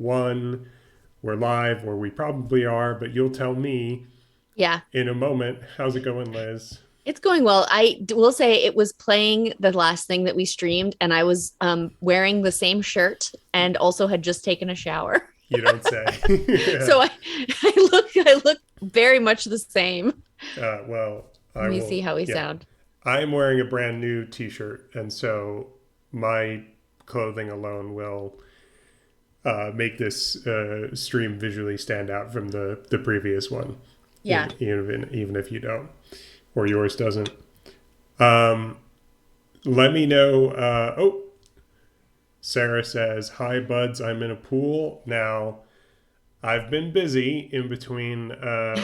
one, we're live, or we probably are, but you'll tell me Yeah, in a moment. How's it going, Liz? it's going well. Will say it was playing the last thing that we streamed, and I was wearing the same shirt and also had just taken a shower. You don't say. Yeah. So I look very much the same. Well, Let I me see will. how we Yeah. sound. I am wearing a brand new t shirt, and so my clothing alone will make this stream visually stand out from the previous one, Yeah. even if you don't, or yours doesn't. Um, Let me know. Sarah says, "Hi, buds. I'm in a pool now. I've been busy in between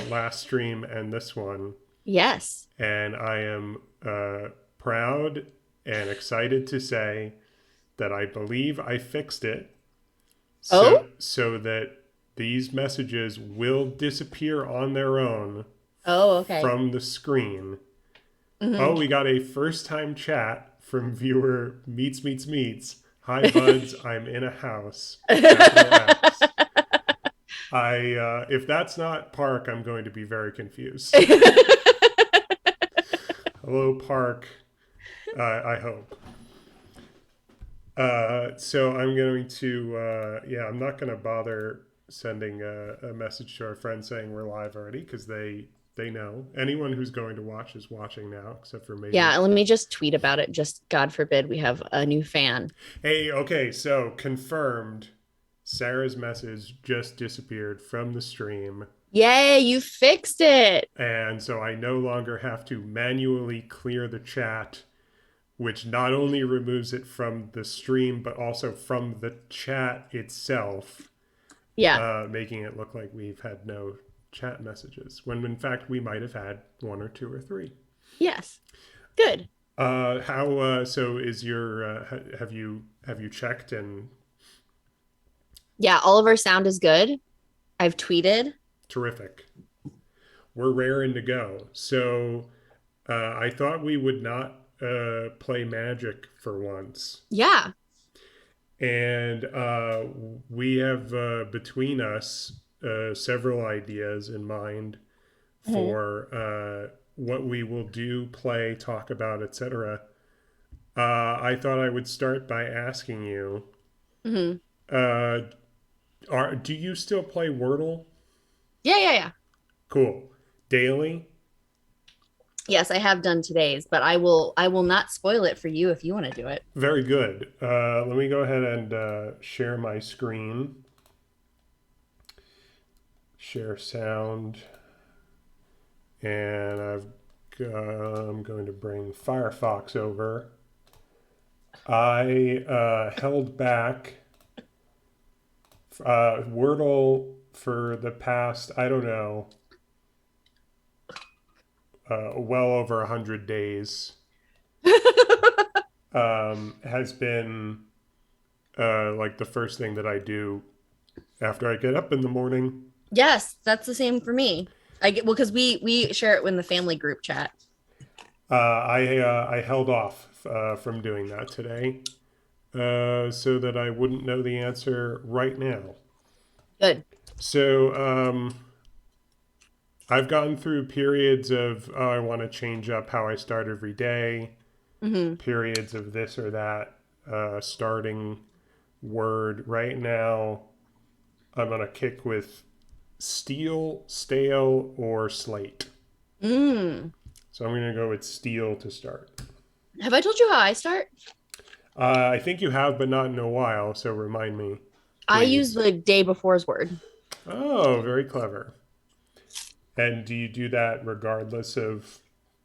last stream and this one, Yes. and I am proud and excited to say that I believe I fixed it, Oh. so that these messages will disappear on their own Oh. Okay. from the screen. Oh, Hmm. we got a first time chat from viewer Meets. Hi, buds. I'm in a house. Capital X. If that's not Park, I'm going to be very confused. Hello, Park. I hope. So I'm going to, yeah, I'm not going to bother sending a message to our friends saying we're live already because they know. Anyone who's going to watch is watching now, except for maybe. Yeah. Let me just tweet about it. Just God forbid we have a new fan. Hey, okay, so confirmed. Sarah's message just disappeared from the stream. Yay! You fixed it. And so I no longer have to manually clear the chat, which not only removes it from the stream, but also from the chat itself, Yeah. making it look like we've had no chat messages, when in fact we might have had one or two or three. Yes. Good. How so is your have you checked and Yeah. All of our sound is good. I've tweeted. terrific? We're raring to go. So I thought we would not play Magic for once. Yeah. And we have between us several ideas in mind Mhm. for what we will do, play, talk about, etc. I thought I would start by asking you: Mhm. uh, do you still play Wordle? Yeah. Yeah. Yeah. Cool. Daily? Yes, I have done today's, but I will not spoil it for you if you want to do it. Very good. Let me go ahead and share my screen. Share sound. And I'm going to bring Firefox over. I held back Wordle for the past, I don't know, well over 100 days. Has been like the first thing that I do after I get up in the morning. Yes, that's the same for me. I get well because we share it in the family group chat. I held off from doing that today so that I wouldn't know the answer right now. Good. So I've gone through periods of, oh, I want to change up how I start every day, Hmm. periods of this or that starting word. Right now, I'm on a kick with steel, stale, or slate. Mm. So I'm going to go with steel to start. Have I told you how I start? I think you have, but not in a while. So remind me, I use please. the day before's word. Oh, very clever. And do you do that regardless of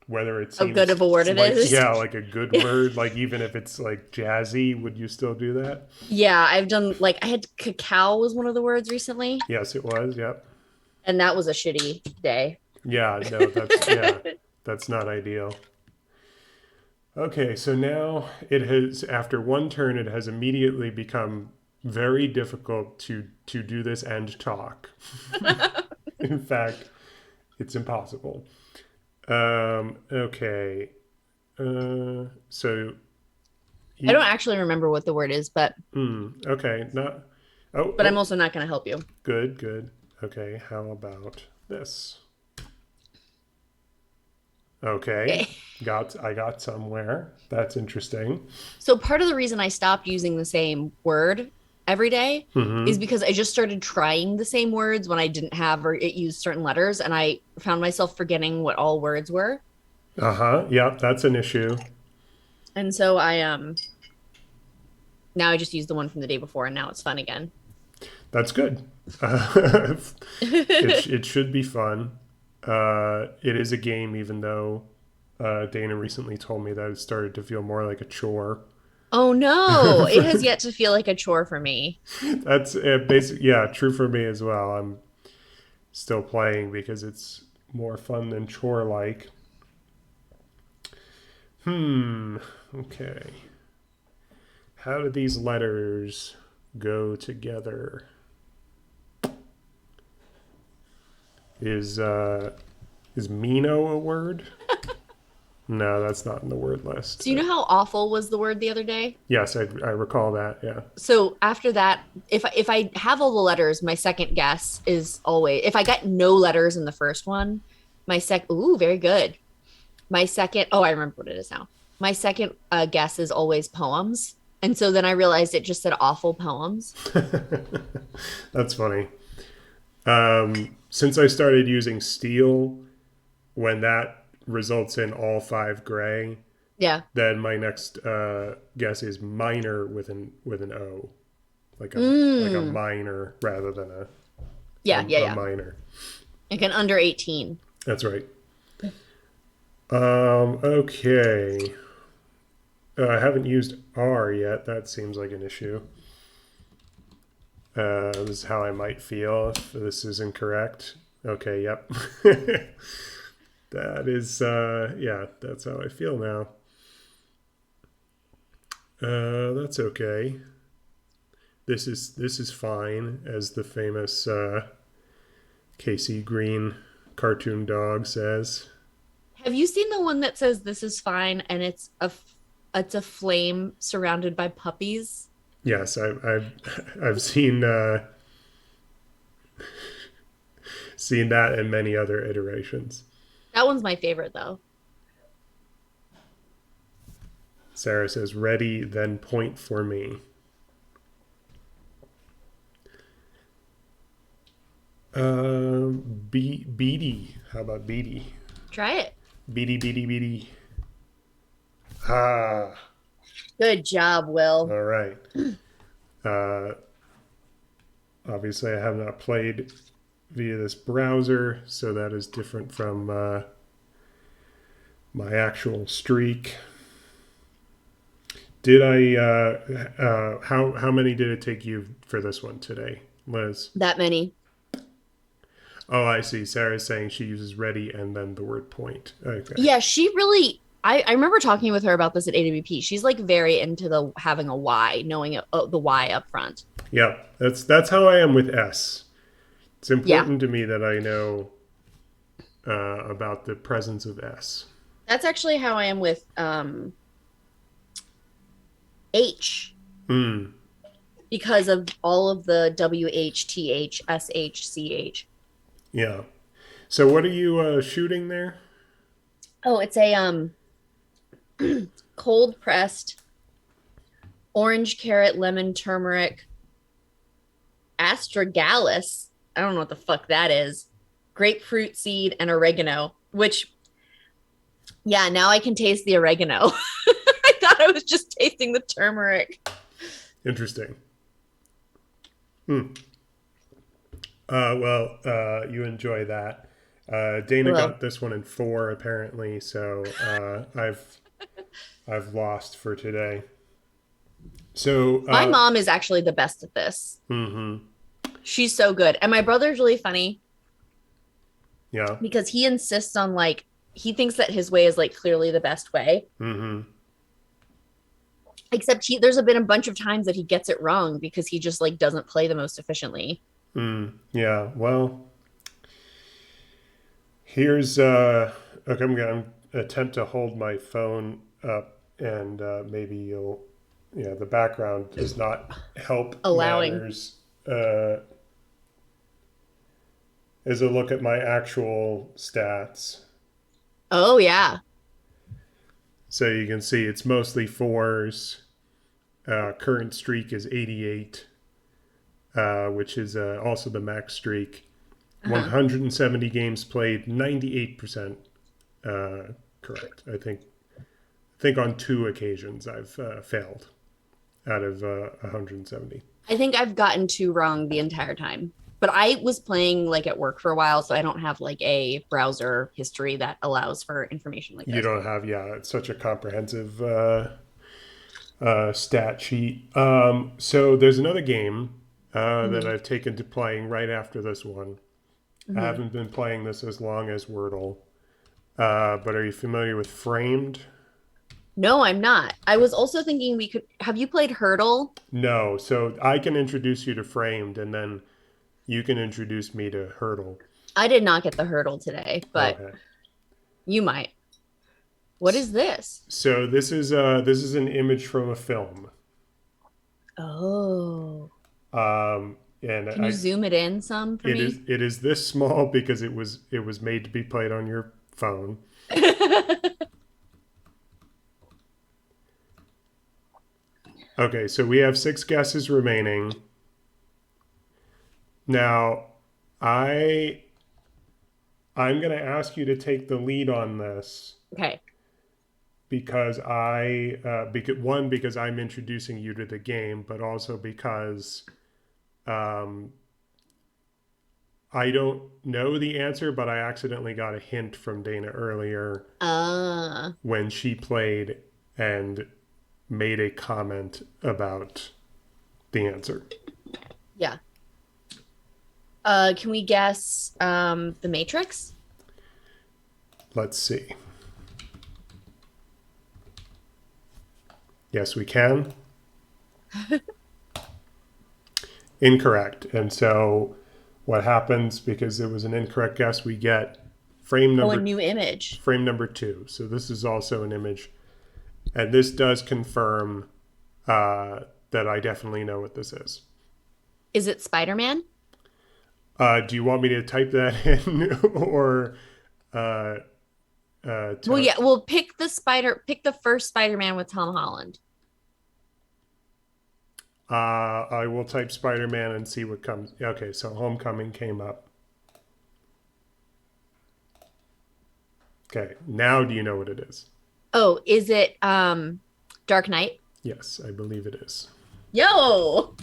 whether it How good seems of a word it like, is. yeah, like a good word? Like, even if it's like jazzy, would you still do that? Yeah, I've done like I had cacao was one of the words recently, Yes, it was. Yep. and that was a shitty day. Yeah, no, yeah, that's not ideal. Okay, so now it has, after one turn, it has immediately become very difficult to do this and talk. In fact, it's impossible. Okay. So I you, don't actually remember what the word is, but okay, not. Oh, but I'm oh, also not going to help you. good, good. Okay, how about this? Okay, Okay. I got somewhere. That's interesting. So part of the reason I stopped using the same word every day is Mm-hmm. because I just started trying the same words when I didn't have or it used certain letters, and I found myself forgetting what all words were. Uh-huh. Yep, that's an issue. And so I now I just use the one from the day before, and now it's fun again. That's good. It should be fun. It is a game, even though Dana recently told me that it started to feel more like a chore. Oh no, it has yet to feel like a chore for me. That's basic. Yeah, true for me as well. I'm still playing because it's more fun than chore like. Hmm. Okay. How do these letters go together? Is is Mino a word? No, that's not in the word list. So you know how awful was the word the other day? Yes, I recall that. Yeah. So after that, if I have all the letters, my second guess is always if I got no letters in the first one, my sec ooh, very good. My second, oh, I remember what it is now. My second guess is always poems. And so then I realized it just said awful poems. That's funny. Since I started using steel, when that results in all five gray, Yeah. then my next guess is minor with an O, like a Mm. minor rather than Yeah, yeah, a yeah. minor. Like an under 18. That's right. Okay. I haven't used R yet. That seems like an issue. This is how I might feel if this is incorrect. Okay, yep. That is, yeah, that's how I feel now. That's okay. This is fine, as the famous Casey Green cartoon dog says. Have you seen the one that says this is fine and it's a flame surrounded by puppies? Yes, I've seen that in many other iterations. That one's my favorite though. Sarah says, "Ready, then point for me." Beady. How about Beady? Try it. Beady, beady, beady. Ah, Good job, Will. all right. Uh, Obviously, I have not played via this browser, so that is different from my actual streak. Did I? How many did it take you for this one today, Liz? That many. Oh, I see. Sarah's saying she uses ready and then the word point. Okay. Yeah, she really. I remember talking with her about this at AWP. She's like very into the having a Y, knowing the Y up front. Yeah, that's how I am with S. It's Yeah, important to me that I know about the presence of S. that's actually how I am with H Hmm. because of all of the WHTHSHCH. Yeah. So what are you shooting there? Oh, it's a cold pressed orange carrot lemon turmeric astragalus. I don't know what the fuck that is. Grapefruit seed and oregano, which yeah, now I can taste the oregano. I thought I was just tasting the turmeric. Interesting. Hmm. You enjoy that. Dana Hello. got this one in four apparently, so I've lost for today. So, My mom is actually the best at this. mm-hmm. She's so good. And my brother's really funny Yeah. because he insists on like he thinks that his way is like clearly the best way. Mm-hmm. Except there's been a bunch of times that he gets it wrong because he just like doesn't play the most efficiently. Yeah. Well, here's okay. I'm gonna attempt to hold my phone up, and maybe you'll. Yeah, the background does not help Allowing. matters uh, is a look at my actual stats. Oh yeah. So you can see it's mostly fours. Current streak is 88, which is also the max streak. Uh-huh. 170 games played, 98% correct. I think on 2 occasions I've failed out of 170. I think I've gotten two wrong the entire time. But I was playing like at work for a while, so I don't have like a browser history that allows for information like You this. don't have, yeah, it's such a comprehensive stat sheet. So there's another game that Hmm. I've taken to playing right after this one. I Hmm. haven't been playing this as long as Wordle, but are you familiar with Framed? No, I'm not. I was also thinking we could have you played Hurdle? No, so I can introduce you to Framed, and then you can introduce me to Hurdle. I did not get the Hurdle today, but Okay. you might. What is this? So this is an image from a film, Oh. and Can you I zoom it in some for me? it is this small because it was made to be played on your phone. Okay, so we have 6 guesses remaining. Now, I I'm going to ask you to take the lead on this Okay. because because I'm introducing you to the game, but also because um, I don't know the answer, but I accidentally got a hint from Dana earlier Uh, when she played and made a comment about the answer. yeah. Can we guess The Matrix? Let's see. Yes, we can. Incorrect. And so what happens, because it was an incorrect guess, we get frame Oh, a number new image. frame number 2. So this is also an image, and this does confirm that I definitely know what this is. Is it Spider-Man? Do you want me to type that in, or uh, Well, tell? yeah, well, pick the first Spider-Man with Tom Holland. I will type Spider-Man and see what comes. Okay, so Homecoming came up. Okay, now do you know what it is? Oh, is it Dark Knight? Yes, I believe it is. Yo.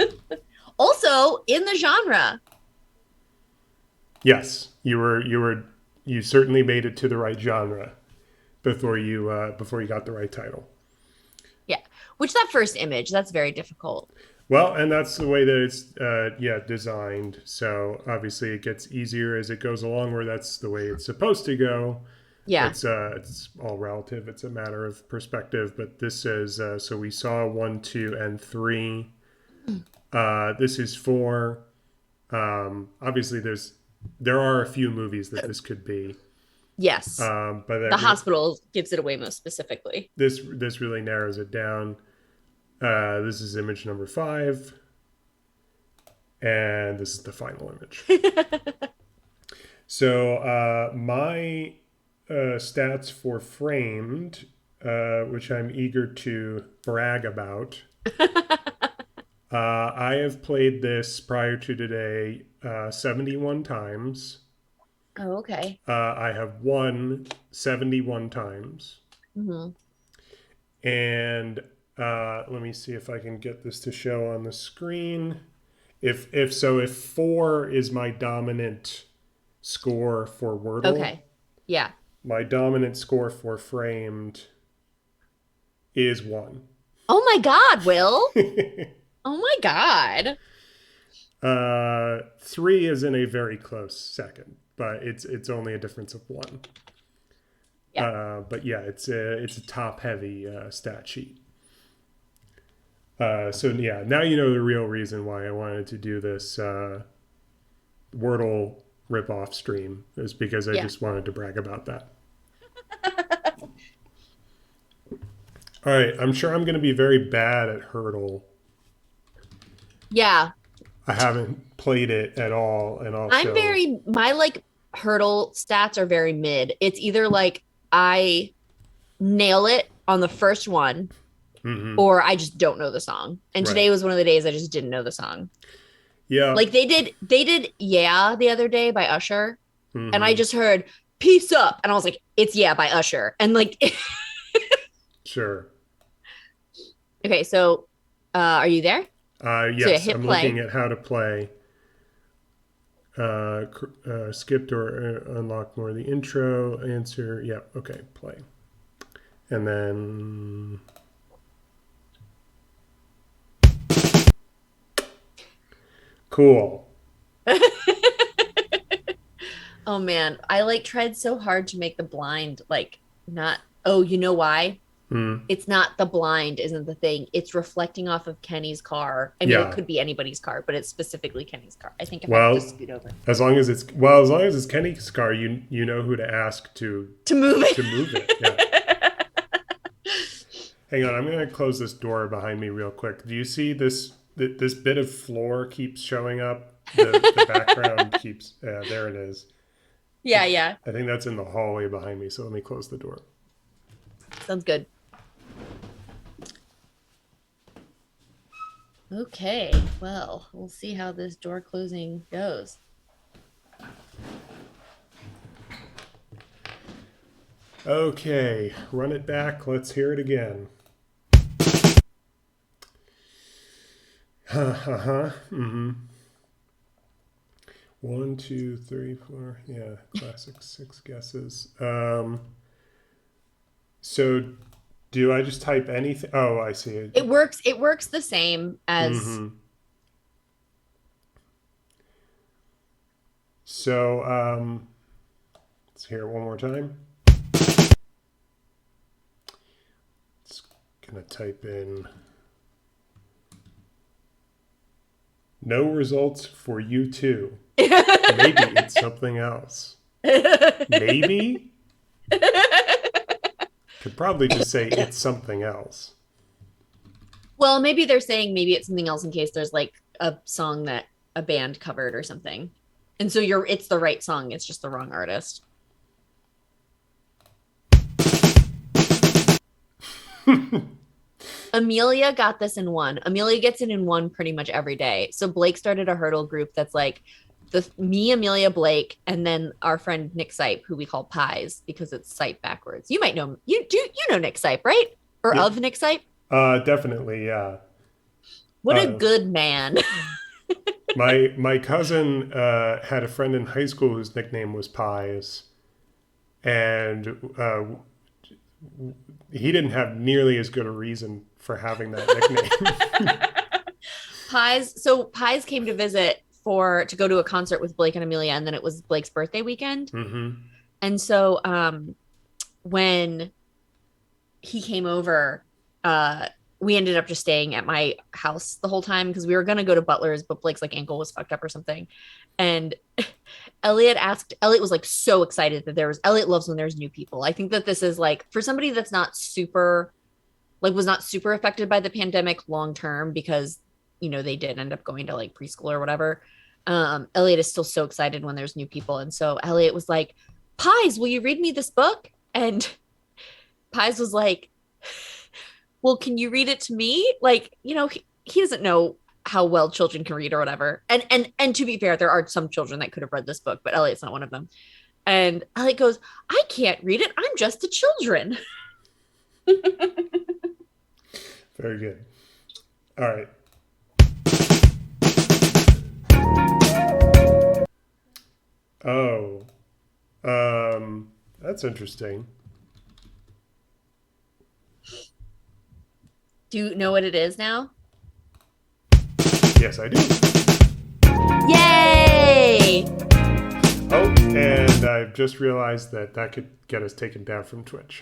Also in the genre. Yes, you certainly made it to the right genre before you got the right title. Yeah. Which that first image, that's very difficult. Well, and that's the way that it's designed. So obviously it gets easier as it goes along, where that's the way it's supposed to go. Yeah. It's all relative. It's a matter of perspective. But this says so we saw 1, 2, and 3. This is 4. Obviously, there are a few movies that this could be, Yes. but The hospital gives it away most specifically. this really narrows it down. This is image number 5, and this is the final image. So my stats for Framed, which I'm eager to brag about. I have played this prior to today 71 times. Oh, okay. I have won 71 times. Hmm. And let me see if I can get this to show on the screen. If 4 is my dominant score for Wordle, Okay. Yeah. my dominant score for Framed is 1. Oh my God, Will. Oh my God. 3 is in a very close second, but it's only a difference of 1. Yeah. But yeah, it's a top heavy stat sheet. So yeah, now you know the real reason why I wanted to do this Wordle ripoff stream, is because I Yeah. just wanted to brag about that. All right, I'm sure I'm going to be very bad at Hurdle. Yeah. I haven't played it at all, and I'm also, very my like hurdle stats are very mid. It's either like I nail it on the first one hmm or I just don't know the song. And right, today was one of the days I just didn't know the song. yeah, Like they did Yeah the other day by Usher and I hmm just heard Peace Up and I was like it's Yeah by Usher. And like sure. okay, so are you there? So yeah, Yes, hit I'm looking play. at how to play. Skipped or unlock more of the intro. Answer. Yeah. Okay. Play. And then cool. Oh man, I like tried so hard to make the blind like not oh, you know why? Mm, It's not the blind isn't the thing. It's reflecting off of Kenny's car. I mean, it yeah. could be anybody's car, but it's specifically Kenny's car. I think if I Well, just scoot over as long as it's Kenny's car, you know who to ask to move to move it. Yeah. it. Hang on, I'm gonna close this door behind me real quick. Do you see this? This bit of floor keeps showing up. The background keeps. Yeah, there it is. Yeah, yeah. I think that's in the hallway behind me. So let me close the door. Sounds good. Okay. Well, we'll see how this door closing goes. Okay, run it back. Let's hear it again. Uh-huh. Mm-hmm. 1, 2, 3, 4. Yeah, classic 6 guesses. So do I just type anything? Oh, I see it. It works the same as Mm-hmm. So let's hear it one more time. It's gonna type in no results for you too. Maybe it's something else. Maybe? Could probably just say it's something else. Well, maybe they're saying maybe it's something else in case there's like a song that a band covered or something. And so it's the right song, it's just the wrong artist. Amelia got this in one. Amelia gets it in one pretty much every day. So Blake started a hurdle group that's like the me, Amelia, Blake, and then our friend Nick Sipe, who we call Pies because it's Sipe backwards. You might know you know Nick Sipe, right? Or Yep. of Nick Sipe? Definitely, yeah. What a Uh, good man. my cousin had a friend in high school whose nickname was Pies, and he didn't have nearly as good a reason for having that nickname. Pies came to visit for to go to a concert with Blake and Amelia, and then it was Blake's birthday weekend. Mm-hmm. And so when he came over, we ended up just staying at my house the whole time because we were gonna go to Butler's, but Blake's like ankle was fucked up or something. And Elliot was like so excited that Elliot loves when there's new people. I think that this is like for somebody that's not super like was not super affected by the pandemic long term because they did end up going to like preschool or whatever. Elliot is still so excited when there's new people. And so Elliot was like, Pies, will you read me this book? And Pies was like, well, can you read it to me? Like, he doesn't know how well children can read or whatever. And to be fair, there are some children that could have read this book, but Elliot's not one of them. And Elliot goes, I can't read it. I'm just a children. Very good. All right. Oh, that's interesting. Do you know what it is now? Yes, I do. Yay! Oh, and I've just realized that could get us taken down from Twitch.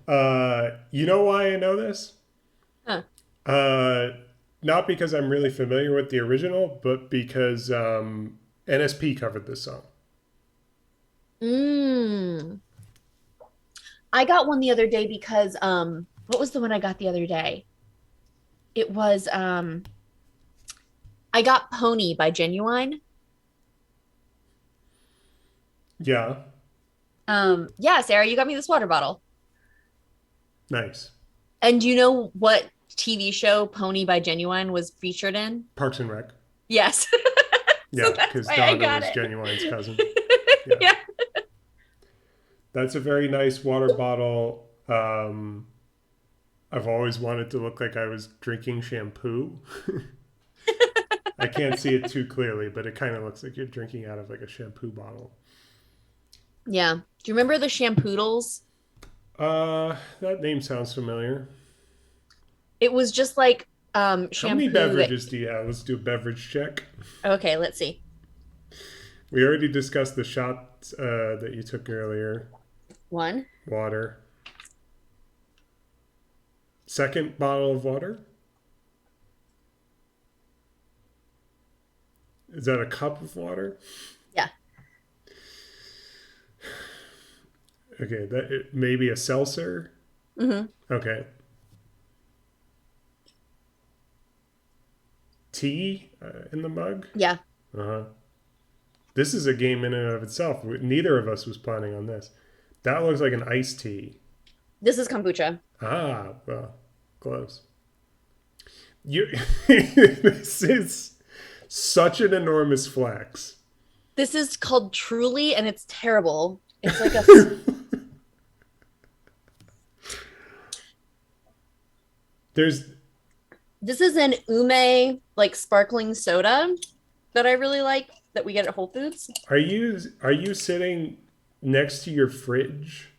You know why I know this? Huh. Not because I'm really familiar with the original, but because NSP covered this song. Mm. I got one the other day because what was the one I got the other day? It was I got Pony by Genuine. Yeah, Yeah, Sarah, you got me this water bottle. nice. And do you know what TV show Pony by Genuine was featured in? Parks and Rec. Yes. So Yeah, that's because why I Donna got was it. Genuine's cousin. Yeah, Yeah. that's a very nice water bottle. I've always wanted to look like I was drinking shampoo. I can't see it too clearly, but it kind of looks like you're drinking out of like a shampoo bottle. Yeah. Do you remember the Shampoodles? That name sounds familiar. It was just like How many shampoo that beverages do you have? Let's do a beverage check. okay, let's see. We already discussed the shots that you took earlier. One. Water. Second bottle of water. Is that a cup of water? Yeah. Okay, maybe a seltzer. Mm-hmm. Okay. Tea in the mug. Yeah. Uh huh. This is a game in and of itself. Neither of us was planning on this. That looks like an iced tea. This is kombucha. Ah, well, close. You. This is such an enormous flex. This is called Truly and it's terrible. It's like a There's. this is an ume like sparkling soda that I really like that we get at Whole Foods. Are you sitting next to your fridge?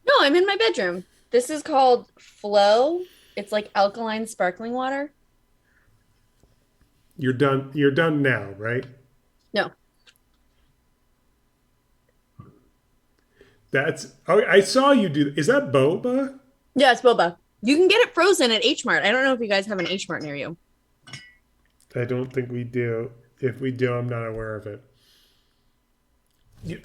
No, I'm in my bedroom. This is called Flow. It's like alkaline sparkling water. You're done. You're done now, right? No. That's. Oh, I saw you do. Is that boba? Yeah, it's boba. You can get it frozen at H Mart. I don't know if you guys have an H Mart near you. I don't think we do. If we do, I'm not aware of it. You,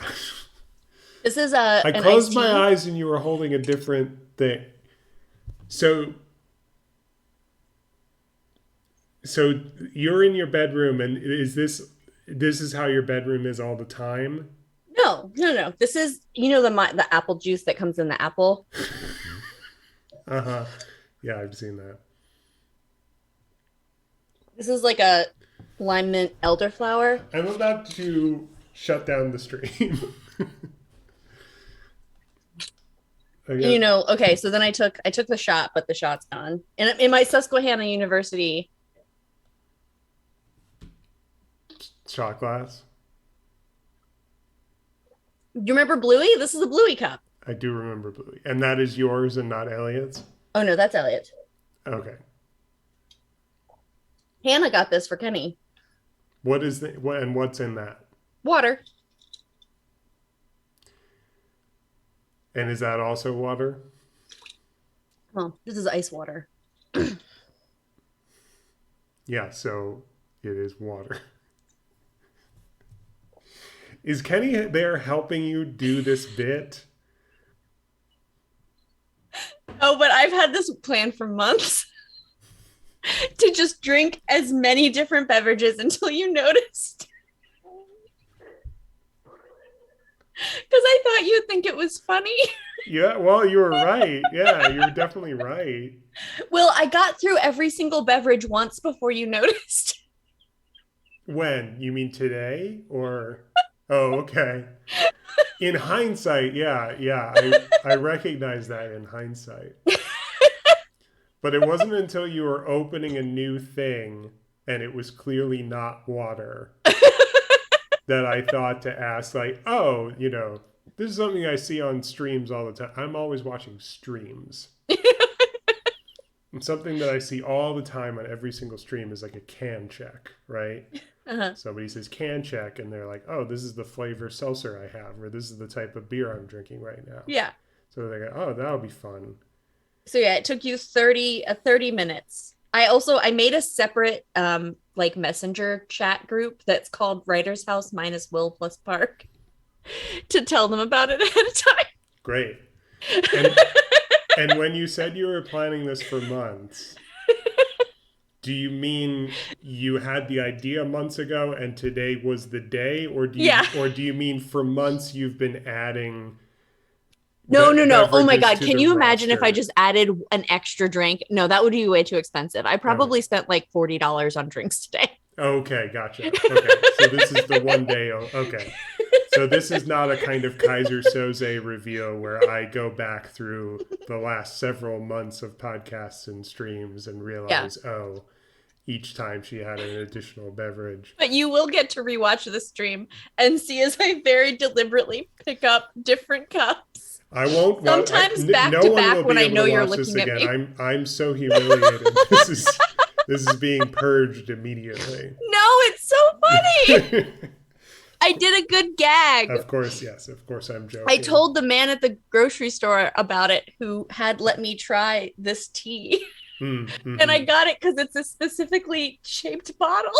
This is I an closed iced my tea. eyes and you were holding a different thing. So, so you're in your bedroom, and this is how your bedroom is all the time? No, no, no. This is the apple juice that comes in the apple. Uh huh. Yeah, I've seen that. This is like a lime mint elderflower. I'm about to shut down the stream. Okay. Okay, so then I took the shot, but the shot's gone. And in my Susquehanna University, Shot glass. you remember Bluey? This is a Bluey cup. I do remember Bluey, and that is yours and not Elliot's. Oh no, that's Elliot. Okay. Hannah got this for Kenny. What is what's in that? Water. And is that also water? Oh, this is ice water. Yeah, so it is water. Is Kenny there helping you do this bit? Oh, but I've had this plan for months to just drink as many different beverages until you noticed. Because I thought you'd think it was funny. Yeah, well, you were right. Yeah, you were definitely right. Well, I got through every single beverage once before you noticed. When? You mean today? Or oh, okay. In hindsight, yeah. I recognize that in hindsight. But it wasn't until you were opening a new thing and it was clearly not water that I thought to ask, like, oh, this is something I see on streams all the time. I'm always watching streams. And something that I see all the time on every single stream is like a can check, right? Uh-huh. Somebody says can check, and they're like, oh, this is the flavor seltzer I have, or this is the type of beer I'm drinking right now. Yeah. So they go, oh, that'll be fun. So yeah, it took you 30 minutes. I made a separate like messenger chat group that's called Writer's House minus Will plus Park to tell them about it ahead of time. Great. And when you said you were planning this for months, do you mean you had the idea months ago and today was the day, Yeah. or do you mean for months you've been adding No, no, no. Oh my beverages God. to Can the you imagine if I roster? just added an extra drink? No, that would be way too expensive. I Oh, probably spent like $40 on drinks today. okay, gotcha. Okay, so this is the one day. Okay, so this is not a kind of Kaiser Soze review where I go back through the last several months of podcasts and streams and Yeah. realize, oh, each time she had an additional beverage. But you will get to rewatch the stream and see as I very deliberately pick up different cups. I won't watch. Sometimes back No to one will back when be I able know to you're watch this looking at again. me. I'm so humiliated. This is being purged immediately. No, it's so funny. I did a good gag. Of course, yes. Of course, I'm joking. I told the man at the grocery store about it who had let me try this tea. Mm-hmm. And I got it because it's a specifically shaped bottle.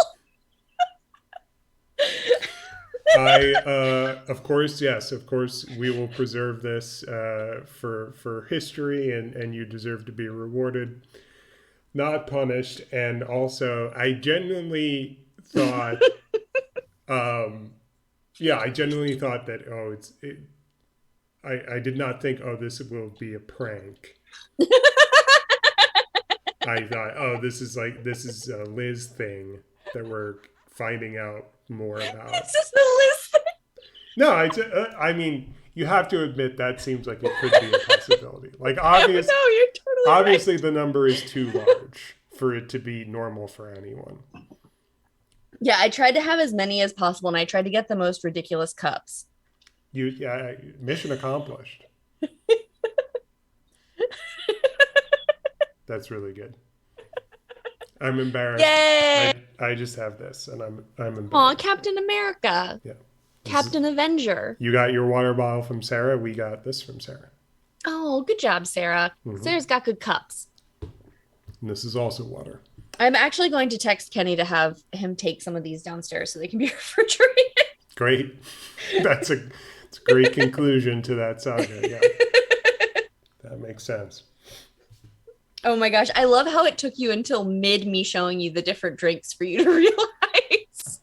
Of course, yes, of course, we will preserve this for history, and you deserve to be rewarded, not punished. And also, I genuinely thought, I genuinely thought that I did not think, oh, this will be a prank. I thought, oh, this is a Liz thing that we're finding out more about. It's just the list. No, I mean, you have to admit that seems like it could be a possibility. Like, obviously, No, you're totally obviously right. the number is too large for it to be normal for anyone. Yeah, I tried to have as many as possible, and I tried to get the most ridiculous cups. Mission accomplished. That's really good. I'm embarrassed. Yay! I just have this, and I'm embarrassed. Aw, Captain America. Yeah. Captain Avenger. You got your water bottle from Sarah. We got this from Sarah. Oh, good job, Sarah. Sarah's got good cups. And this is also water. I'm actually going to text Kenny to have him take some of these downstairs so they can be refrigerated. Great. It's a great conclusion to that saga. Yeah. That makes sense. Oh my gosh. I love how it took you until mid me showing you the different drinks for you to realize.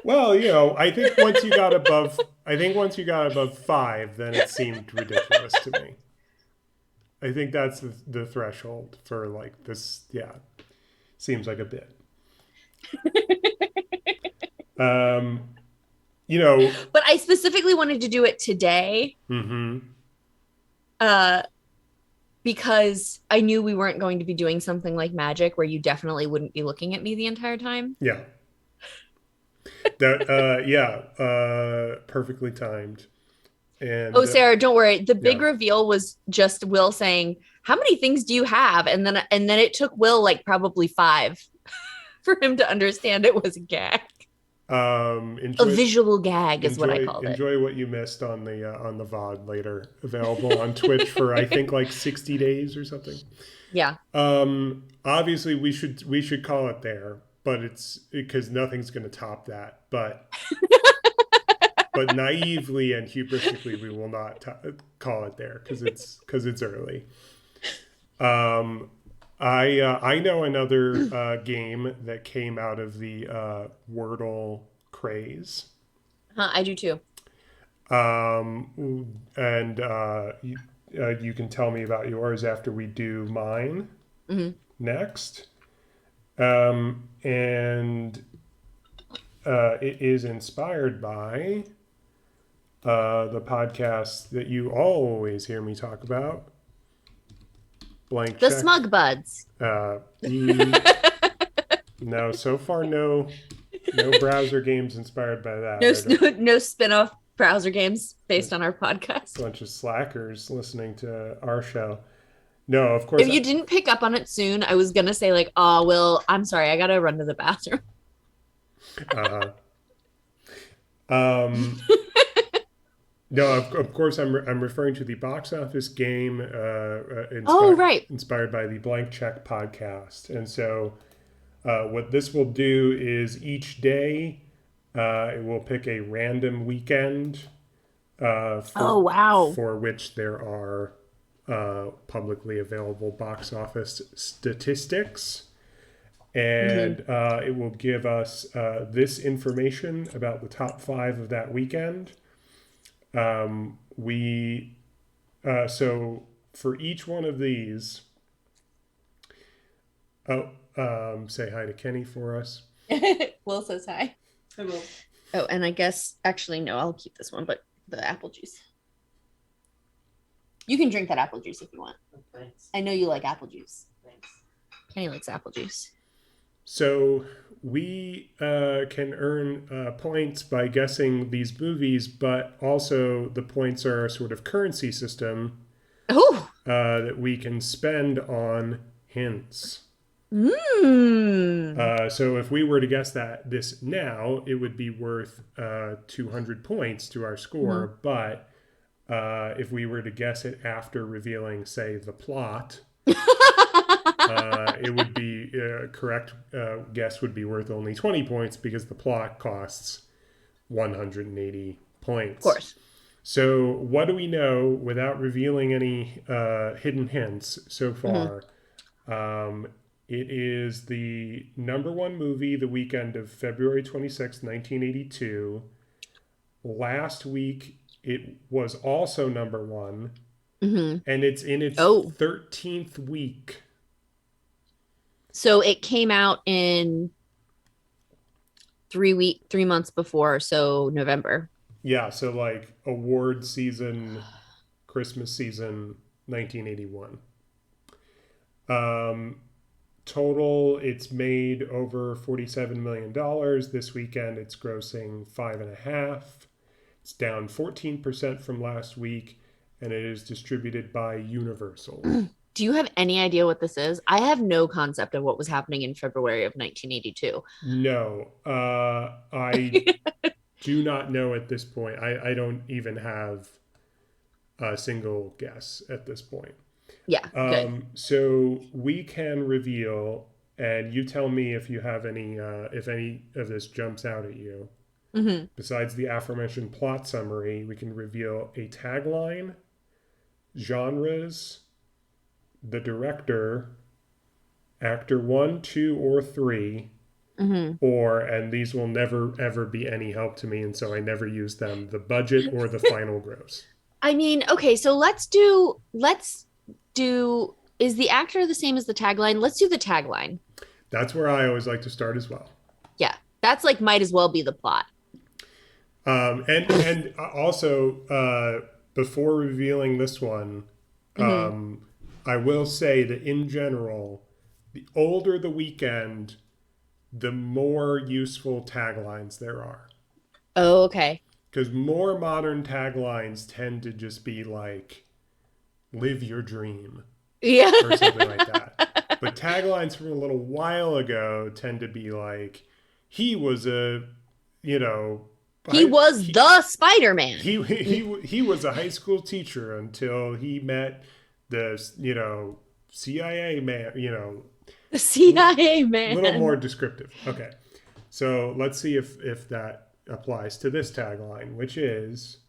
Well, I think once you got above 5, then it seemed ridiculous to me. I think that's the threshold for like this. Yeah. Seems like a bit. But I specifically wanted to do it today. Mm-hmm. Because I knew we weren't going to be doing something like magic where you definitely wouldn't be looking at me the entire time. Yeah. Perfectly timed. And oh, Sarah, don't worry. The big reveal was just Will saying, "How many things do you have?" And then it took Will like probably 5 for him to understand it was a gag. A visual gag is what I called it. Enjoy what you missed on the VOD later, available on Twitch for I think like 60 days or something. Yeah. Obviously we should call it there, but it's because nothing's going to top that. But but naively and hubristically, we will not call it there because it's early. I know another game that came out of the Wordle craze. I do too. And you can tell me about yours after we do mine next. And it is inspired by the podcast that you always hear me talk about. Blank The check. Smug Buds. No, so far no browser games inspired by that. No spin-off browser games based on our podcast. Bunch of slackers listening to our show. No, of course. If you didn't pick up on it soon, I was gonna say like, "Oh, Will, I'm sorry, I gotta run to the bathroom." No, of course I'm referring to the box office game. Inspired by the Blank Check podcast, and so what this will do is each day it will pick a random weekend. For which there are publicly available box office statistics. and it will give us this information about the top five of that weekend. We so for each one of these, say hi to Kenny for us. Will says hi. I will. Oh, and I guess actually no, I'll keep this one, but the apple juice. You can drink that apple juice if you want. Thanks. I know you like apple juice. Thanks. Kenny likes apple juice. So we can earn points by guessing these movies, but also the points are a sort of currency system Oh. that we can spend on hints. So if we were to guess this now, it would be worth 200 points to our score. But if we were to guess it after revealing, say, the plot, it would be correct guess would be worth only 20 points because the plot costs 180 points. Of course. So what do we know without revealing any hidden hints so far? It is the number one movie the weekend of February 26, 1982. Last week, it was also number one, and it's in its 13th week. So it came out in 3 months before, so November. Yeah, so like award season, Christmas season, 1981. Total, it's made over $47 million. This weekend, it's grossing 5.5. It's down 14% from last week, and it is distributed by Universal. Do you have any idea what this is? I have no concept of what was happening in February of 1982. No, I do not know at this point. I don't even have a single guess at this point. Yeah. Good. So we can reveal, and you tell me if you have any, if any of this jumps out at you. Besides the aforementioned plot summary, we can reveal a tagline, genres, the director, actor 1, 2, or 3, or, and these will never ever be any help to me, and so I never use them, the budget or the final gross. I mean, okay, so let's do, is the actor the same as the tagline? Let's do the tagline. That's where I always like to start as well. Yeah, that's like might as well be the plot. And also, before revealing this one, I will say that in general, the older the weekend, the more useful taglines there are. Oh, okay. Because more modern taglines tend to just be like, live your dream. Yeah. Or something like that. But taglines from a little while ago tend to be like, he was a, the Spider-Man. He was a high school teacher until he met the, CIA man, The CIA man. A little more descriptive. Okay. So let's see if that applies to this tagline, which is,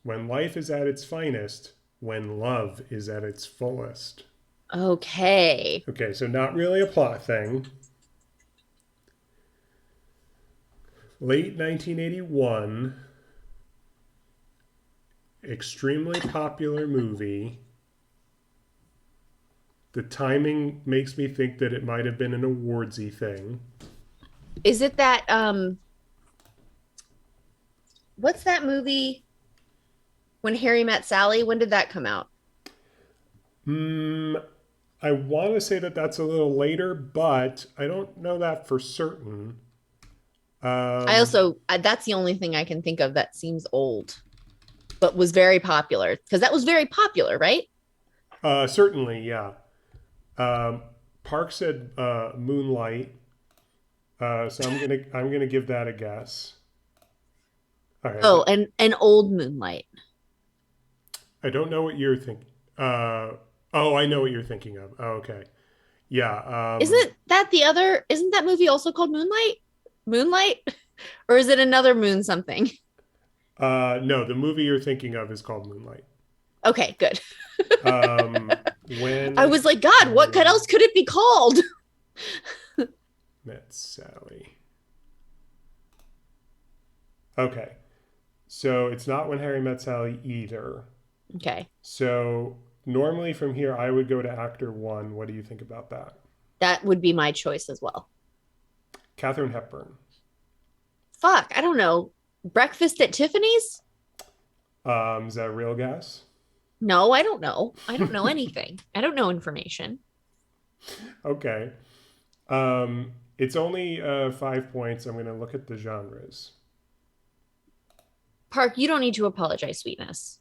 when life is at its finest, when love is at its fullest. Okay. Okay, so not really a plot thing. Late 1981, extremely popular movie. The timing makes me think that it might have been an awardsy thing. Is it that what's that movie? When Harry Met Sally? When did that come out? I want to say that that's a little later, but I don't know that for certain. That's the only thing I can think of that seems old, but was very popular, because that was very popular, right? Certainly, yeah. Park said Moonlight, so I'm gonna give that a guess. Right, oh, and an old Moonlight. I don't know what you're thinking. I know what you're thinking of. Oh, okay, yeah. Isn't that movie also called Moonlight, or is it another moon something? No, the movie you're thinking of is called Moonlight. Okay, good. When I was like, God, what else could it be called? Met Sally. Okay. So it's not When Harry Met Sally either. Okay. So normally from here, I would go to actor one. What do you think about that? That would be my choice as well. Katharine Hepburn. Fuck, I don't know. Breakfast at Tiffany's? Is that a real guess? No, I don't know. I don't know anything. I don't know information. Okay. It's only 5 points. I'm going to look at the genres. Park, you don't need to apologize, sweetness.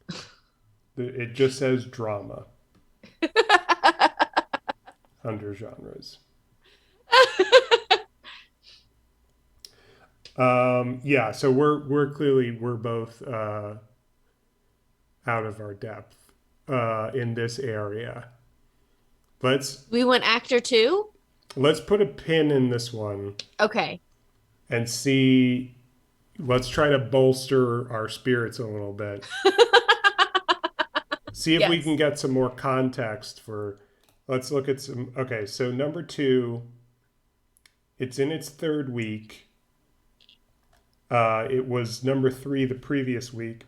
It just says drama under genres. Yeah, so we're clearly we're both out of our depth in this area. Let's We went actor two? let's put a pin in this one Okay. and see. Let's try to bolster our spirits a little bit. See if we Yes. can get some more context for. Let's look at some. Okay, so number two, it's in its third week. It was number three the previous week.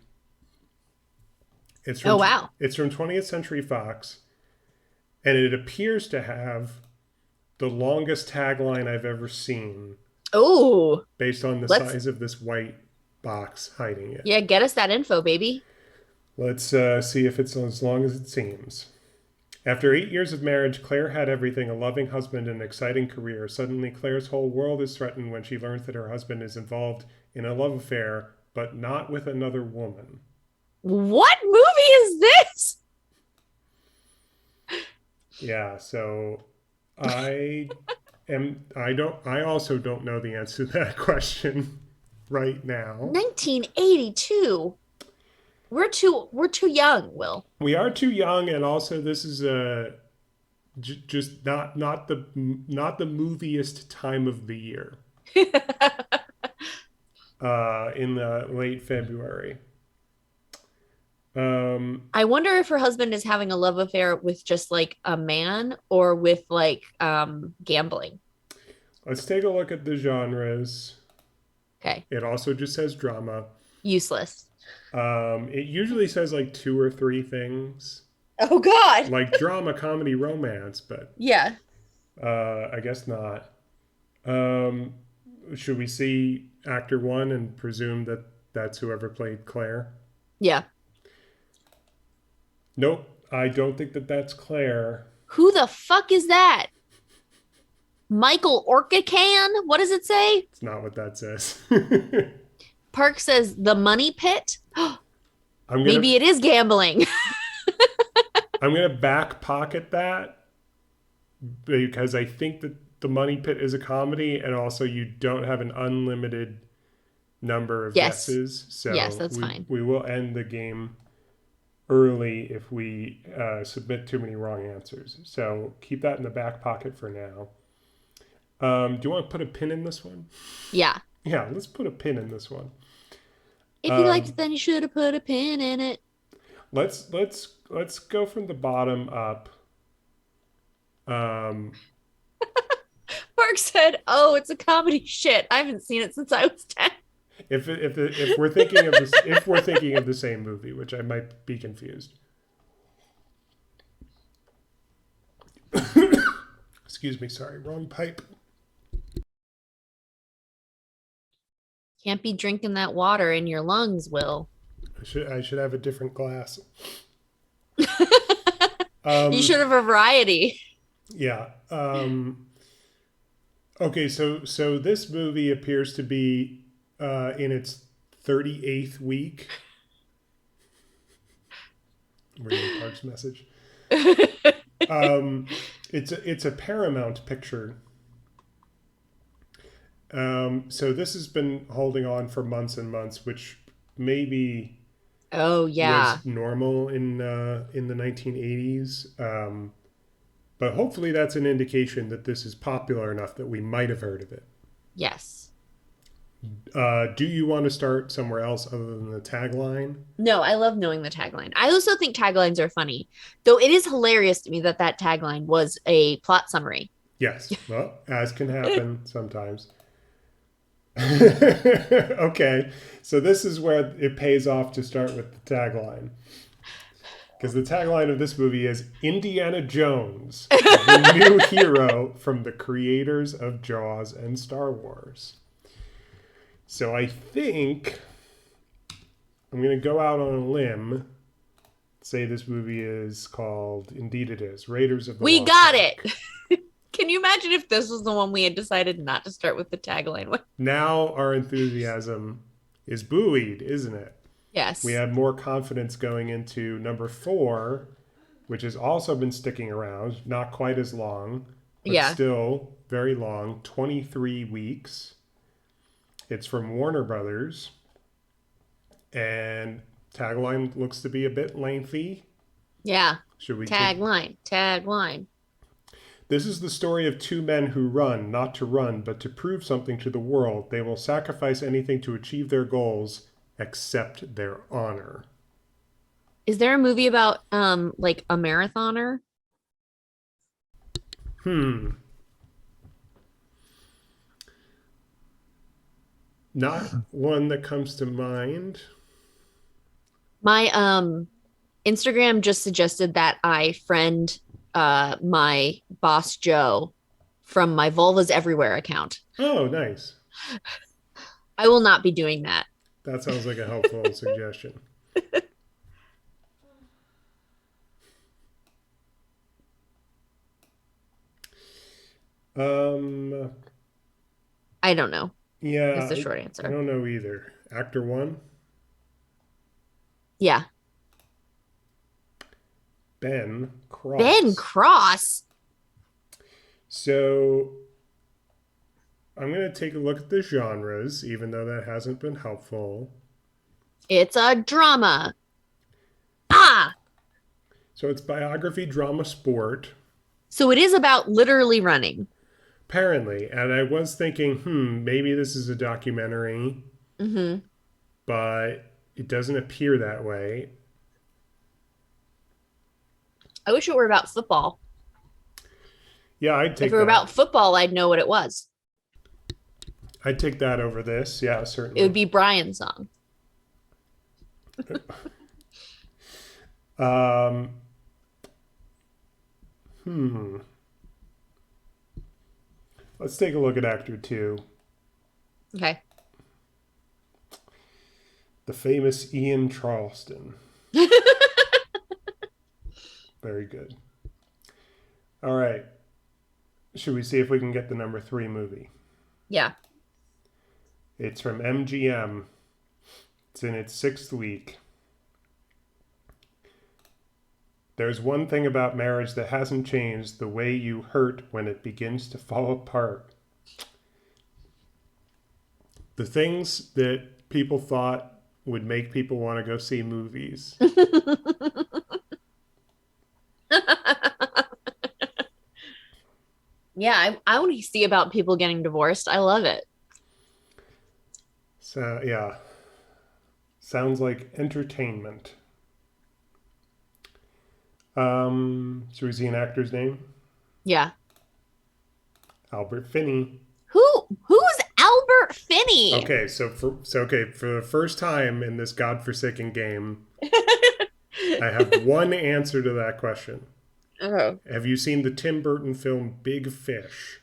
It's from, Oh, wow. It's from 20th Century Fox, and it appears to have the longest tagline I've ever seen, Oh, based on the let's, size of this white box hiding it. yeah, get us that info, baby. Let's see if it's as long as it seems. After 8 years of marriage, Claire had everything: a loving husband and an exciting career. Suddenly, Claire's whole world is threatened when she learns that her husband is involved in a love affair, but not with another woman. What movie is this? Yeah, so I also don't know the answer to that question right now. 1982. We're too young, Will. We are too young, and also this is just not the moviest time of the year. In the late February. I wonder if her husband is having a love affair with just like a man or with like gambling. Let's take a look at the genres. Okay. It also just says drama. Useless. It usually says like two or three things, Oh God. like drama, comedy, romance, but Yeah. I guess not. Should we see actor one and presume that that's whoever played Claire? Yeah. Nope, I don't think that that's Claire. Who the fuck is that? Michael Orcacan? What does it say? It's not what that says. Park says the money pit. I'm Maybe gonna it is gambling. I'm gonna back pocket that because I think that the Money Pit is a comedy, and also you don't have an unlimited number of Yes. guesses. So Yes, that's fine. We will end the game early if we submit too many wrong answers. So keep that in the back pocket for now. Do you want to put a pin in this one? Yeah. Yeah, let's put a pin in this one. If you liked it, then you should have put a pin in it. Let's go from the bottom up. Park said, "Oh, it's a comedy shit. I haven't seen it since I was 10." If we're thinking of this, if we're thinking of the same movie, which I might be confused. Excuse me, sorry, wrong pipe. Can't be drinking that water in your lungs, Will. I should have a different glass. You should have a variety. Yeah. Okay, so this movie appears to be in its 38th week. Reading Park's message. It's a Paramount picture. So this has been holding on for months and months, which maybe Oh yeah. was normal in the 1980s. But hopefully that's an indication that this is popular enough that we might have heard of it. Yes. Do you want to start somewhere else other than the tagline? No, I love knowing the tagline. I also think taglines are funny, though it is hilarious to me that that tagline was a plot summary. Yes. Well, as can happen sometimes. Okay. So this is where it pays off to start with the tagline. Because the tagline of this movie is Indiana Jones, the new hero from the creators of Jaws and Star Wars. So I think I'm going to go out on a limb, say this movie is called, indeed it is, Raiders of the We Lost got Ark. it. Can you imagine if this was the one we had decided not to start with the tagline with? Now our enthusiasm is buoyed, isn't it? We Yes. have more confidence going into number 4, which has also been sticking around, not quite as long, but Yeah. still very long, 23 weeks. It's from Warner Brothers, and tagline looks to be a bit lengthy. Yeah. Should we take? Tagline. Tagline. This is the story of two men who run, not to run, but to prove something to the world. They will sacrifice anything to achieve their goals, except their honor. Is there a movie about like a marathoner? Hmm. Not one that comes to mind. My Instagram just suggested that I friend my boss Joe from my Vulvas Everywhere account. Oh, nice. I will not be doing that. That sounds like a helpful suggestion. Um, I don't know. Is yeah, the short I answer. don't know either. Actor one, Yeah. Ben Ben Cross. Cross. So I'm going to take a look at the genres, even though that hasn't been helpful. It's a drama. Ah, So it's biography, drama, sport, so it is about literally running. apparently. And I was thinking, maybe this is a documentary, Hmm. but it doesn't appear that way. I wish it were about football. Yeah, I'd If take it were that. about football, I'd know what it was. I'd take that over this. Yeah, It would certainly. be Brian's song. Um, hmm. Let's take a look at actor two, Okay. the famous Ian Charleston. Very good. All right. Should we see if we can get the number 3 movie? Yeah. It's from MGM. It's in its 6th week. There's one thing about marriage that hasn't changed: the way you hurt when it begins to fall apart. The things that people thought would make people want to go see movies. Yeah, I want to see about people getting divorced. I love it. So, yeah, sounds like entertainment. Should we see an actor's name? Yeah. Albert Finney. Who's Albert Finney? Okay, for the first time in this godforsaken game, I have one answer to that question. Oh. Have you seen the Tim Burton film Big Fish?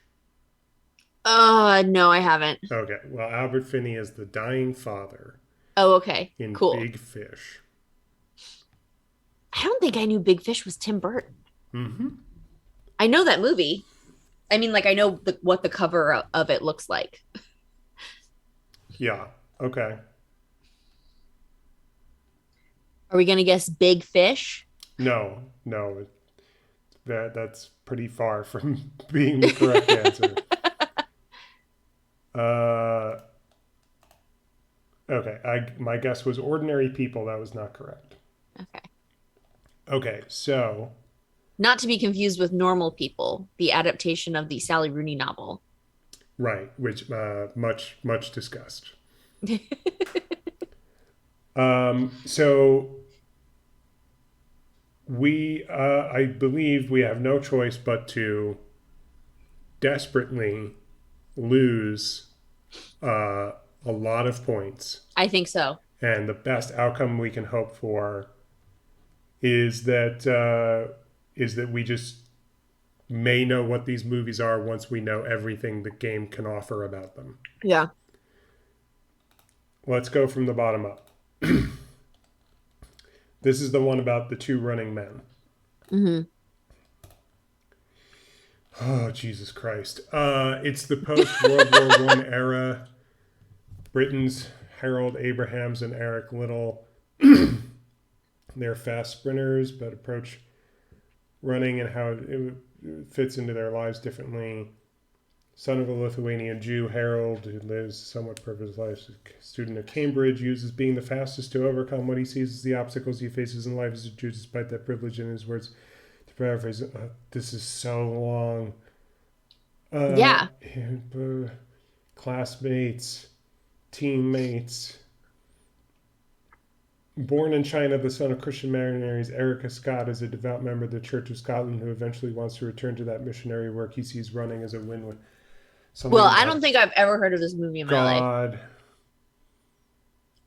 No, I haven't. Okay, well, Albert Finney is the dying father Oh, okay. in Cool. Big Fish. I don't think I knew Big Fish was Tim Burton. Mm-hmm. I know that movie. I mean, like I know what the cover of it looks like. Yeah. Okay. Are we gonna guess Big Fish? No, no, that's pretty far from being the correct answer. Uh, okay. My guess was Ordinary People. That was not correct. Okay. Okay, so Not to be confused with Normal People, the adaptation of the Sally Rooney novel. right, which much discussed. So I believe we have no choice but to desperately lose a lot of points. I think so. And the best outcome we can hope for is that we just may know what these movies are once we know everything the game can offer about them. Yeah. Let's go from the bottom up. This is the one about the two running men. Mm-hmm. Oh, Jesus Christ. It's the post-World War I era. Britain's Harold Abrahams and Eric Liddell. They're fast sprinters, but approach running and how it fits into their lives differently. Son of a Lithuanian Jew, Harold, who lives a somewhat purposeless life, a student at Cambridge, uses being the fastest to overcome what he sees as the obstacles he faces in life as a Jew, despite that privilege. In his words, to paraphrase, this is so long. Yeah. Classmates, teammates. Born in China, the son of Christian missionaries, Erica Scott is a devout member of the Church of Scotland who eventually wants to return to that missionary work. He sees running as a win-win. Well, I don't think I've ever heard of this movie in my life. God.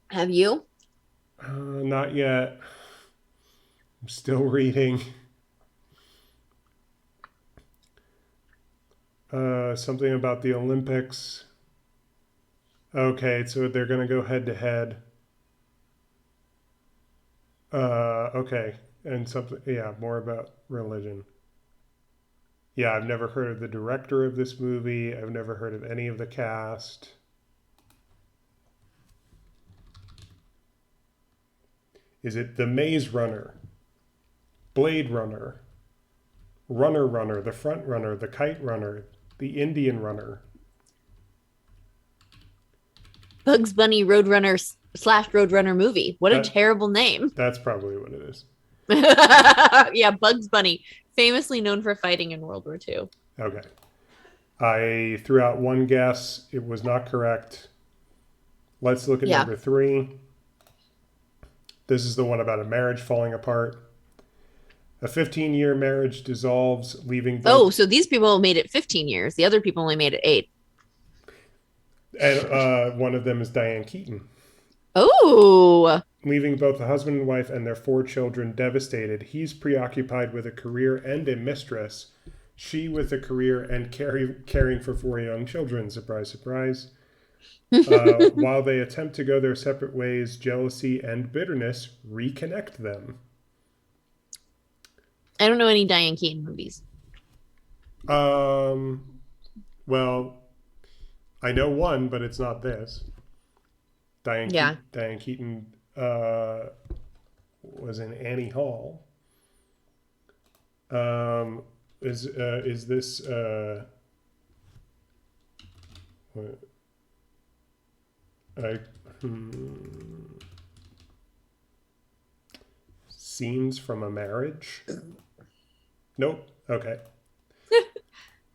Have you? Not yet. I'm still reading. Something about the Olympics. Okay, so they're going to go head to head. Okay, and something, yeah, more about religion. Yeah, I've never heard of the director of this movie. I've never heard of any of the cast. Is it The Maze Runner, Blade Runner, Runner, The Front Runner, The Kite Runner, The Indian Runner? Bugs Bunny Roadrunner / Roadrunner movie. What a terrible name. That's probably what it is. Yeah, Bugs Bunny, famously known for fighting in World War II. Okay. I threw out one guess. It was not correct. Let's look at number 3. This is the one about a marriage falling apart. A 15-year marriage dissolves, leaving both... Oh, so these people made it 15 years. The other people only made it 8. And one of them is Diane Keaton. Oh! Leaving both the husband and wife and their 4 children devastated. He's preoccupied with a career and a mistress. She with a career and caring for 4 young children. Surprise, surprise. While they attempt to go their separate ways, jealousy and bitterness reconnect them. I don't know any Diane Keaton movies. Well, I know one, but it's not this. Diane Keaton was in Annie Hall. Is this Scenes from a Marriage? Nope. Okay.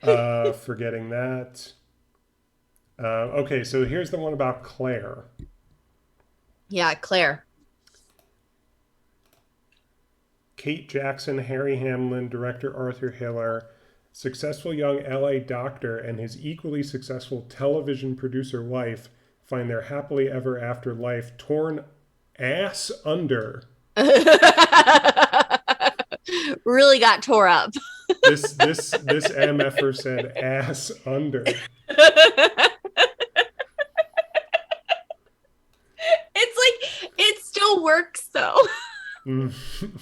Forgetting that. Okay, so here's the one about Claire. Yeah, Claire. Kate Jackson, Harry Hamlin, director Arthur Hiller, successful young LA doctor, and his equally successful television producer wife find their happily ever after life torn ass under. Really got tore up. This MFer said ass under. It's like it still works though.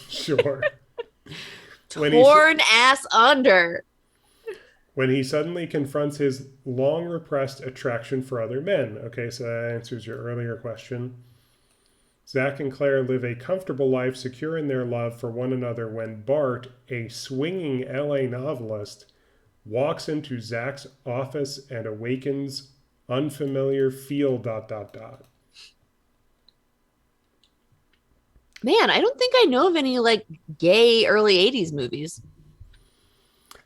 Sure. Torn ass under. When he suddenly confronts his long repressed attraction for other men. Okay, so that answers your earlier question. Zach and Claire live a comfortable life, secure in their love for one another, when Bart, a swinging LA novelist, walks into Zach's office and awakens unfamiliar feel ... Man, I don't think I know of any like gay early 80s movies.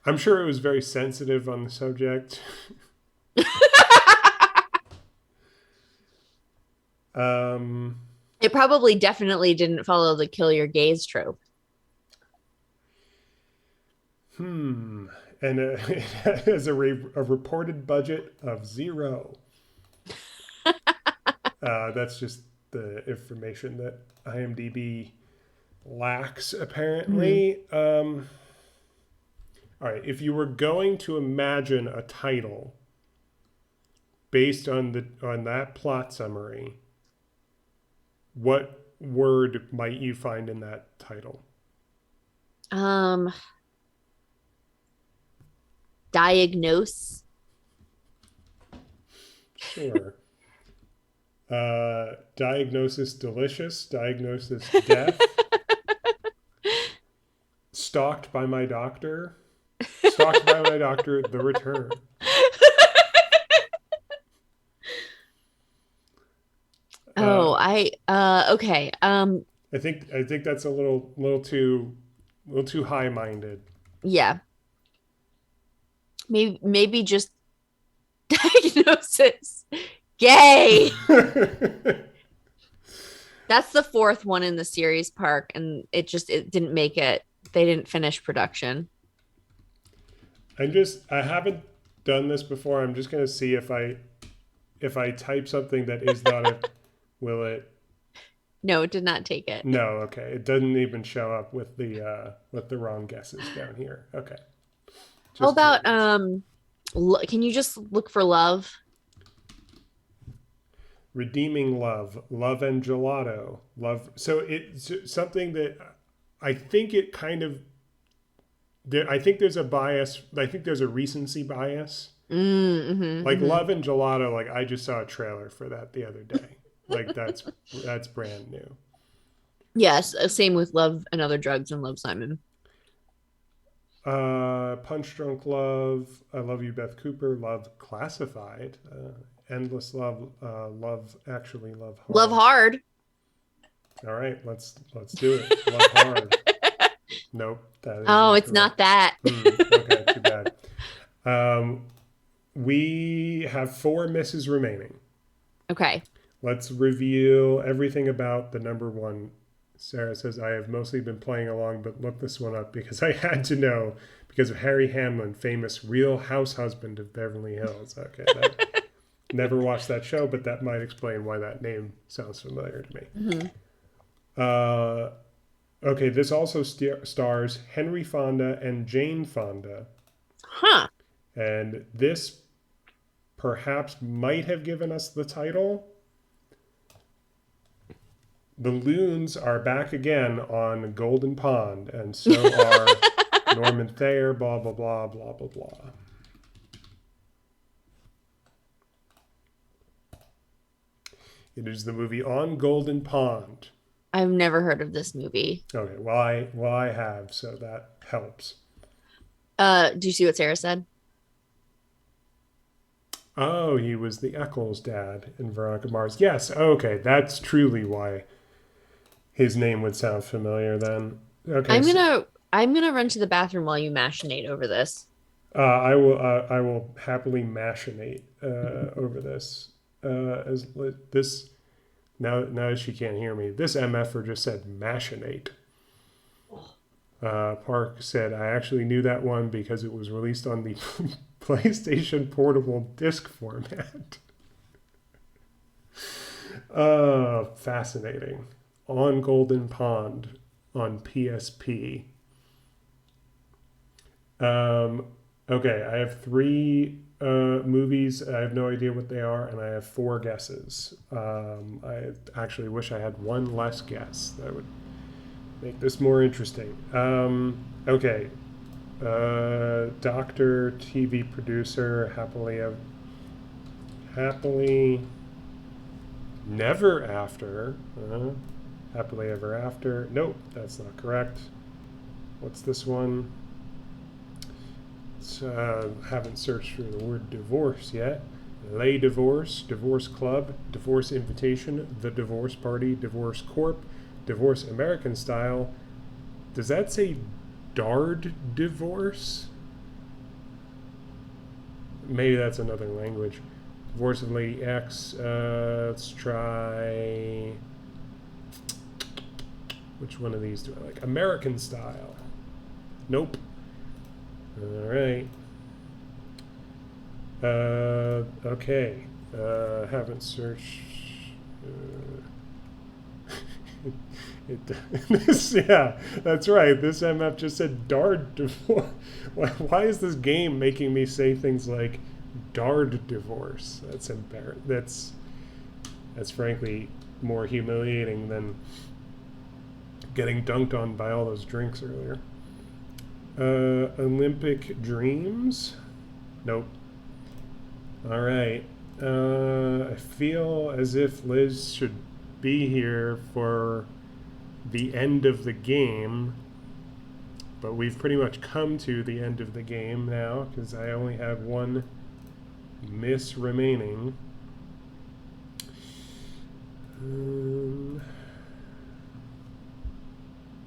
I'm sure it was very sensitive on the subject. It probably definitely didn't follow the kill your gays trope. and it has a reported budget of 0. That's just the information that IMDb lacks, Mhm. apparently. All right, if you were going to imagine a title based on that plot summary, what word might you find in that title? Um, diagnose. Sure. Diagnosis delicious, diagnosis death, stalked by my doctor, stalked by my doctor, the return. Oh, Uh, okay. I think that's a little too high minded. Yeah. Maybe just diagnosis. Gay. That's the fourth one in the series park, and it didn't make it. They didn't finish production. I haven't done this before. I'm just gonna see if I type something that is not a, will it? No, it did not take it. No, okay. It doesn't even show up with the wrong guesses down here. Okay, How just about curious. can you just look for love? Redeeming love, love and gelato, love. So it's something that I think it kind of. I think there's a bias. I think there's a recency bias. Mm-hmm, Like mm-hmm. love and gelato. Like I just saw a trailer for that the other day. Like that's brand new. Yes, same with Love and Other Drugs and Love Simon. Punch Drunk Love, I Love You, Beth Cooper, Love Classified, Endless Love, Love Actually, Love Love Hard. Hard. All right, let's do it. Love Hard. Nope, that is Oh, it's not incorrect. that. Okay, too bad. Um, we have 4 misses remaining. Okay. Let's review everything about the number one. Sarah says, I have mostly been playing along, but looked this one up because I had to know because of Harry Hamlin, famous Real House husband of Beverly Hills. Okay, that never watched that show, but that might explain why that name sounds familiar to me. Hmm. Uh, okay, this also stars Henry Fonda and Jane Fonda, Huh. and this perhaps might have given us the title. The loons are back again on Golden Pond, and so are Norman Thayer, blah, blah, blah, blah, blah, blah. It is the movie On Golden Pond. I've never heard of this movie. Okay, well, I have, so that helps. Do you see what Sarah said? Oh, he was the Eccles dad in Veronica Mars. Yes, okay, that's truly why his name would sound familiar then. Okay, I'm so gonna I'm gonna run to the bathroom while you machinate over this. I will happily machinate over this. As this now she can't hear me. This MFer just said machinate. Park said I actually knew that one because it was released on the PlayStation Portable disc format. Fascinating. On Golden Pond on PSP. Um, okay, I have 3 movies. I have no idea what they are, and I have 4 guesses. I actually wish I had one less guess. That would make this more interesting. Okay, doctor, TV producer, happily never after. Happily ever after. Nope, that's not correct. What's this one? Haven't searched for the word divorce yet. Lay Divorce, Divorce Club, Divorce Invitation, The Divorce Party, Divorce Corp, Divorce American Style. Does that say Dard Divorce? Maybe that's another language. Divorce of Lady X. Let's try. Which one of these do I like? American Style. Nope. All right. Okay. Haven't searched. Yeah, that's right. This MF just said Dard divorce. Why is this game making me say things like Dard divorce? That's embarrassing. That's frankly more humiliating than getting dunked on by all those drinks earlier. Olympic dreams? Nope. All right. I feel as if Liz should be here for the end of the game, but we've pretty much come to the end of the game now because I only have one miss remaining.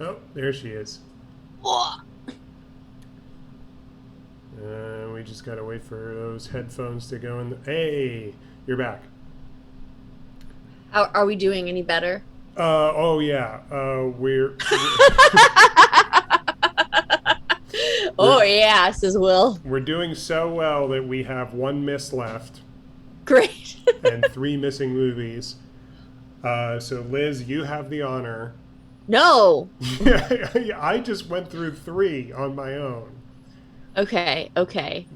Oh, there she is. We just gotta wait for those headphones to go in. Hey, you're back. Are we doing any better? Oh yeah. We're Oh yeah, says Will. we're doing so well that we have one miss left Great. and three missing movies. So Liz, you have the honor. No. I just went through three on my own. Okay. Okay.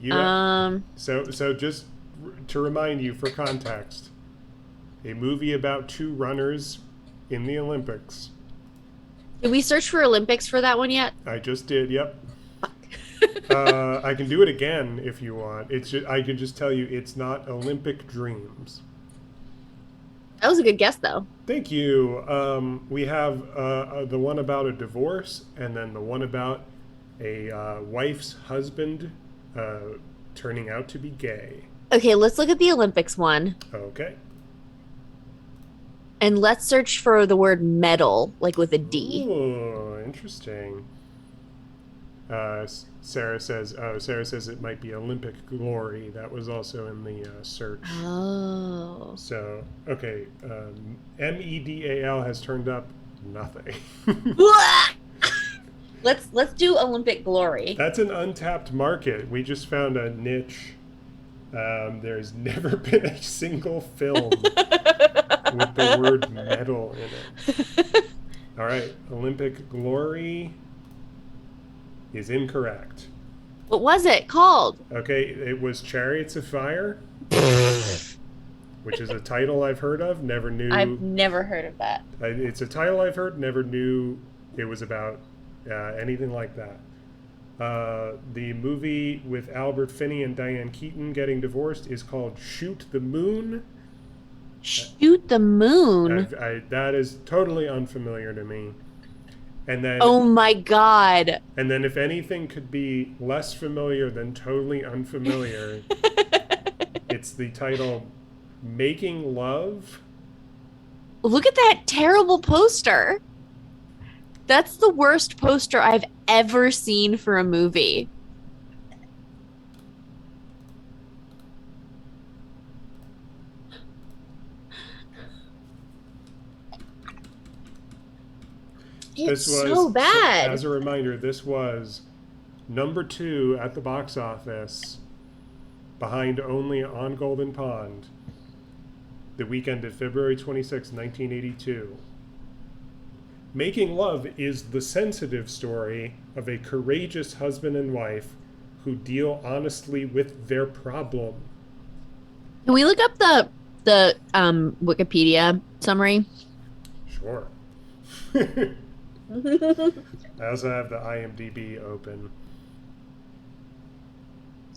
So just to remind you for context, a movie about two runners in the Olympics. Did we search for Olympics for that one yet? I just did. Yep. I can do it again if you want. I can just tell you it's not Olympic Dreams. That was a good guess, though. Thank you. We have the one about a divorce, and then the one about a wife's husband turning out to be gay. Okay, let's look at the Olympics one. Okay. And let's search for the word medal, like with a D. Ooh, interesting. Sarah says it might be Olympic Glory. That was also in the search. Oh. So, okay. MEDAL has turned up nothing. Let's do Olympic Glory. That's an untapped market. We just found a niche. There's never been a single film with the word medal in it. All right, Olympic Glory is incorrect. What was it called? Okay, it was Chariots of Fire, which is a title I've heard of, never knew. I've never heard of that. It's a title I've heard, never knew it was about anything like that. The movie with Albert Finney and Diane Keaton getting divorced is called Shoot the Moon. Shoot the Moon? That is totally unfamiliar to me. And then, oh my God. And then if anything could be less familiar than totally unfamiliar, it's the title Making Love. Look at that terrible poster. That's the worst poster I've ever seen for a movie. It's so bad. As a reminder, this was number 2 at the box office, behind only On Golden Pond, the weekend of February 26, 1982. Making Love is the sensitive story of a courageous husband and wife who deal honestly with their problem. Can we look up the Wikipedia summary? Sure. I also have the IMDb open.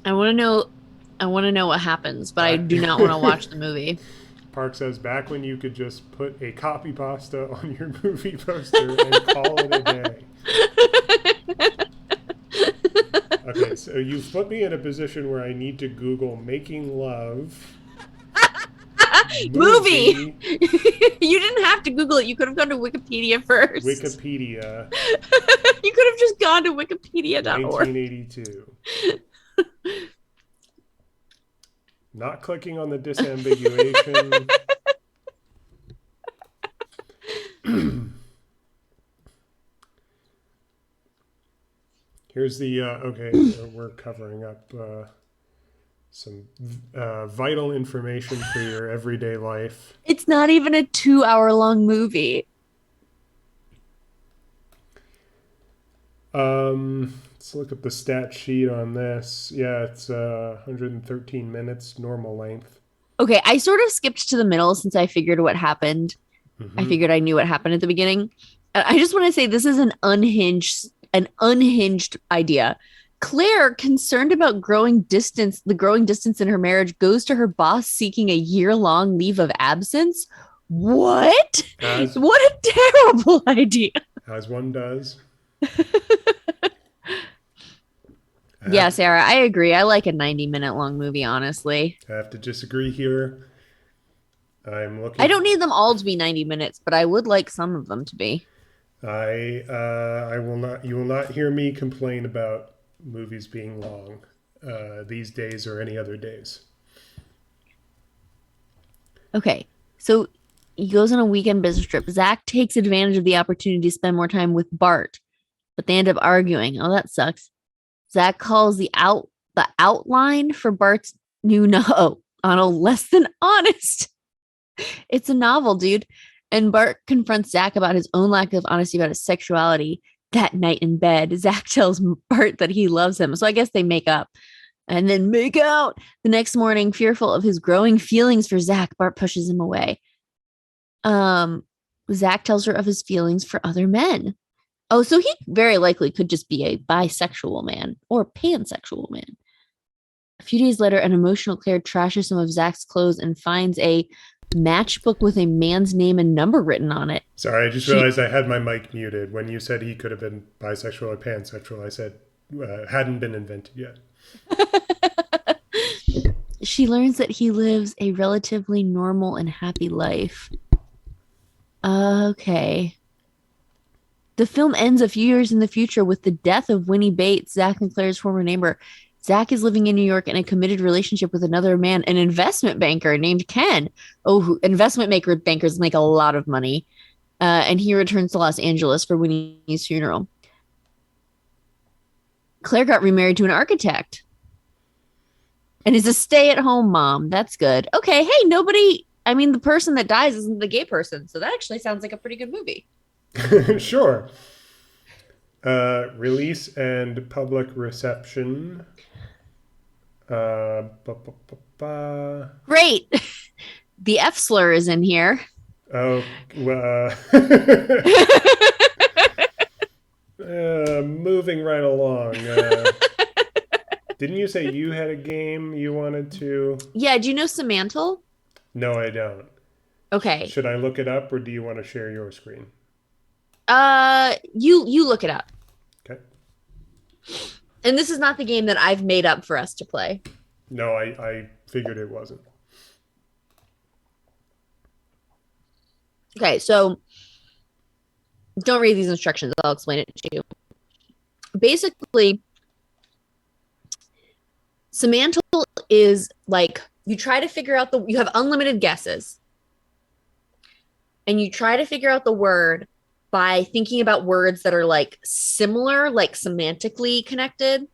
I want to know what happens, but I do not want to watch the movie. Park says, back when you could just put a copy pasta on your movie poster and call it a day. Okay, so you've put me in a position where I need to Google Making Love movie. You didn't have to Google it. You could have gone to Wikipedia first. Wikipedia. You could have just gone to wikipedia.org. 1982. Not clicking on the disambiguation. Here's the okay. We're covering up some vital information for your everyday life. It's not even a 2 hour long movie. Let's look at the stat sheet on this. Yeah, it's 113 minutes, normal length. Okay, I sort of skipped to the middle since I figured what happened. I Mm-hmm. figured I knew what happened at the beginning. I just want to say this is an unhinged idea. Claire, concerned about the growing distance in her marriage, goes to her boss seeking a year-long leave of absence. What? As What a terrible idea. as one does. I Yeah, have, Sarah, I agree. I like a 90-minute long movie, honestly. I have to disagree here. I'm I looking. don't need them all to be 90 minutes, but I would like some of them to be. I will not. You will not hear me complain about movies being long these days or any other days. Okay. So he goes on a weekend business trip. Zach takes advantage of the opportunity to spend more time with Bart, but they end up arguing. Oh, that sucks. Zach calls the outline for Bart's new no on a less than honest. It's a novel, dude. And Bart confronts Zach about his own lack of honesty about his sexuality that night in bed. Zach tells Bart that he loves him. So I guess they make up and then make out. The next morning, fearful of his growing feelings for Zach, Bart pushes him away. Um, Zach tells her of his feelings for other men. Oh, so he very likely could just be a bisexual man or pansexual man. A few days later, an emotional Claire trashes some of Zach's clothes and finds a matchbook with a man's name and number written on it. Sorry, I just She realized I had my mic muted when you said he could have been bisexual or pansexual. I said hadn't been invented yet. she learns that he lives a relatively normal and happy life. Okay. The film ends a few years in the future with the death of Winnie Bates, Zach and Claire's former neighbor. Zach is living in New York in a committed relationship with another man, an investment banker named Ken. Oh, bankers make a lot of money. And he returns to Los Angeles for Winnie's funeral. Claire got remarried to an architect and is a stay-at-home mom. That's good. Okay, hey, the person that dies isn't the gay person. So that actually sounds like a pretty good movie. Sure. Release and public reception. Ba, ba, ba, ba. Great. The F slur is in here. Oh, moving right along. Didn't you say you had a game you wanted to? Yeah, do you know Semantle? No, I don't. Okay. Should I look it up or do you want to share your screen? You look it up. Okay. And this is not the game that I've made up for us to play. No, I figured it wasn't. Okay, so don't read these instructions. I'll explain it to you. Basically, Semantle is like you try to figure out you have unlimited guesses. And you try to figure out the word by thinking about words that are like similar, like semantically connected.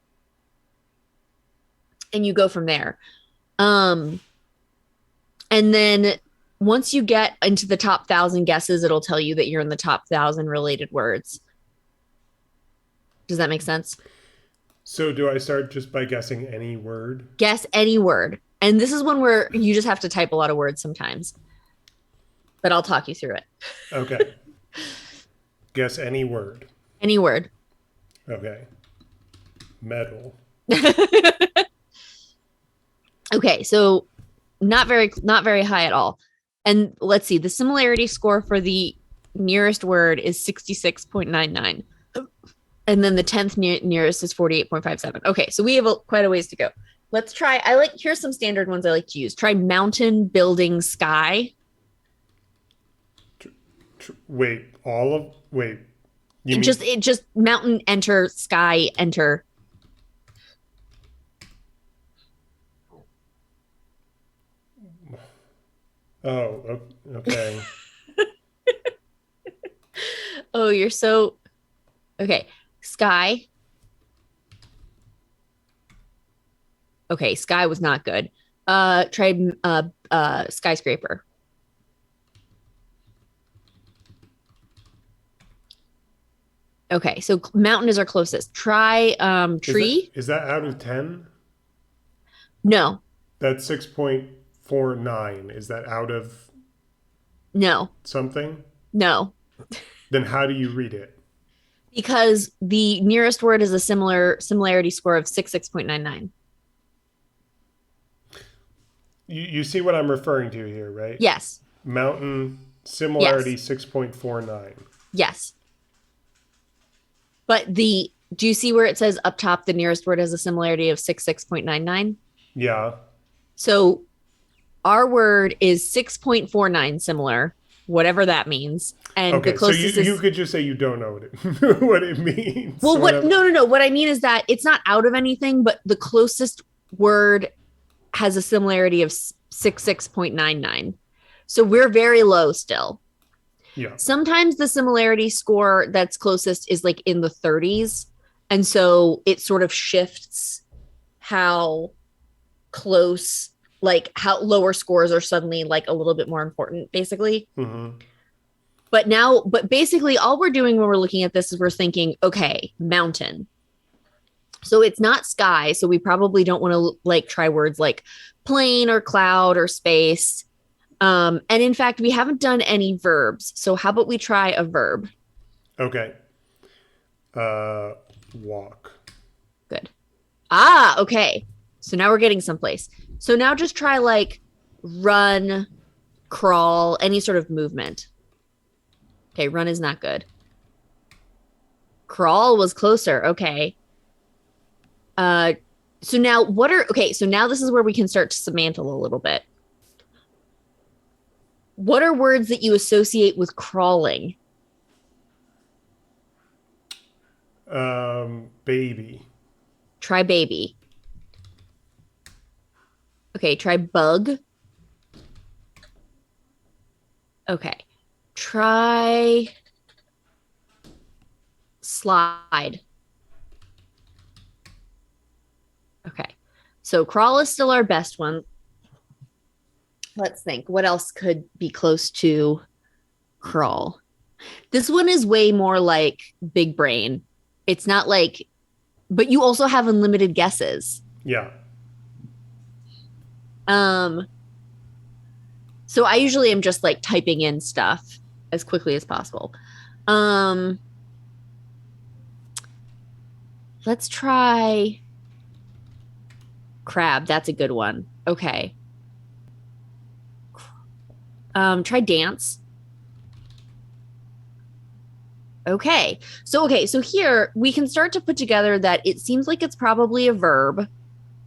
And you go from there. And then once you get into the top 1,000 guesses, it'll tell you that you're in the top 1,000 related words. Does that make sense? So do I start just by guessing any word? Guess any word. And this is one where you just have to type a lot of words sometimes. But I'll talk you through it. Okay. Guess any word. Any word. Okay. Metal. Okay, so not very high at all. And let's see, the similarity score for the nearest word is 66.99. And then the 10th nearest is 48.57. Okay, so we have quite a ways to go. Let's try. Here's some standard ones I like to use. Try mountain, building, sky. Wait. Just mountain, enter, sky, enter. Oh, okay. Oh, you're so okay. Sky, Okay, sky was not good. Try skyscraper. Okay, so mountain is our closest. Try tree. Is that out of 10? No, That's 6.49. Is that out of no, something? no. Then how do you read it? Because the nearest word is a similarity score of 6.99. You see what I'm referring to here, right? Yes. Mountain Yes. similarity 6.49. Yes. But the do you see where it says up top the nearest word has a similarity of 6.99? Yeah. So our word is 6.49 similar, whatever that means. And the Okay, so closest you is could just say you don't know what it what it means. well, what Whatever. no, no, no. What I mean is that it's not out of anything, but the closest word has a similarity of 6.99. So we're very low still. Yeah. Sometimes the similarity score that's closest is like in the 30s. And so it sort of shifts how close, like how lower scores are suddenly like a little bit more important, basically. Mm-hmm. But basically, all we're doing when we're looking at this is we're thinking, okay, mountain. So it's not sky. So we probably don't want to like try words like plane or cloud or space. And in fact, we haven't done any verbs. So how about we try a verb? Okay. Uh, walk. Good. Ah, okay. So now we're getting someplace. So now just try like run, crawl, any sort of movement. Okay, run is not good. Crawl was closer. Okay. Uh so now what are okay, so now this is where we can start to semantle a little bit. What are words that you associate with crawling? Baby. Try baby. Okay, try bug. Okay. Try slide. Okay. So crawl is still our best one. Let's think. What else could be close to crawl? This one is way more like big brain. It's not like, but you also have unlimited guesses. Yeah. Um, so I usually am just like typing in stuff as quickly as possible. Um, let's try crab. That's a good one. Okay. Try dance. Okay. So here we can start to put together that it seems like it's probably a verb,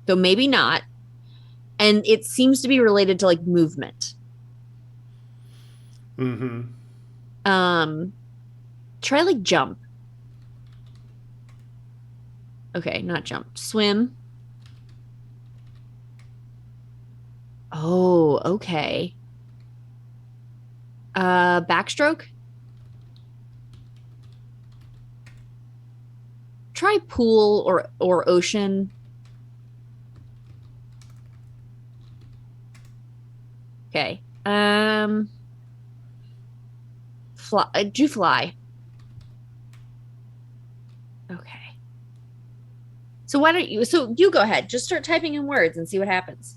though maybe not. And it seems to be related to like movement. Mm-hmm. Um, try like jump. Okay, not jump. Swim. Oh, okay. Backstroke. Try pool or ocean. Okay. Fly. Do fly. Okay. So why don't you? So you go ahead. Just start typing in words and see what happens.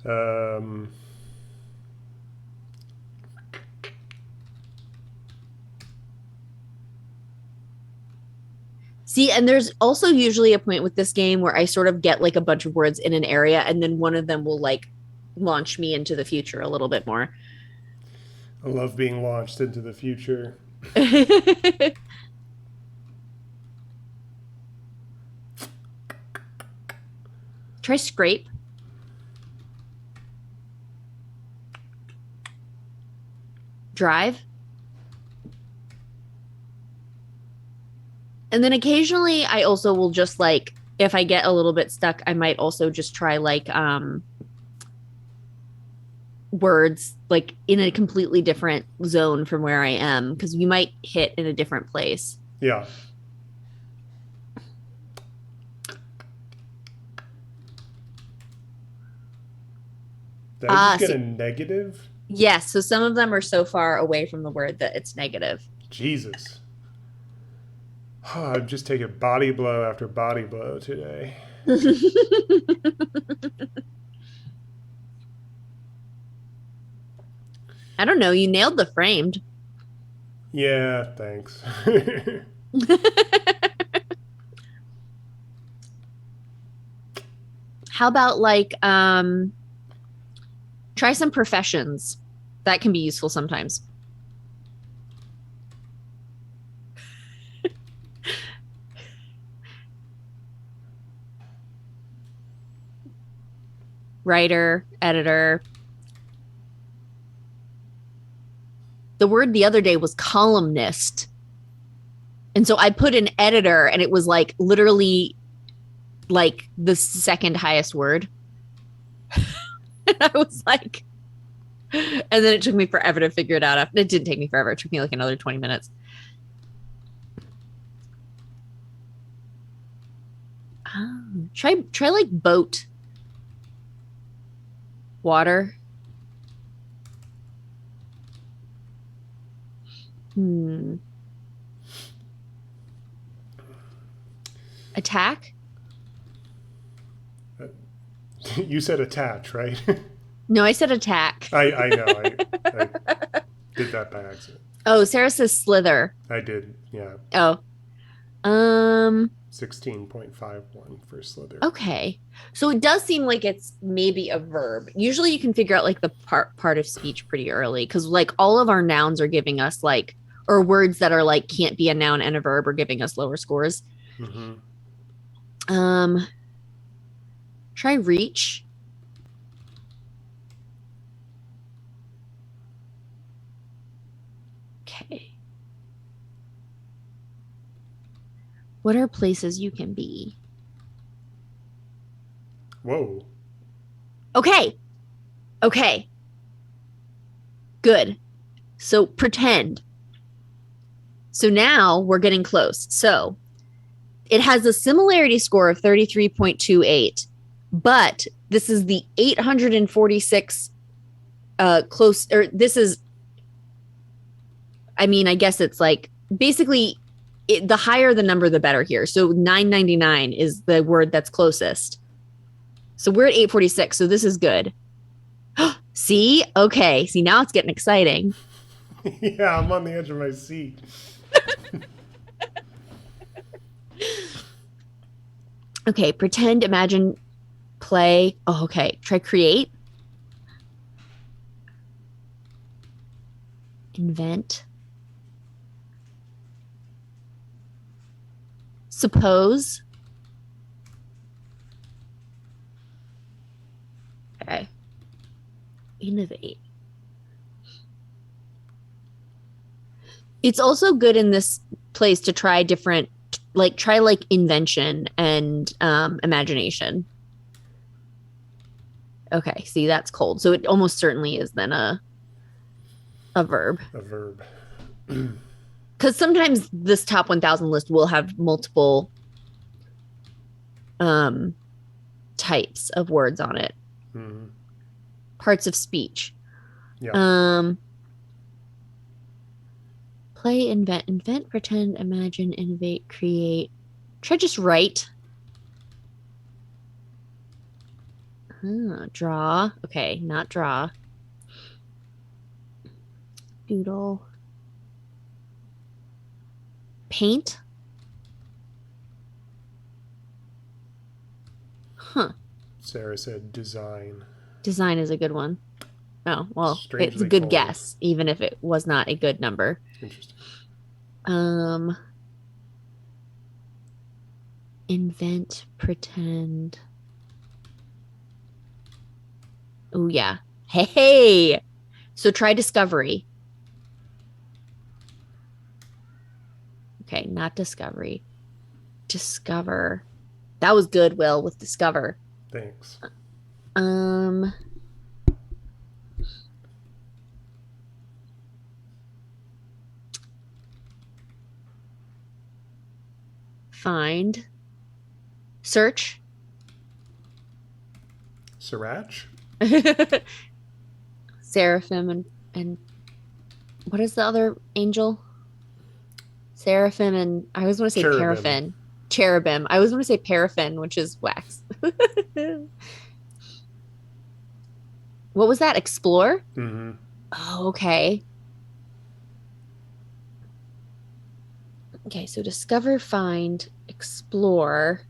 Um, See, and there's also usually a point with this game where I sort of get like a bunch of words in an area, and then one of them will like launch me into the future a little bit more. I love being launched into the future. Try scrape. Drive. And then occasionally I also will just like if I get a little bit stuck, I might also just try like words like in a completely different zone from where I am because you might hit in a different place. Yeah. Did I just get a See, negative? yes. So some of them are so far away from the word that it's negative. Jesus. I've just taken body blow after body blow today. I don't know. You nailed the framed. Yeah, thanks. How about try some professions. That can be useful sometimes. Writer, editor. The word the other day was columnist. And so I put an editor and it was like literally like the second highest word. And I was like, and then it took me forever to figure it out. It didn't take me forever. It took me like another 20 minutes. Try like boat. Water. Attack? You said attach, right? No, I said attack. I know. I did that by accident. Oh, Sarah says slither. I did, yeah. Oh. 16.51 for slither. Okay. So it does seem like it's maybe a verb. Usually you can figure out like the part of speech pretty early because like all of our nouns are giving us like, or words that are like can't be a noun and a verb are giving us lower scores. Mm-hmm. Try reach. Okay. What are places you can be? Whoa. Okay. Okay. Good. So pretend. So now we're getting close. So it has a similarity score of 33.28, but this is the 846 close, or this is, I mean, I guess it's like basically the higher the number, the better here. So 999 is the word that's closest. So we're at 846. So this is good. See? Okay. See, now it's getting exciting. Yeah, I'm on the edge of my seat. Okay. Pretend, imagine, play. Oh, okay. Try create. Invent. Suppose. Okay. Innovate. It's also good in this place to try different, try invention and imagination. Okay, see, that's cold. So it almost certainly is then a verb. A verb. Because sometimes this top 1000 list will have multiple types of words on it. Mm-hmm. Parts of speech. Yeah. Play, invent, pretend, imagine, innovate, create. Try just write. Draw. Okay, not draw. Doodle. Paint. Huh. Sarah said design. Design is a good one. Oh, well, strangely it's a good cold guess, even if it was not a good number. Interesting. Invent, pretend. Oh, yeah. Hey. So try discovery. Okay, not discovery. Discover. That was good, Will, with discover. Thanks. Find. Search. Sriracha? Seraphim and what is the other angel? Seraphim and I always want to say Cherubim. paraffin. Cherubim. I always want to say paraffin, which is wax. What was that? Explore? Mm-hmm. Oh, okay. Okay, so discover, find, explore.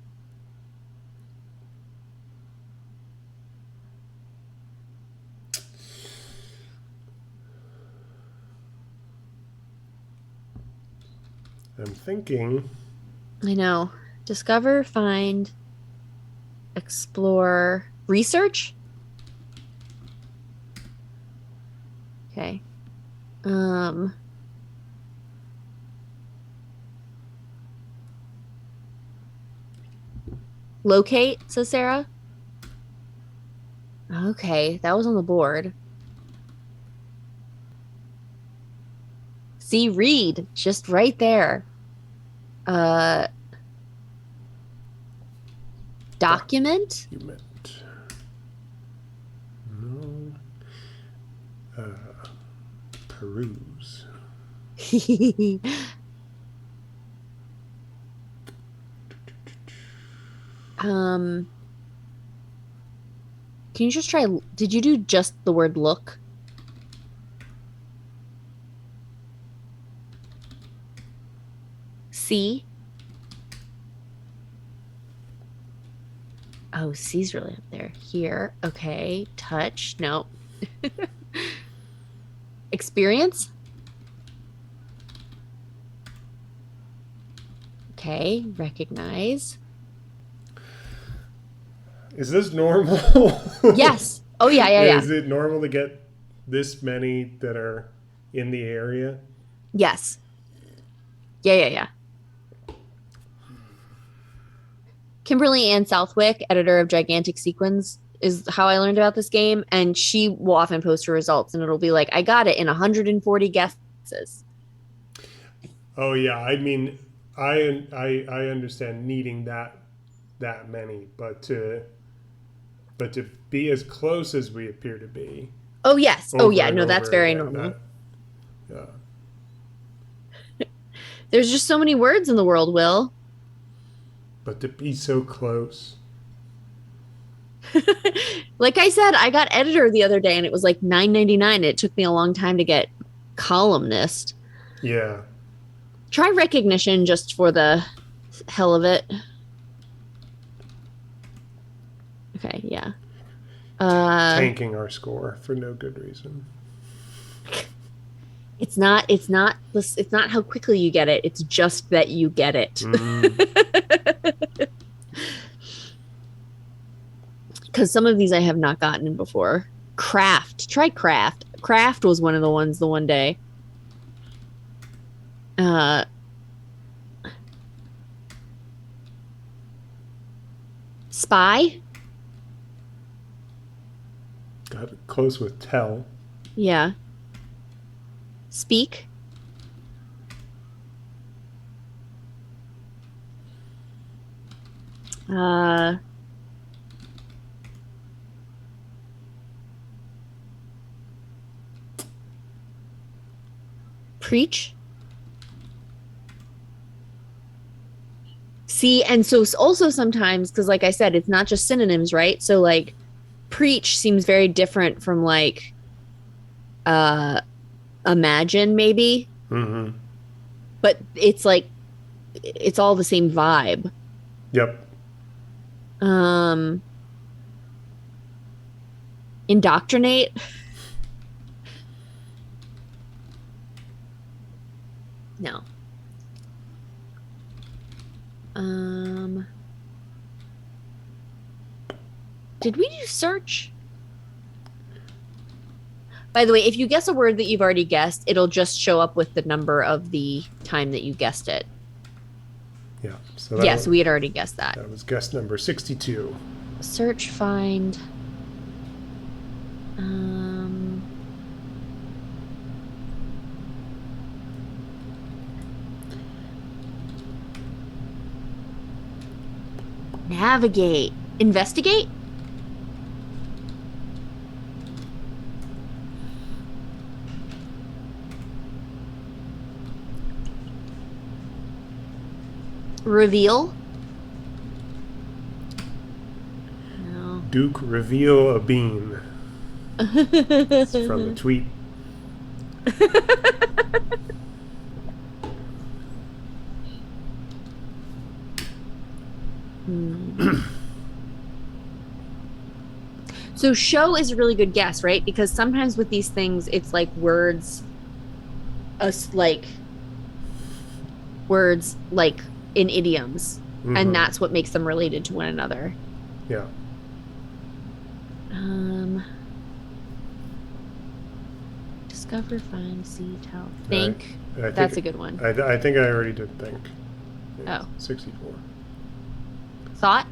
I'm thinking. I know. Discover, find, explore, research. Okay. Um, locate, says Sarah. Okay, that was on the board. See, read, just right there. Uh, document. Document. No. Peruse. um, can you just try? Did you do just the word look? See? Oh, C's really up there. Here. Okay. Touch. Nope. Experience. Okay. Recognize. Is this normal? Yes. Oh, yeah, yeah, yeah. Is it normal to get this many that are in the area? Yes. Yeah, yeah, yeah. Kimberly Ann Southwick, editor of Gigantic Sequins, is how I learned about this game. And she will often post her results and it'll be like, I got it in 140 guesses. Oh yeah, I mean, I understand needing that many, but to be as close as we appear to be Oh, yes. Oh, over yeah. and No, that's over very again, normal. yeah. There's just so many words in the world, Will. But to be so close. Like I said, I got editor the other day and it was like $9.99. It took me a long time to get columnist. Yeah. Try recognition just for the hell of it. Okay, yeah. Tanking our score for no good reason. It's not how quickly you get it. It's just that you get it. Mm. Because some of these I have not gotten before. Craft. Try craft. Craft was one of the ones the one day. Spy. Got close with tell. Yeah. Speak. Preach. See, and so also sometimes, because like I said, it's not just synonyms, right? So like preach seems very different from like imagine maybe. Mm-hmm. But it's like it's all the same vibe. Yep. Indoctrinate. No. Did we do search? By the way, if you guess a word that you've already guessed, it'll just show up with the number of the time that you guessed it. Yeah. So yes, we had already guessed that. That was guess number 62. Search, find. Navigate. Investigate? Reveal? No. Duke, reveal a bean. It's from the tweet. So show is a really good guess, right? Because sometimes with these things, it's like words, like words like in idioms, and that's what makes them related to one another. Yeah. Discover, find, see, tell, think. That's a good one. I think I already did think. Oh. 64. Thought?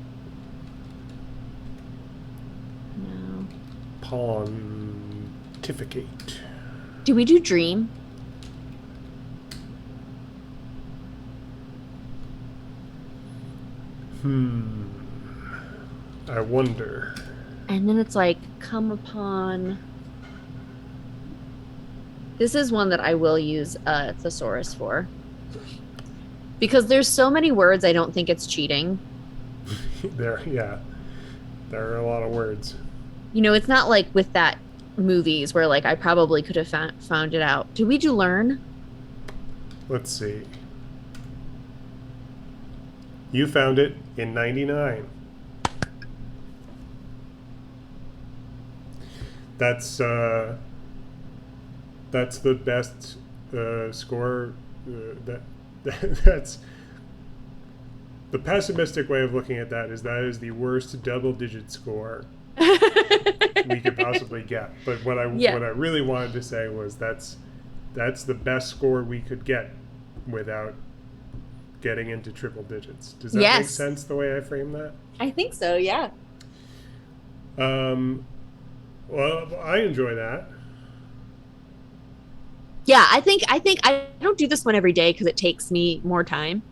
No. Pontificate. Do we do dream? I wonder. And then it's like, come upon. This is one that I will use a thesaurus for. Because there's so many words, I don't think it's cheating. There are a lot of words. You know, it's not like with that movies where like I probably could have found it out. Do we do learn? Let's see. You found it in 99. That's the best score. That's the pessimistic way of looking at that is the worst double-digit score we could possibly get. But what I really wanted to say was that's the best score we could get without getting into triple digits. Does that make sense the way I frame that? I think so, yeah. Well, I enjoy that. Yeah, I think I don't do this one every day because it takes me more time.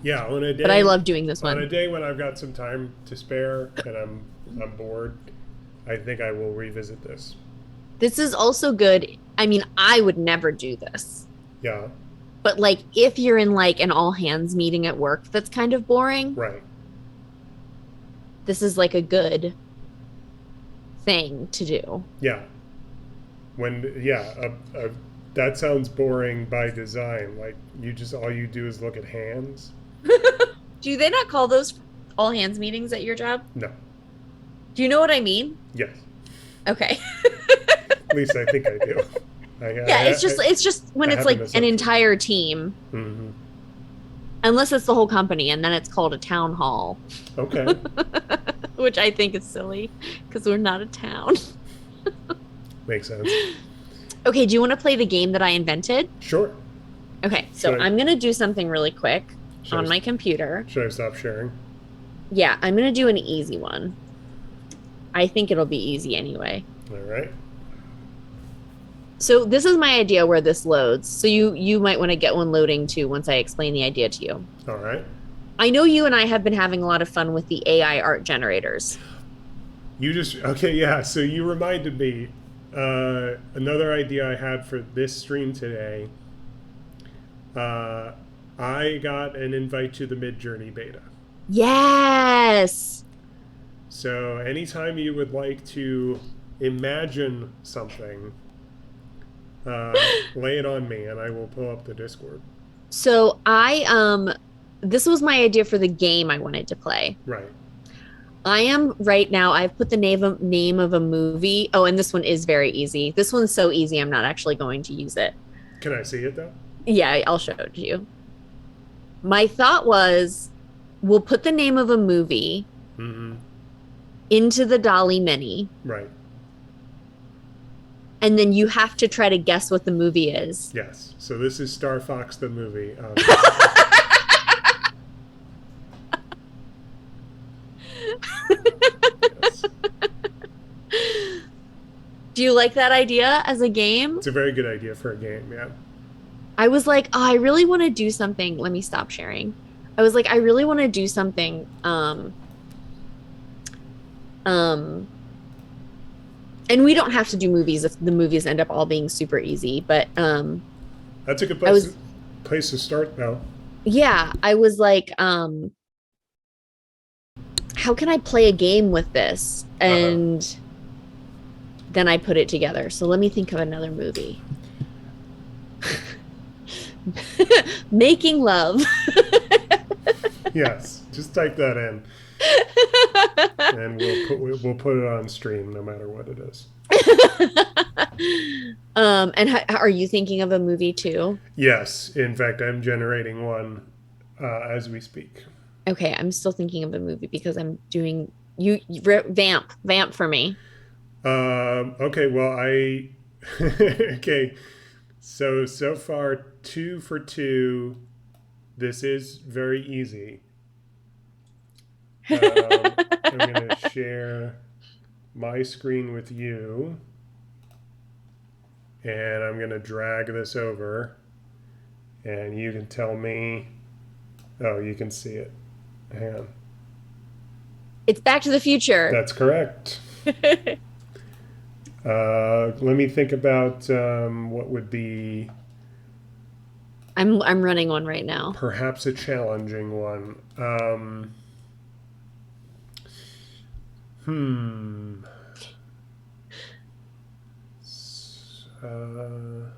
Yeah, on a day. But I love doing this one. On a day when I've got some time to spare and I'm bored, I think I will revisit this. This is also good. I mean, I would never do this. Yeah. But like if you're in like an all hands meeting at work that's kind of boring. Right. This is like a good thing to do. Yeah. That sounds boring by design. Like all you do is look at hands. Do they not call those all hands meetings at your job? No. Do you know what I mean? Yes. Okay. At least I think I do. It's just when it's like an entire team. Mm-hmm. Unless it's the whole company, and then it's called a town hall. Okay. Which I think is silly because we're not a town. Makes sense. Okay, do you want to play the game that I invented? Sure. Okay, so I'm going to do something really quick on my computer. Should I stop sharing? Yeah, I'm going to do an easy one. I think it'll be easy anyway. All right. So this is my idea where this loads. So you might want to get one loading too once I explain the idea to you. All right. I know you and I have been having a lot of fun with the AI art generators. So you reminded me. Another idea I had for this stream today, I got an invite to the Midjourney beta. Yes! So anytime you would like to imagine something, lay it on me and I will pull up the Discord. So this was my idea for the game I wanted to play. Right. I am right now, I've put the name of a movie. Oh, and this one is very easy. This one's so easy, I'm not actually going to use it. Can I see it though? Yeah, I'll show it to you. My thought was, we'll put the name of a movie into the DALL-E Mini. Right. And then you have to try to guess what the movie is. Yes. So this is Star Fox the movie. Yes. Do you like that idea as a game? It's a very good idea for a game, yeah. I was like, oh, I really want to do something. Let me stop sharing. I was like, I really want to do something. And we don't have to do movies if the movies end up all being super easy, but that's a good place to start though. yeah, I was like, how can I play a game with this? Uh-huh. And then I put it together. So let me think of another movie. Making love. Yes, just type that in, and we'll put it on stream no matter what it is. And are you thinking of a movie too? Yes, in fact, I'm generating one as we speak. Okay, I'm still thinking of a movie because I'm doing vamp for me. Okay, well, I okay. So far, two for two. This is very easy. I'm gonna share my screen with you, and I'm gonna drag this over, and you can tell me. Oh, you can see it. Hang on. It's Back to the Future. That's correct. Let me think about what would be I'm running one right now. perhaps a challenging one. Hmm. Uh,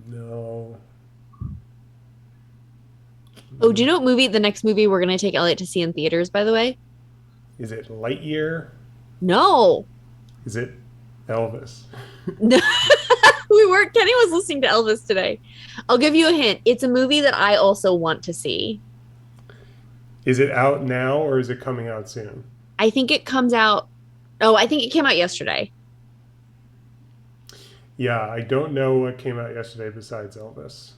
no. Oh, do you know what movie, the next movie we're gonna take Elliot to see in theaters, by the way? Is it Lightyear? No. Is it Elvis? No. Kenny was listening to Elvis today. I'll give you a hint. It's a movie that I also want to see. Is it out now or is it coming out soon? I think it comes out. Oh, I think it came out yesterday. Yeah, I don't know what came out yesterday besides Elvis.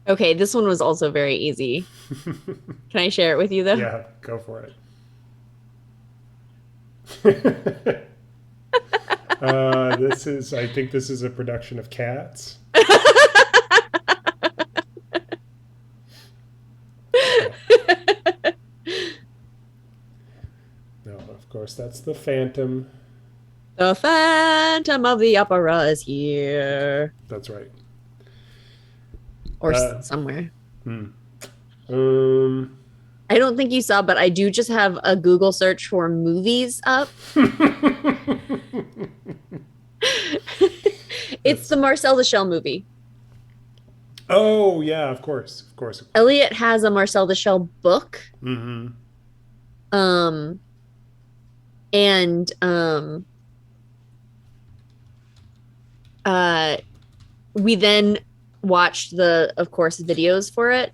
Okay, this one was also very easy. Can I share it with you though? Yeah, go for it. I think this is a production of Cats. No, of course, that's The Phantom. The Phantom of the Opera is here. That's right. Or Uh, somewhere. hmm. Um, I don't think you saw, but I do just have a Google search for movies up. It's that's, the Marcel the Shell movie. oh, yeah, of course. Of course. Of course. Elliot has a Marcel the Shell book. Mm-hmm. Um and uh we then watched the of course videos for it.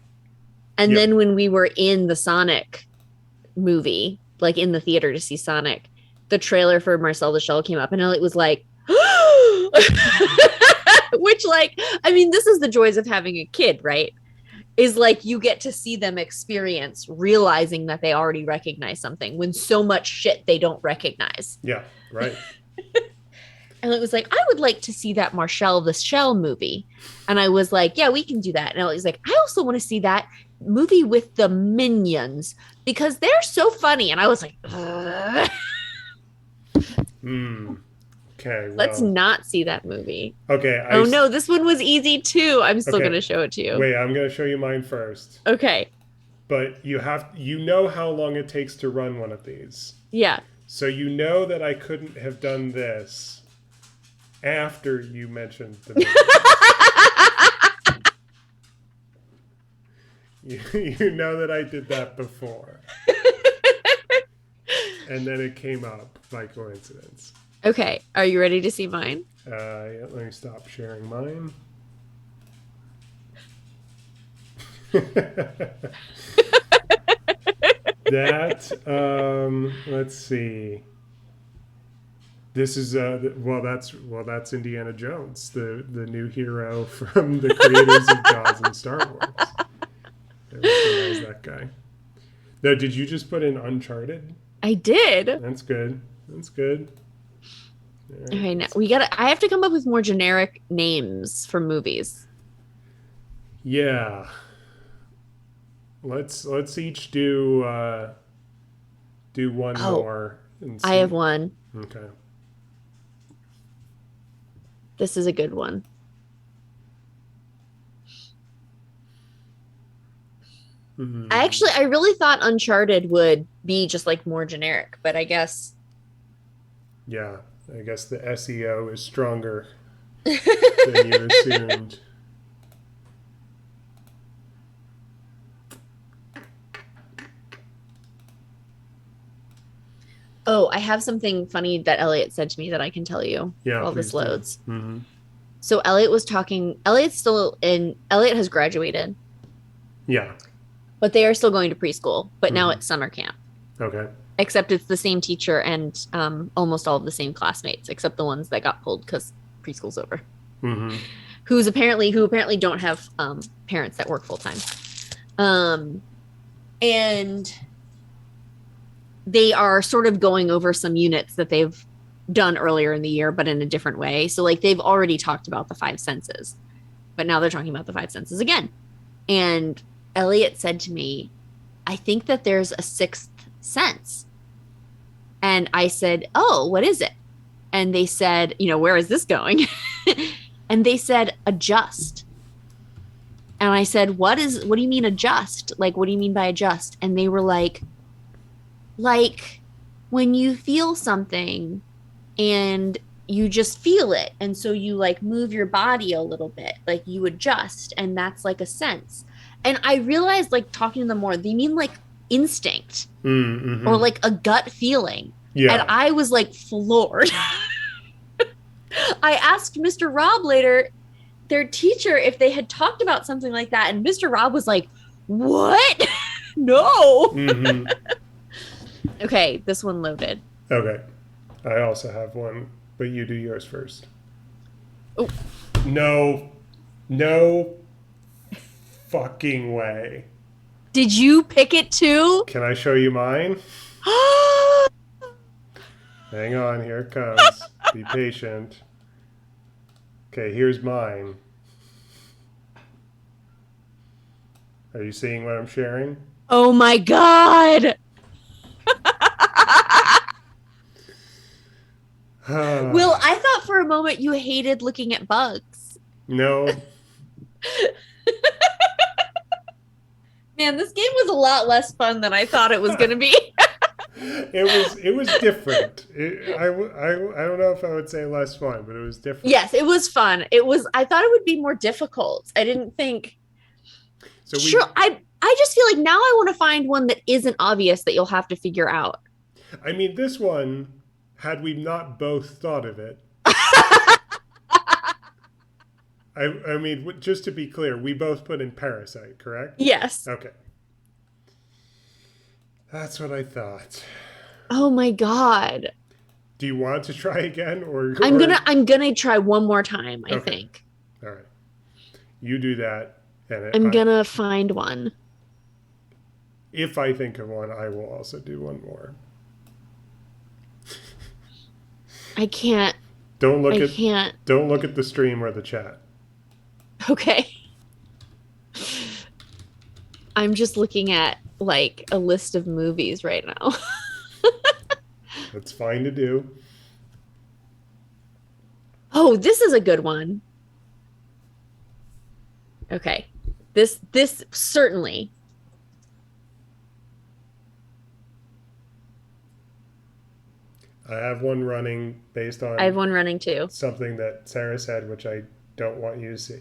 And Yep. then when we were in the Sonic movie, like in the theater to see Sonic, the trailer for Marcel the Shell came up and Elliot was like, which, like, I mean, this is the joys of having a kid, right? Is like you get to see them experience realizing that they already recognize something when so much shit they don't recognize. Yeah, right. And it was like, I would like to see that Marcel the Shell movie. And I was like, yeah, we can do that. And I was like, I also want to see that movie with the minions because they're so funny. And I was like, Hmm. Okay, let's well. not see that movie. Okay, Oh no, this one was easy too. I'm still okay. going to show it to you. Wait, I'm going to show you mine first. Okay. But you know how long it takes to run one of these. Yeah. So you know that I couldn't have done this after you mentioned the movies. You know that I did that before. And then it came up by coincidence. Okay. Are you ready to see mine? Yeah, let me stop sharing mine. Let's see. This is that's Indiana Jones, the new hero from the creators of Jaws and Star Wars. I recognize that guy. Now, did you just put in Uncharted? I did. That's good. That's good. All right. Okay, now we gotta. I have to come up with more generic names for movies. Yeah. Let's each do one Oh, more and I see. have one. Okay. This is a good one. Hmm. I really thought Uncharted would be just like more generic, but I guess. Yeah, I guess the SEO is stronger than you assumed. Oh, I have something funny that Elliot said to me that I can tell you Yeah, while this please do. loads. Hmm. So Elliot has graduated, Yeah. but they are still going to preschool, but now Hmm. it's summer camp. Okay. Except it's the same teacher and almost all of the same classmates, except the ones that got pulled because preschool's over. Hmm. Who apparently don't have parents that work full time. Um, and they are sort of going over some units that they've done earlier in the year, but in a different way. So like they've already talked about the five senses, but now they're talking about the five senses again. And Elliot said to me, I think that there's a sixth sense. And I said, oh, what is it? And they said, where is this going? And they said, adjust. And I said, what do you mean adjust? Like, what do you mean by adjust? And they were like when you feel something and you just feel it. And so you like move your body a little bit, like you adjust. And that's like a sense. And I realized, like, talking to them more, they mean like instinct or Mm-hmm. like a gut feeling. And Yeah. I was like floored. I asked Mr. Rob later, their teacher, if they had talked about something like that. And Mr. Rob was like, what? No. Hmm. Okay, this one loaded. Okay. I also have one, but you do yours first. Oh, No. No fucking way. did you pick it too? Can I show you mine? Hang on, here it comes. Be patient. Okay, here's mine. Are you seeing what I'm sharing? Oh my God. Will, I thought for a moment you hated looking at bugs. No, Man, this game was a lot less fun than I thought it was going to be. it was different. I don't know if I would say less fun, but it was different. Yes, it was fun. I thought it would be more difficult. I didn't think. So Sure, we, I just feel like now I want to find one that isn't obvious that you'll have to figure out. I mean, this one, had we not both thought of it, I mean, just to be clear, we both put in Parasite, correct? Yes. Okay, that's what I thought. Oh my God. Do you want to try again, or I'm gonna try one more time, I okay, think. all right, you do that, and I'm gonna find one. if I think of one, I will also do one more. I can't. Don't look I at can't. don't look at the stream or the chat. Okay. I'm just looking at like a list of movies right now. That's fine to do. Oh, this is a good one. Okay. This certainly. I have one running based I have on one running too. something that Sarah said, which I don't want you to see.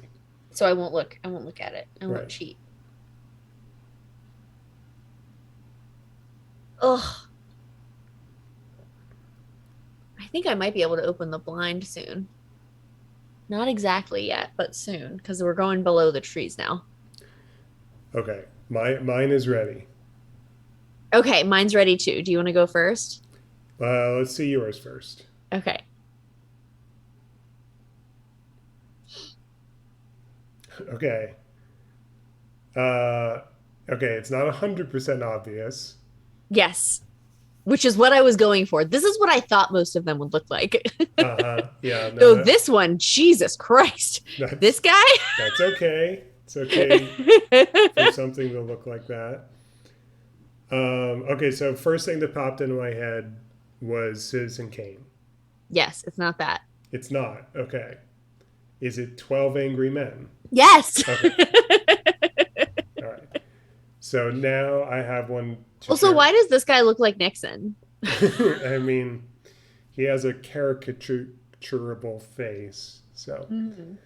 So I won't look. I won't look at it. I won't Right. cheat. Ugh. I think I might be able to open the blind soon. Not exactly yet, but soon, because we're going below the trees now. Okay, mine is ready. Okay, mine's ready too. Do you want to go first? Let's see yours first. Okay. Okay. Uh, okay, it's not 100% obvious. Yes. Which is what I was going for. This is what I thought most of them would look like. Uh huh. Yeah. No, So this one, Jesus Christ. This guy? that's okay. It's okay for something to look like that. Okay, so first thing that popped into my head was Citizen Kane. Yes, it's not that. It's not. Okay. Is it 12 Angry Men? Yes. Okay. All right. So now I have one to Also, share. why does this guy look like Nixon? I mean, he has a caricaturable face. So Mm.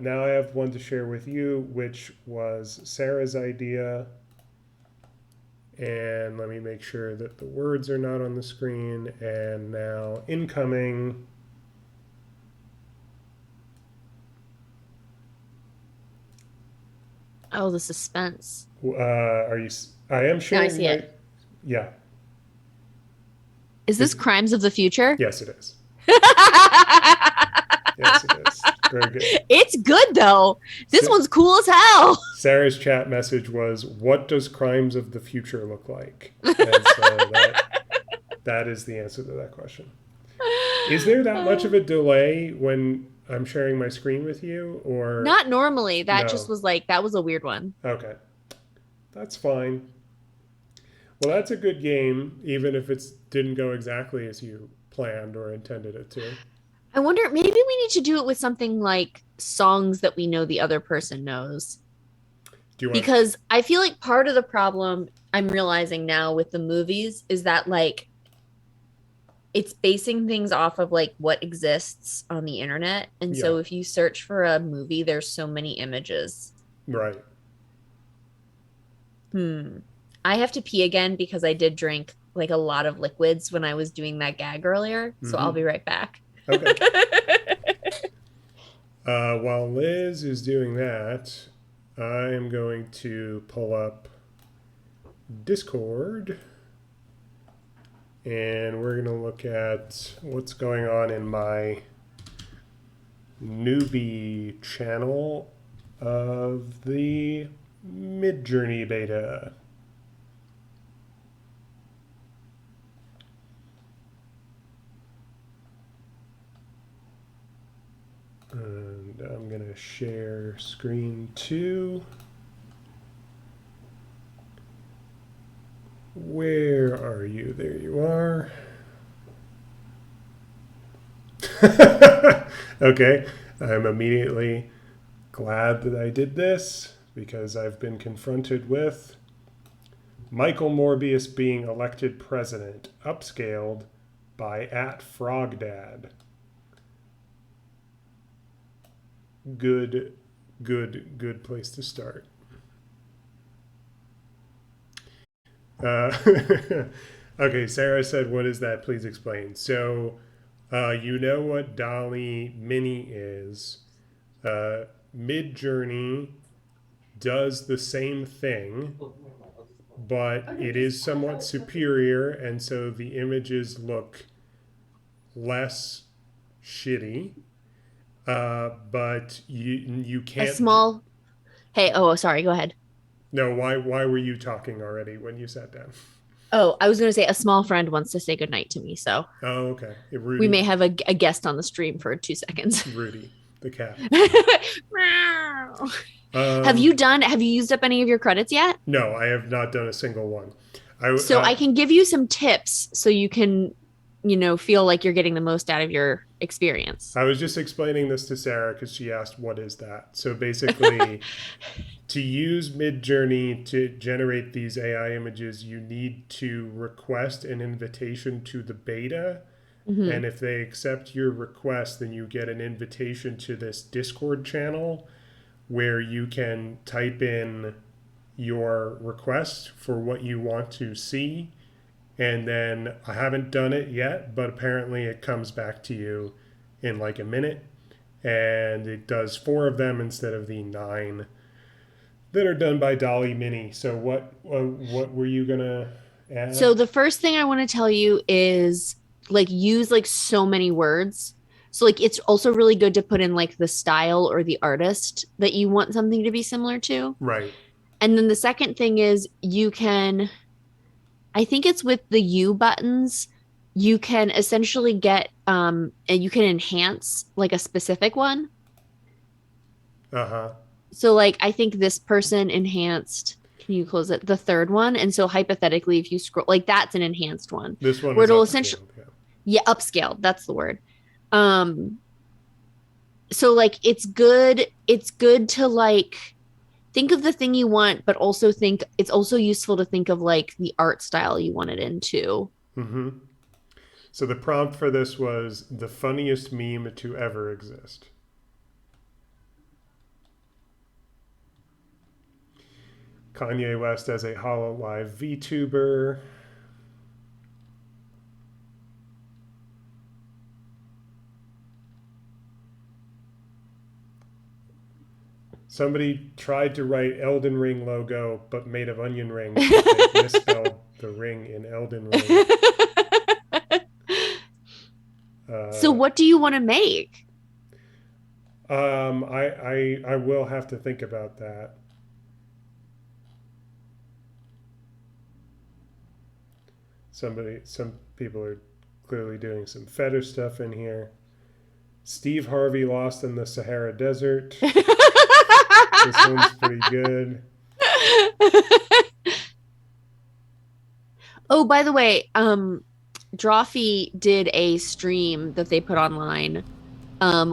now I have one to share with you, which was Sarah's idea. And let me make sure that the words are not on the screen. And now incoming. Oh, the suspense. Are you? I am Now I sharing see my. it. Yeah. Is this Is Crimes of the Future? yes, it is. Yes, it is. Very good. It's good though. This Sa- one's cool as hell. Sarah's chat message was, "What does Crimes of the Future look like?" And so that is the answer to that question. Is there that much of a delay when I'm sharing my screen with you, or Not normally. That just no? was like that was a weird one. Okay, that's fine. Well, that's a good game, even if it didn't go exactly as you planned or intended it to. I wonder, maybe we need to do it with something like songs that we know the other person knows. Do you want? Because I feel like part of the problem I'm realizing now with the movies is that like it's basing things off of like what exists on the internet. And Yeah, so if you search for a movie, there's so many images. right. Hmm. I have to pee again because I did drink like a lot of liquids when I was doing that gag earlier. So I'll Mm-hmm. be right back. Okay. While Liz is doing that, I am going to pull up Discord and we're going to look at what's going on in my newbie channel of the Midjourney beta. And I'm going to share screen 2. Where are you? There you are. Okay, I'm immediately glad that I did this because I've been confronted with Michael Morbius being elected president, upscaled by @FrogDad. Good place to start. Uh, okay, Sarah said, "What is that? Please explain." So, you know what Dolly Mini is. Midjourney does the same thing, but it is somewhat superior, and so the images less shitty. But you A can't. small. Hey, oh, sorry. Go ahead. No, why were you talking already when you sat down? Oh, I was going to say a small friend wants to say goodnight to me. So Oh, okay. we Rudy, may have a guest on the stream for 2 seconds. Rudy, the cat. Have Um, have you used up any of your credits yet? no, I have not done a single one. I So I can give you some tips so you can, feel like you're getting the most out of your experience. I was just explaining this to Sarah because she asked, "What is that?" So basically, to use Midjourney to generate these AI images, you need to request an invitation to the beta. Mm-hmm. And if they accept your request, then you get an invitation to this Discord channel where you can type in your request for what you want to see. And then I haven't done it yet, but apparently it comes back to you in like a minute. And it does 4 of them instead of the 9 that are done by Dolly Mini. So what were you gonna So add? the first thing I want to tell you is like use like so many words. So like it's also really good to put in like the style or the artist that you want something to be similar to. Right. And then the second thing is I think it's with the U buttons, you can essentially get and you can enhance like a specific one. Uh huh. So like I think this person enhanced, can you close it? The third one. And so hypothetically, if you scroll like that's an enhanced one This one where is it'll essentially upscaled. Yeah. yeah, upscaled. That's the word. Um So like it's good to like think of the thing you want, but also think it's also useful to think of like the art style you want it into. Mm-hmm. So the prompt for this was the funniest meme to ever exist. Kanye West as a Hololive VTuber. Somebody tried to write Elden Ring logo, but made of onion rings, but they misspelled the ring in Elden Ring. So what do you want to make? I will have to think about that. Some people are clearly doing some fetish stuff in here. Steve Harvey lost in the Sahara Desert. This one's pretty good. Oh, by the way, Drawfee did a stream that they put online,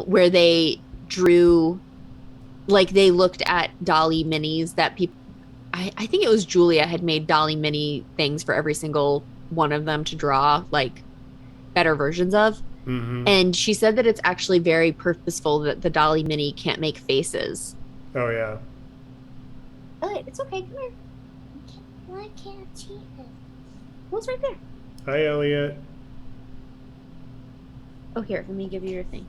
where they drew, like they looked at Dolly minis that people, I think it was Julia had made Dolly mini things for every single one of them to draw like better versions of. Mm-hmm. And she said that it's actually very purposeful that the Dolly mini can't make faces. Oh yeah. Oh, it's okay. Come here. Why can't I see it? What's right there? Hi, Elliot. Oh, here. Let me give you your thing.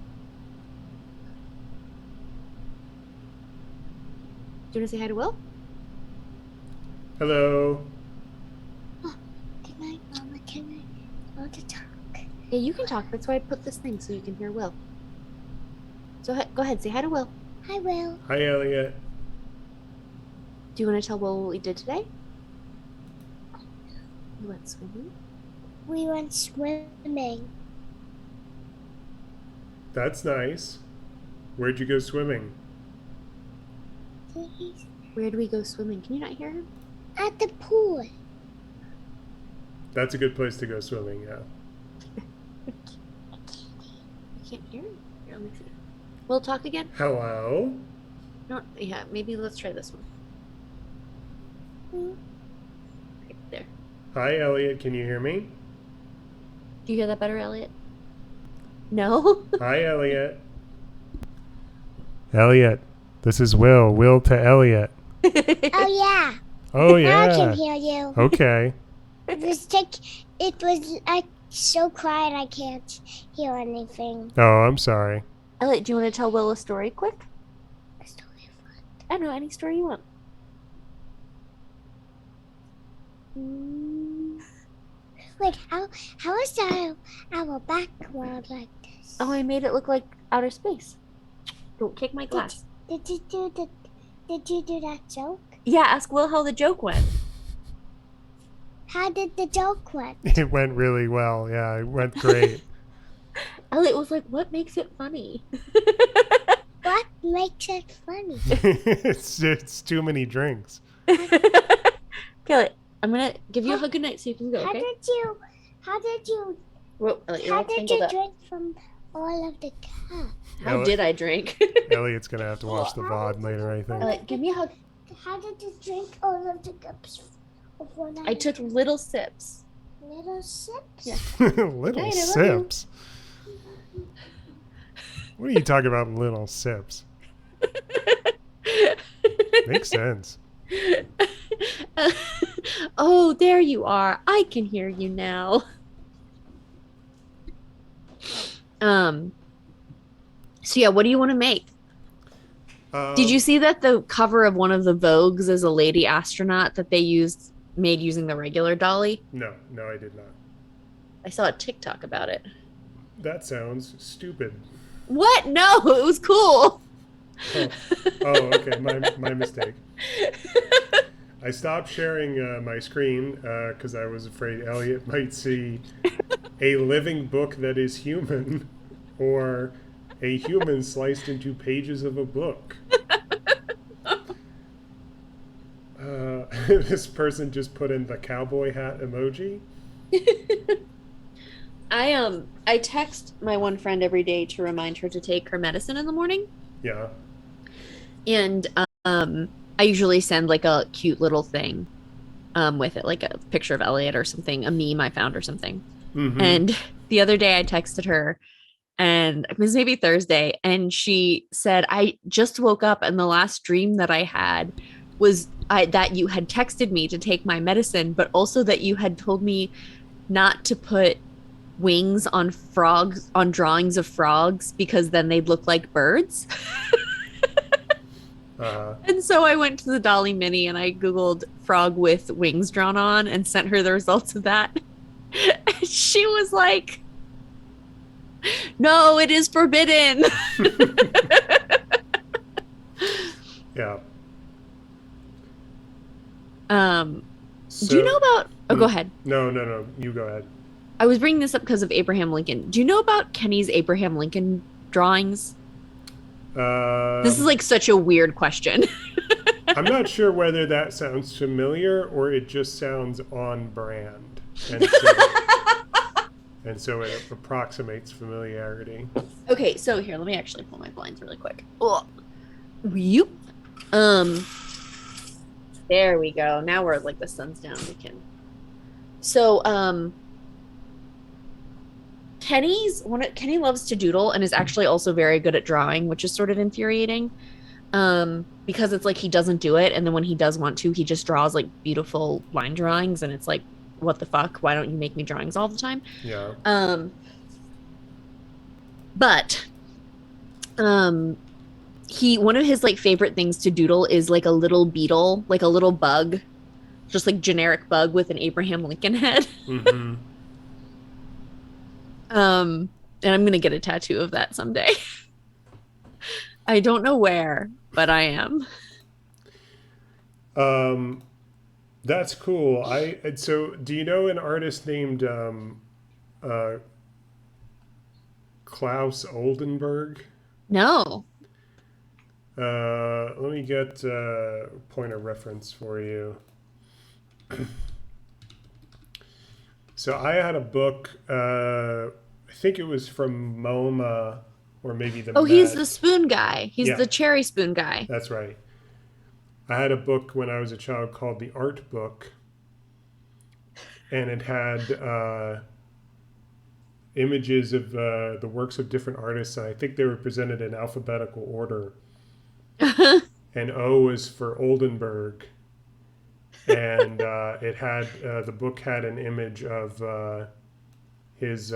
Do you want to say hi to Will? Hello. Can I, Mama, can I go to talk? Yeah, you can talk. That's why I put this thing so you can hear Will. So go ahead. Say hi to Will. I will. Hi, Elliot. Do you want to tell Will what we did today? We went swimming. We went swimming. That's nice. Where'd you go swimming? Please. Where did we go swimming? Can you not hear him? At the pool. That's a good place to go swimming, yeah. I can't hear him. Here, let me see. Will, talk again? Hello. No, yeah, maybe let's try this one. Hmm? Right there. Hi, Elliot. Can you hear me? Do you hear that better, Elliot? No? Hi, Elliot. Elliot, this is Will. Will to Elliot. Oh, yeah. Oh, Now I can yeah. hear you. Okay. It was like so quiet I can't hear anything. Oh, I'm sorry. Elliot, do you want to tell Will a story quick? A story of what? I don't know, any story you want. Wait, how is our background like this? Oh, I made it look like outer space. Don't kick my glass. Did you do that joke? Yeah, ask Will how the joke went. How did the joke went? It went really well. Yeah, it went great. Elliot was like, what makes it funny? What makes it funny? it's too many drinks. Elliot, I'm going to give you a hug goodnight so you can go, How okay? did you Whoa, Elliot, you're how all did tangled you up. drink from all of the cup? How did I drink? Elliot's going to have to watch the VOD later, I think. Elliot, give me a hug. How did you drink all of the cups of one? I took little sips. little sips. Yeah. Little Hey, I love you. sips. What are you talking about, little sips? Makes sense. Oh, there you are. I can hear you now. So yeah, what do you want to make? Did you see that the cover of one of the Vogues is a lady astronaut that they made using the regular dolly? No, I did not. I saw a TikTok about it. That sounds stupid. What? No, it was cool. Oh, okay. My mistake. I stopped sharing my screen because I was afraid Elliot might see a living book that is human or a human sliced into pages of a book. This person just put in the cowboy hat emoji. I text my one friend every day to remind her to take her medicine in the morning. Yeah. And I usually send like a cute little thing with it, like a picture of Elliot or something, a meme I found or something. Mm-hmm. And the other day I texted her and it was maybe Thursday, and she said, I just woke up and the last dream that I had was that you had texted me to take my medicine, but also that you had told me not to put wings on frogs on drawings of frogs because then they'd look like birds. Uh, And so I went to the Dolly Mini and I Googled frog with wings drawn on and sent her the results of that. And she was like, no, it is forbidden. yeah. Um, do you So, know about, oh, go ahead. no, no, no. You go ahead. I was bringing this up because of Abraham Lincoln. Do you know about Kenny's Abraham Lincoln drawings? This is Um, like such a weird question. I'm not sure whether that sounds familiar or it just sounds on brand, and so it approximates familiarity. Okay, so here, let me actually pull my blinds really quick. Oh, you, um, there we go. Now we're like the sun's down. We can. So, Kenny loves to doodle and is actually also very good at drawing, which is sort of infuriating. Because it's like he doesn't do it, and then when he does want to, he just draws like beautiful line drawings, and it's like, what the fuck? Why don't you make me drawings all the time? Yeah. But he one of his like favorite things to doodle is like a little beetle, like a little bug, just like generic bug with an Abraham Lincoln head. Mm-hmm. And I'm gonna get a tattoo of that someday. I don't know where, but I am. That's cool. So do you know an artist named uh, Klaus Oldenburg? No. Let me get a point of reference for you. So I had a book. I think it was from MoMA or maybe the Oh, he's Met. the spoon guy. He's Yeah, the cherry spoon guy. that's right. I had a book when I was a child called The Art Book, and it had images of the works of different artists, and I think they were presented in alphabetical order. And O was for Oldenburg, and it had the book had an image of his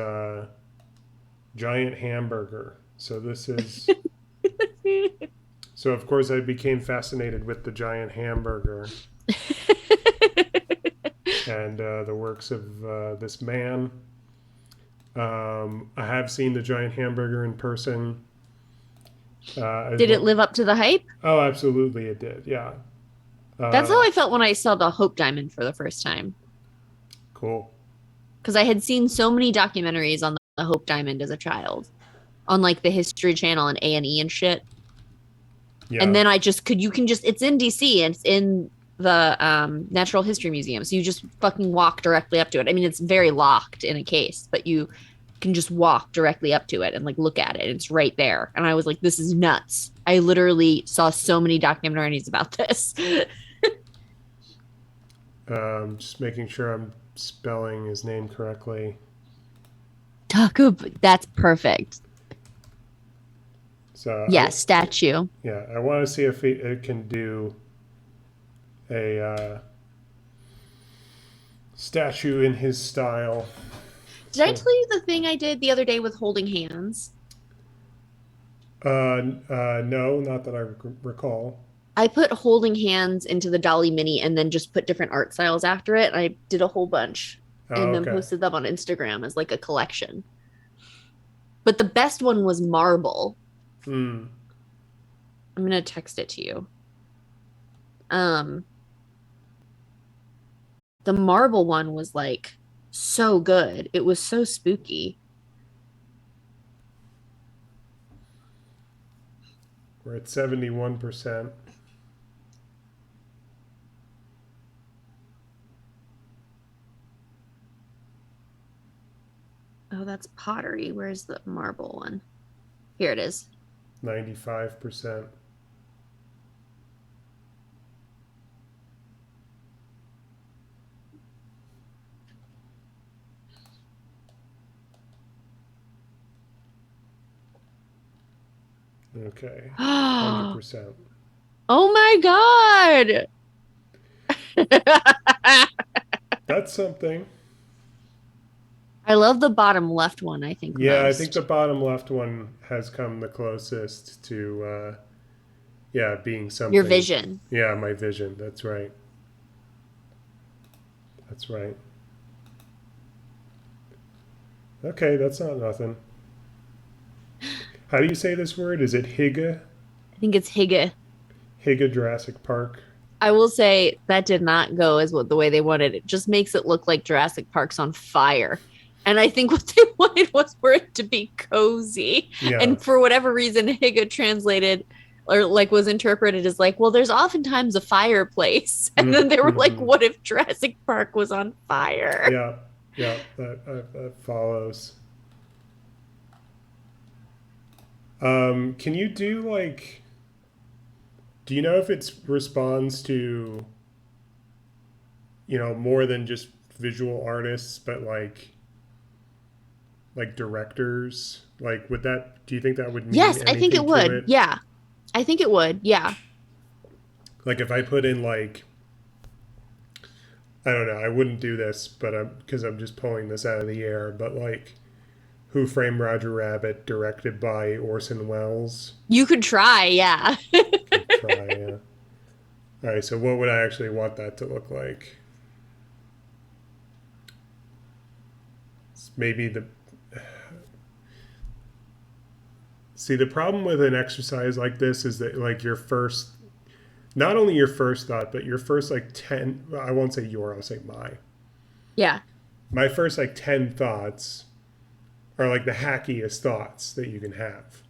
giant hamburger. So this is so of course I became fascinated with the giant hamburger and the works of this man. I have seen the giant hamburger in person. Did it live up to the hype? Oh, absolutely, it did. Yeah. That's how I felt when I saw the Hope Diamond for the first time. Cool. Because I had seen so many documentaries on the Hope Diamond as a child, on like the History Channel and A&E and shit. Yeah. And then I just could, you can just, it's in DC and it's in the Natural History Museum. So you just fucking walk directly up to it. I mean, it's very locked in a case, but you can just walk directly up to it and like look at it. It's right there. And I was like, this is nuts. I literally saw so many documentaries about this. Just making sure I'm spelling his name correctly. That's perfect. So Yes, statue. yeah, I want to see if it can do a statue in his style. Did I tell you the thing I did the other day with holding hands? No, not that I recall. I put holding hands into the Dolly Mini and then just put different art styles after it. I did a whole bunch and then Okay. posted them on Instagram as like a collection. But the best one was marble. Hmm. I'm gonna text it to you. The marble one was like so good. It was so spooky. We're at 71%. Oh, that's pottery. Where's the marble one? Here it is. 95%. Okay. Oh 100%. my God. That's something. I love the bottom left one, I think, Yeah, I think the most. bottom left one has come the closest to, yeah, being Your something. vision. Yeah, my vision. That's right. That's right. Okay, that's not nothing. How do you say this word? Is it Higa? I think it's Higa. Higa Jurassic Park? I will say that did not go as what the way they wanted. It just makes it look like Jurassic Park's on fire. And I think what they wanted was for it to be cozy. Yeah. And for whatever reason, Higa translated or like was interpreted as like, well, there's oftentimes a fireplace. And then they were like, Mm-hmm. what if Jurassic Park was on fire? Yeah. Yeah. That follows. Can you do like, do you know if it responds to, more than just visual artists, but like directors? Like, would that, do you think that would mean Yes, I think it anything to would. it? Yeah, I think it would. Yeah. Like, if I put in, like, I don't know, I wouldn't do this, but because I'm just pulling this out of the air, but like, Who Framed Roger Rabbit, directed by Orson Welles. You could try. Yeah. Could try, yeah. All right, so what would I actually want that to look like? Maybe the. See, the problem with an exercise like this is that, like, your first, not only your first thought, but your first, like, 10, I won't say your, I'll say my. Yeah. My first, like, 10 thoughts are, like, the hackiest thoughts that you can have.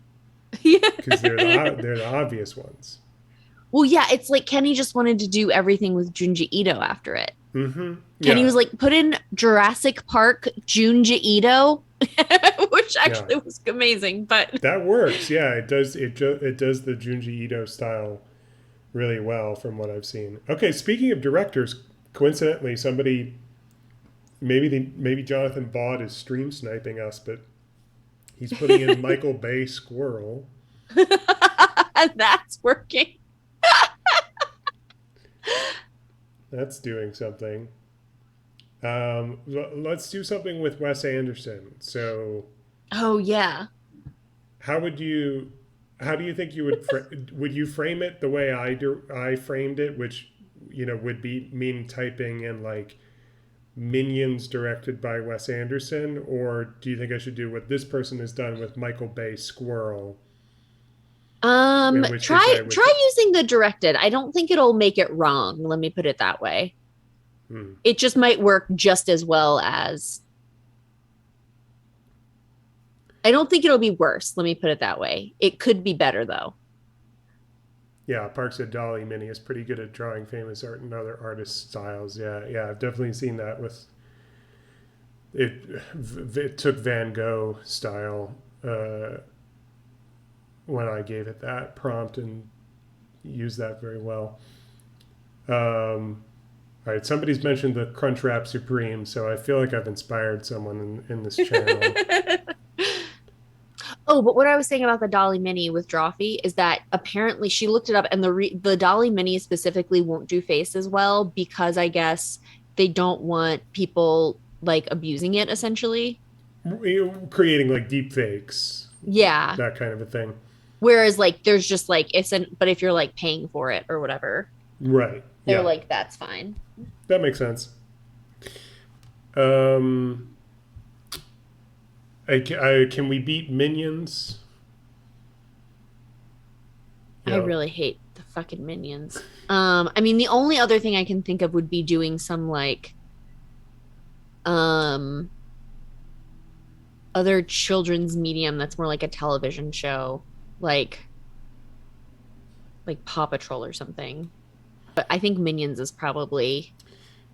Because they're the obvious ones. Well, yeah, it's like Kenny just wanted to do everything with Junji Ito after it. Mm-hmm. Kenny Yeah. was like, put in Jurassic Park Junji Ito, which actually was amazing. But that works. Yeah, it does. It does the Junji Ito style really well from what I've seen. Okay, speaking of directors, coincidentally, somebody maybe Jonathan Baude is stream sniping us, but he's putting in Michael Bay Squirrel. that's working. That's doing something. Let's do something with Wes Anderson. So, oh yeah, how do you think you would you frame it the way I framed it, which would be mean typing in like Minions directed by Wes Anderson, or do you think I should do what this person has done with Michael Bay Squirrel? try using the directed. I don't think it'll make it wrong. Let me put it that way. It just might work just as well as. I don't think it'll be worse. Let me put it that way. It could be better though. Yeah, Park said Dolly Mini is pretty good at drawing famous art and other artist styles. Yeah, I've definitely seen that with it. It took Van Gogh style when I gave it that prompt and used that very well. All right, somebody's mentioned the Crunchwrap Supreme, so I feel like I've inspired someone in this channel. Oh, but what I was saying about the Dolly Mini with Drawfee is that apparently she looked it up, and the Dolly Mini specifically won't do face as well because I guess they don't want people like abusing it essentially. Creating like deep fakes. Yeah. That kind of a thing. Whereas like there's just like but if you're like paying for it or whatever. Right. They're like, that's fine. That makes sense. Can we beat Minions? I really hate the fucking Minions. I mean, the only other thing I can think of would be doing some like other children's medium that's more like a television show, like Paw Patrol or something. But I think Minions is probably.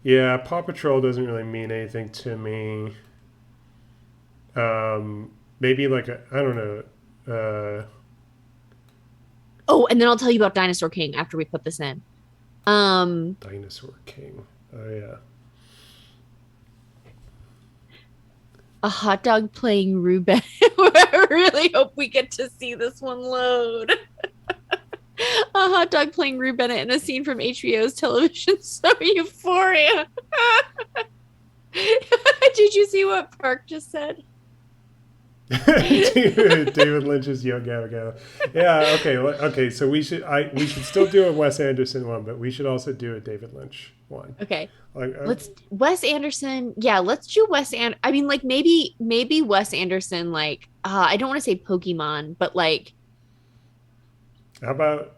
Yeah, Paw Patrol doesn't really mean anything to me. Maybe like I don't know. Oh, and then I'll tell you about Dinosaur King after we put this in. Dinosaur King. Oh yeah. A hot dog playing Ruben. I really hope we get to see this one load. A hot dog playing Rue Bennett in a scene from HBO's television show Euphoria. Did you see what Park just said? David Lynch's Yo Gabba Gabba. Yeah. Okay. Okay. So we should still do a Wes Anderson one, but we should also do a David Lynch one. Okay. Like, let's Wes Anderson. Yeah, let's do I mean, like maybe Wes Anderson. Like, I don't want to say Pokemon, but like, how about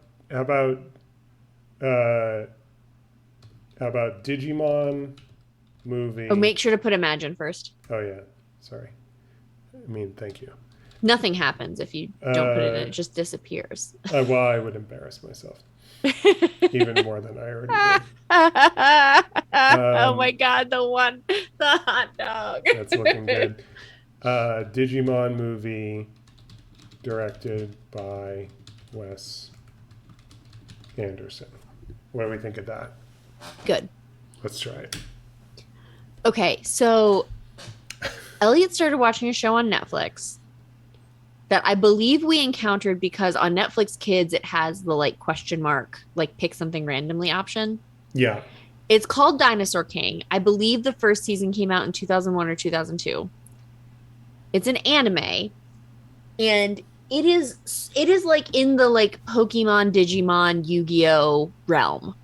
Digimon movie? oh, make sure to put Imagine first. Oh yeah. Sorry. I mean, thank you. Nothing happens if you don't put it in. It just disappears. Well, I would embarrass myself even more than I already did. Oh my God, the hot dog. That's looking good. Digimon movie directed by Wes Anderson. What do we think of that? Good. Let's try it. Okay, so Elliot started watching a show on Netflix that I believe we encountered because on Netflix Kids it has the like question mark, like pick something randomly option. Yeah. It's called Dinosaur King. I believe the first season came out in 2001 or 2002. It's an anime, and it is like in the like Pokemon, Digimon, Yu-Gi-Oh realm.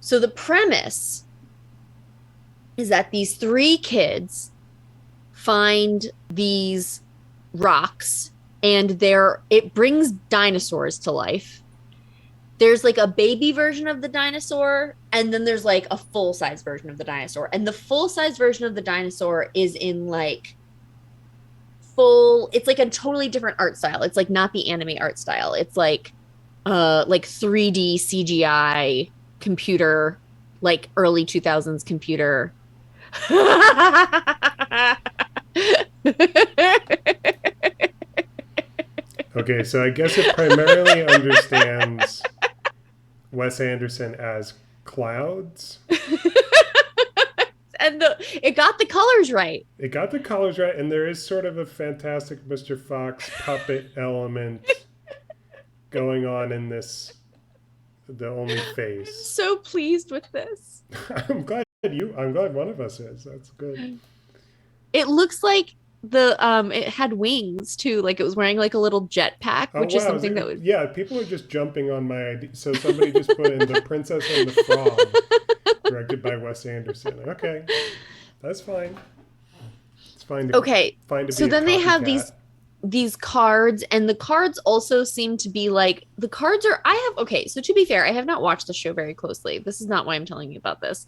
So the premise is that these three kids find these rocks and it brings dinosaurs to life. There's like a baby version of the dinosaur, and then there's like a full-size version of the dinosaur. And the full-size version of the dinosaur is in like it's like a totally different art style. It's like not the anime art style. It's like 3D CGI computer, like early 2000s computer. Okay, so I guess it primarily understands Wes Anderson as clouds. And it got the colors right. It got the colors right, and there is sort of a Fantastic Mr. Fox puppet element going on in this, the only face. I'm so pleased with this. I'm glad one of us is. That's good. It looks like it had wings too, like it was wearing like a little jetpack, which is something that would... Yeah, people are just jumping on my idea. So somebody just put in The Princess and the Frog, directed by Wes Anderson. Okay, that's fine. It's fine to so then they have these cards, and the cards also seem to be like so to be fair, I have not watched the show very closely. This is not why I'm telling you about this.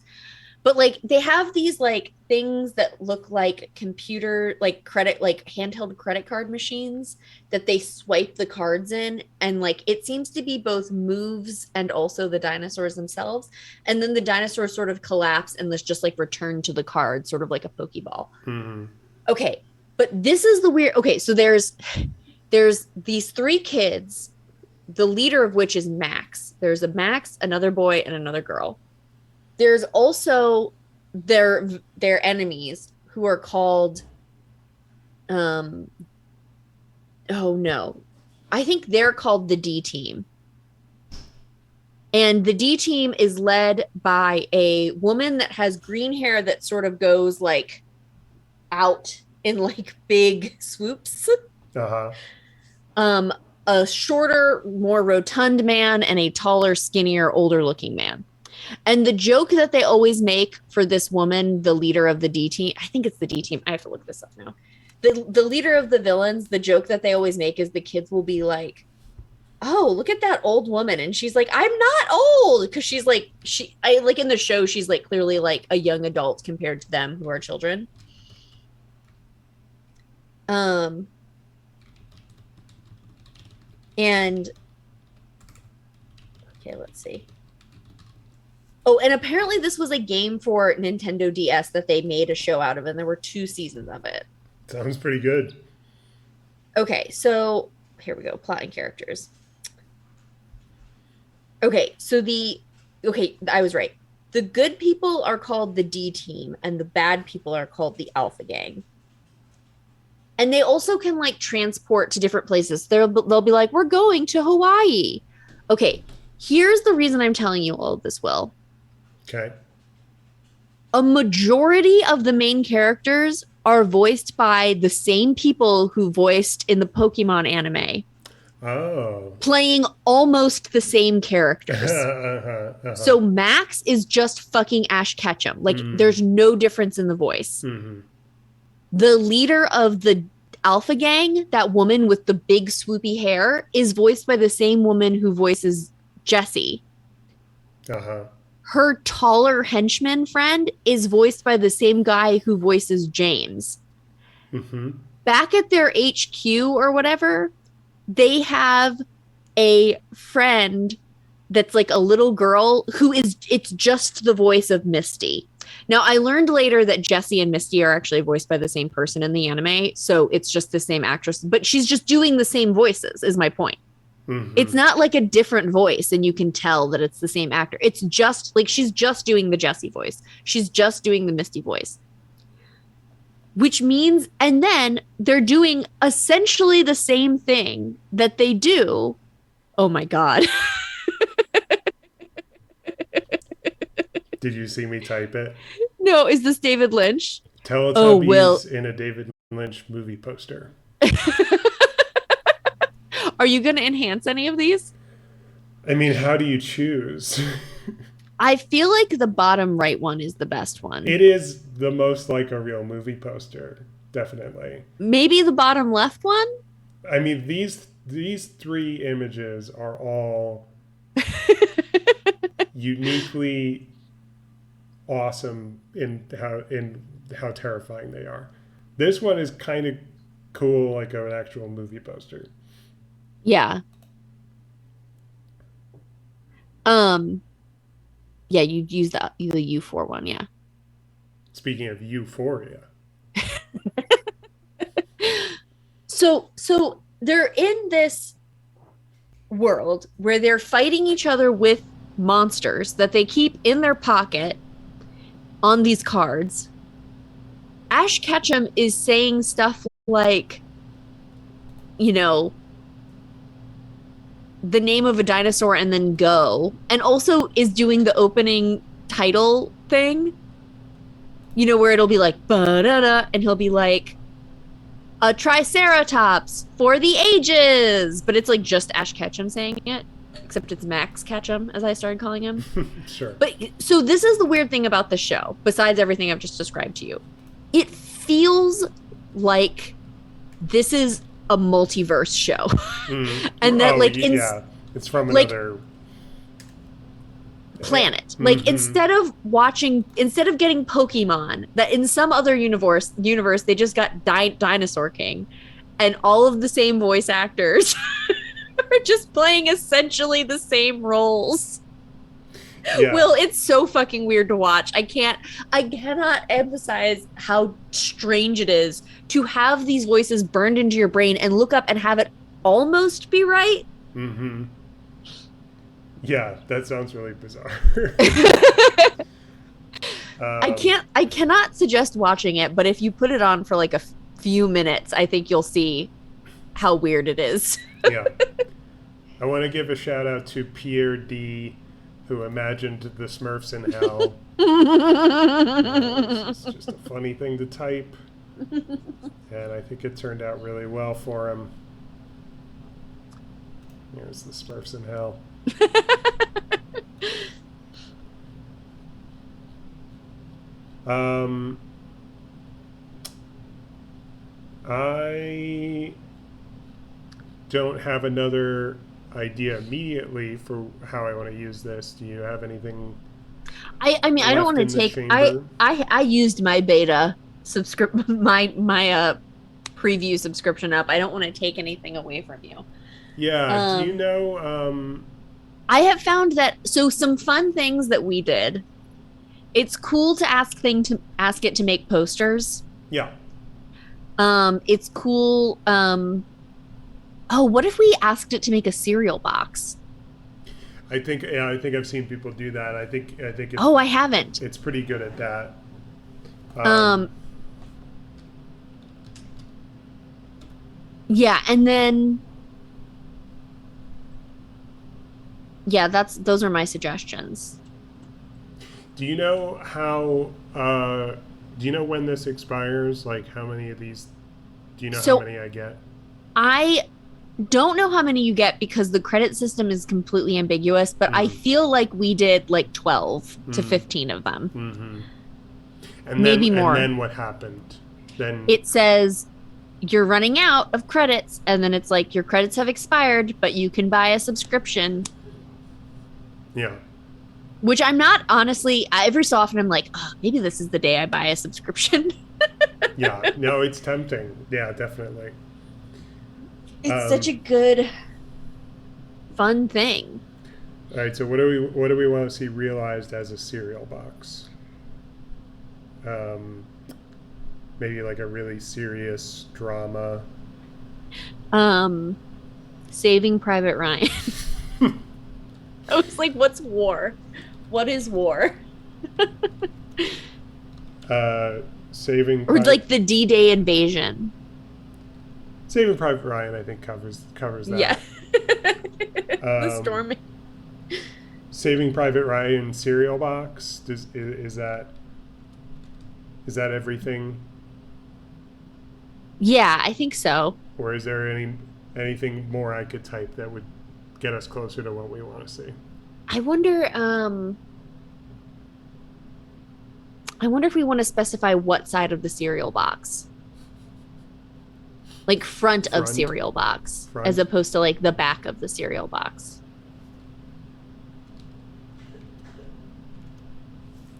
But like they have these like things that look like computer, like handheld credit card machines that they swipe the cards in. And like it seems to be both moves and also the dinosaurs themselves. And then the dinosaurs sort of collapse and there's just like return to the card, sort of like a Pokeball. Mm-hmm. Okay. But this is the weird. Okay. So there's these three kids, the leader of which is Max. There's a Max, another boy, and another girl. There's also their enemies who are called, I think they're called the D Team. And the D Team is led by a woman that has green hair that sort of goes like out in like big swoops. Uh-huh. A shorter, more rotund man and a taller, skinnier, older looking man. And the joke that they always make for this woman, the leader of the D Team, I think it's the D Team. I have to look this up now. The leader of the villains, the joke that they always make is the kids will be like, oh, look at that old woman. And she's like, I'm not old. Because she's like, in the show, she's like clearly like a young adult compared to them who are children. And okay, let's see. Oh, and apparently this was a game for Nintendo DS that they made a show out of, and there were 2 seasons of it. Sounds pretty good. Okay, so here we go. Plot and characters. Okay, I was right. The good people are called the D team, and the bad people are called the Alpha Gang. And they also can like transport to different places. They'll be like, we're going to Hawaii. Okay, here's the reason I'm telling you all of this, Will. Okay. A majority of the main characters are voiced by the same people who voiced in the Pokemon anime, Oh. playing almost the same characters. So Max is just fucking Ash Ketchum. Like, there's no difference in the voice. Mm-hmm. The leader of the Alpha Gang, that woman with the big swoopy hair, is voiced by the same woman who voices Jessie. Uh-huh. Her taller henchman friend is voiced by the same guy who voices James. Mm-hmm. Back at their HQ or whatever, they have a friend that's like a little girl it's just the voice of Misty. Now, I learned later that Jessie and Misty are actually voiced by the same person in the anime, so it's just the same actress, but she's just doing the same voices, is my point. Mm-hmm. It's not like a different voice and you can tell that it's the same actor. It's just like she's just doing the Jessie voice. She's just doing the Misty voice. Which means, and then they're doing essentially the same thing that they do. Oh my God. Did you see me type it? No, is this David Lynch? Teletubbies Will. in a David Lynch movie poster. Are you going to enhance any of these? I mean, how do you choose? I feel like the bottom right one is the best one. It is the most like a real movie poster, definitely. Maybe the bottom left one? I mean, these 3 images are all uniquely awesome in how terrifying they are. This one is kind of cool, like an actual movie poster. Yeah. Yeah, you use the U4 one, yeah. Speaking of euphoria. So they're in this world where they're fighting each other with monsters that they keep in their pocket on these cards. Ash Ketchum is saying stuff like, you know, the name of a dinosaur and then go, and also is doing the opening title thing, you know, where it'll be like ba-da-da, and he'll be like, a triceratops for the ages, but it's like just Ash Ketchum saying it, except it's Max Ketchum, as I started calling him. Sure. But so this is the weird thing about the show, besides everything I've just described to you. It feels like this is a multiverse show. And that it's from like, another planet. Like instead of getting Pokemon, that in some other universe they just got Dinosaur King, and all of the same voice actors are just playing essentially the same roles. Yeah. Will, it's so fucking weird to watch. I cannot emphasize how strange it is to have these voices burned into your brain and look up and have it almost be right. Mm-hmm. Yeah, that sounds really bizarre. I cannot suggest watching it, but if you put it on for like a few minutes, I think you'll see how weird it is. Yeah. I want to give a shout out to Pierre D, who imagined the Smurfs in hell. It's just a funny thing to type. And I think it turned out really well for him. Here's the Smurfs in hell. I don't have another idea immediately for how I want to use this. Do you have anything? I mean, I don't want to take. I used my beta my preview subscription up. I don't want to take anything away from you. Yeah. Do you know I have found that so some fun things that we did. It's cool to ask it to make posters. Yeah. It's cool. Oh, what if we asked it to make a cereal box? I think I've seen people do that. I think Oh, I haven't. it's pretty good at that. Um, yeah, and then yeah, those are my suggestions. Do you know how? Do you know when this expires? Like, how many of these? Do you know how So many I get? I don't know how many you get because the credit system is completely ambiguous, but I Mm. feel like we did like 12 to Mm. 15 of them. Mm-hmm. Maybe more. And then what happened? Then It says you're running out of credits, and then it's like your credits have expired, but you can buy a subscription. yeah, Which I'm not honestly, every so often I'm like, oh, maybe this is the day I buy a subscription. yeah. No, it's tempting. Yeah, definitely. It's such a good, fun thing. All right. So what do we want to see realized as a cereal box? Um, maybe like a really serious drama. Saving Private Ryan. I was like, what's war? What is war? Saving Or Private, like the D-Day invasion. Saving Private Ryan, I think covers that. Yeah. The Um, storming. Saving Private Ryan cereal box. Is that everything, Yeah, I think so. or is there anything more I could type that would get us closer to what we want to see? I wonder if we want to specify what side of the cereal box. Like front of Front? cereal box Front. as opposed to like the back of the cereal box.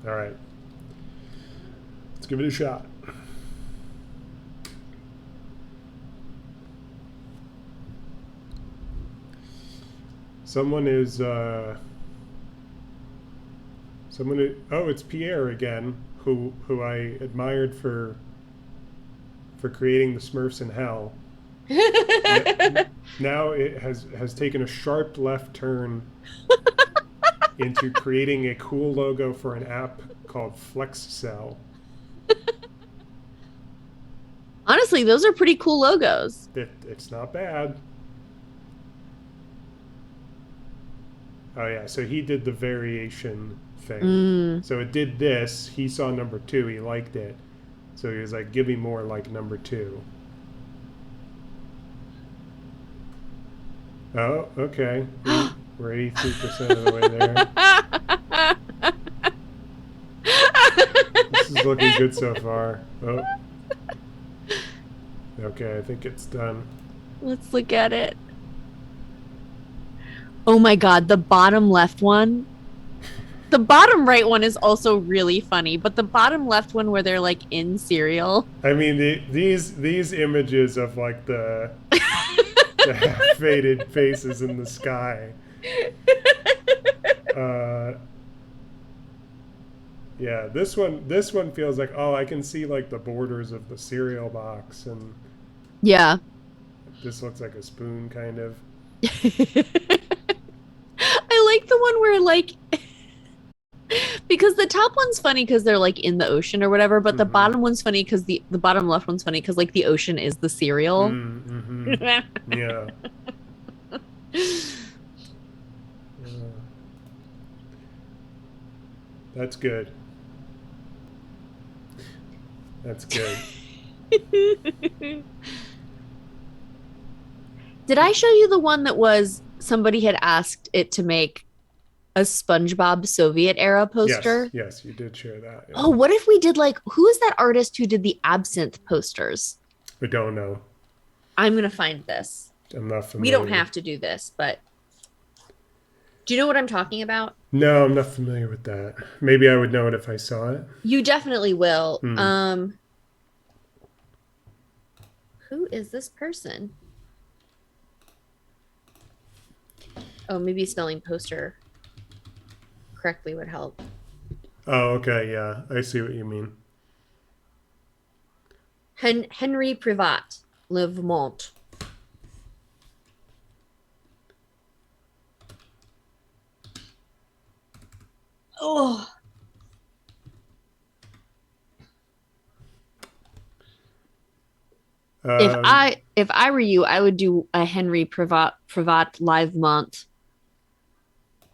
All right, let's give it a shot. Someone is oh, it's Pierre again, who I admired for creating the Smurfs in Hell. Now it has taken a sharp left turn into creating a cool logo for an app called FlexCell. Honestly, those are pretty cool logos. It's not bad. Oh yeah, so he did the variation thing. So it did this. He saw number 2. He liked it. So he was like, "Give me more like number 2." Oh, okay. We're 83% of the way there. This is looking good so far. Oh. Okay, I think it's done. Let's look at it. Oh my god, the bottom left one. The bottom right one is also really funny, but the bottom left one where they're like in cereal. I mean, these images of like the half faded faces in the sky. Yeah, this one feels like, oh, I can see like the borders of the cereal box, and Yeah. this looks like a spoon kind of. I like the one where like because the top one's funny because they're like in the ocean or whatever, but the bottom one's funny because the bottom left one's funny because like the ocean is the cereal. Yeah. That's good. That's good. Did I show you the one that was somebody had asked it to make a SpongeBob Soviet era poster? Yes, you did share that. Yeah. Oh, what if we did like who is that artist who did the Absinthe posters? I don't know. I'm gonna find this. I'm not familiar. We don't have to do this, but do you know what I'm talking about? No, I'm not familiar with that. Maybe I would know it if I saw it. You definitely will. Who is this person? Oh, maybe spelling poster correctly would help. Oh, okay, yeah, I see what you mean. Henry Privat, Le Vermont. Oh, Um, if I were you, I would do a Henry Privat Live Month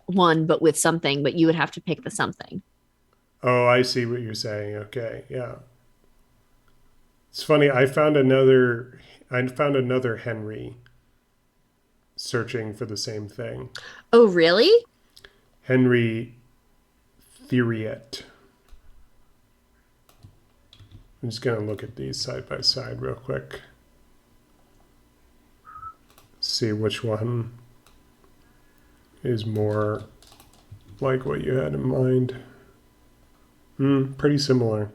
one, but with something. But you would have to pick the something. oh, I see what you're saying. Okay, yeah. It's funny. I found another Henry searching for the same thing. Oh, really? Henry Theriot. I'm just gonna look at these side by side real quick. See which one is more like what you had in mind. Pretty similar.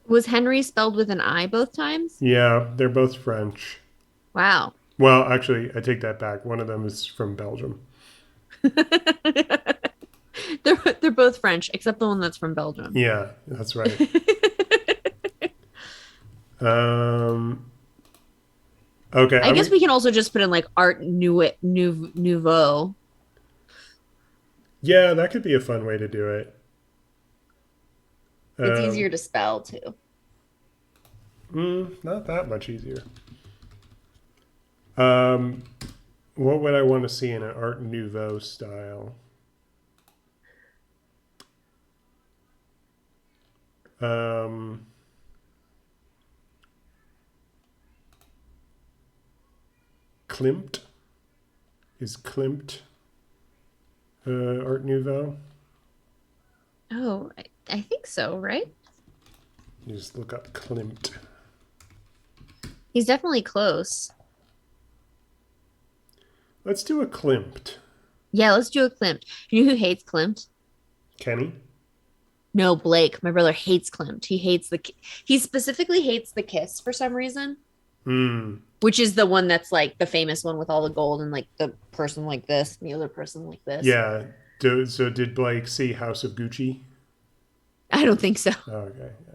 Was Henry spelled with an I both times? Yeah, they're both French. Wow. Well, actually, I take that back. One of them is from Belgium. They're both French, except the one that's from Belgium. Yeah, that's right. Um, okay, I guess we can also just put in like Nouveau. yeah, that could be a fun way to do it. It's Um, easier to spell too. not that much easier. Um, what would I want to see in an Art Nouveau style? Um, Klimt is Klimt Art Nouveau. Oh, I think so, right? You just look up Klimt. He's definitely close. Let's do a Klimt. Yeah, let's do a Klimt. You know who hates Klimt? Kenny? No, Blake. My brother hates Klimt. He specifically hates the kiss for some reason, Hmm. which is the one that's like the famous one with all the gold and like the person like this and the other person like this. Yeah. So did Blake see House of Gucci? I don't think so. Oh, okay. Yeah.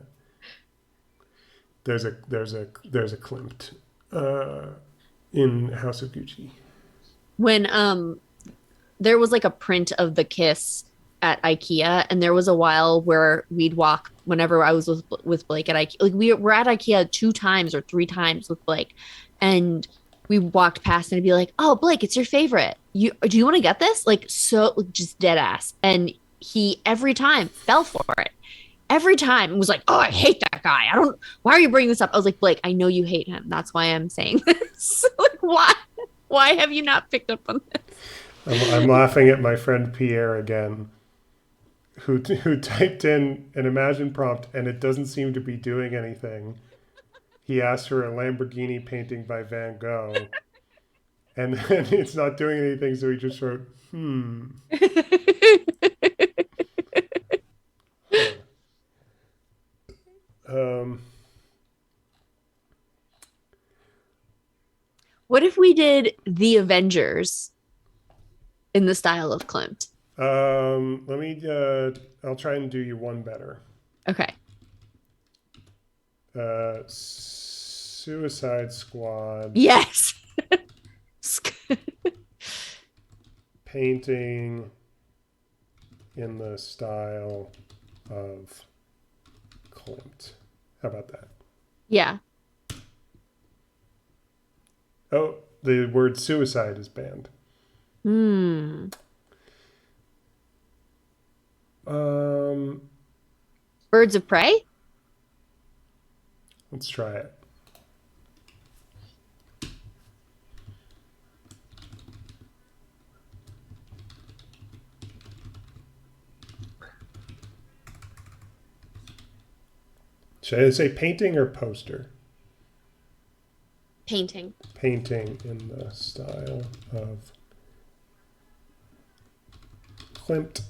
There's a Klimt in House of Gucci. When there was like a print of the kiss at IKEA, and there was a while where we'd walk whenever I was with Blake at IKEA. Like we were at IKEA 2 times or 3 times with Blake, and we walked past and it'd be like, "Oh, Blake, it's your favorite. Do you want to get this?" Like so, just dead ass. And he every time fell for it. Every time was like, "Oh, I hate that guy. I don't. Why are you bringing this up?" I was like, "Blake, I know you hate him. That's why I'm saying this. Like, why? Why have you not picked up on this?" I'm laughing at my friend Pierre again, who typed in an Imagine prompt and it doesn't seem to be doing anything. He asked for a Lamborghini painting by Van Gogh, and then it's not doing anything, so he just wrote, Um, What if we did the Avengers in the style of Klimt? let me, I'll try and do you one better. Okay. Suicide Squad Yes. painting in the style of Klimt. How about that? Yeah. Oh, the word suicide is banned. Hmm. Um, Birds of Prey? let's try it. Should I say painting or poster? Painting. Painting in the style of Klimt.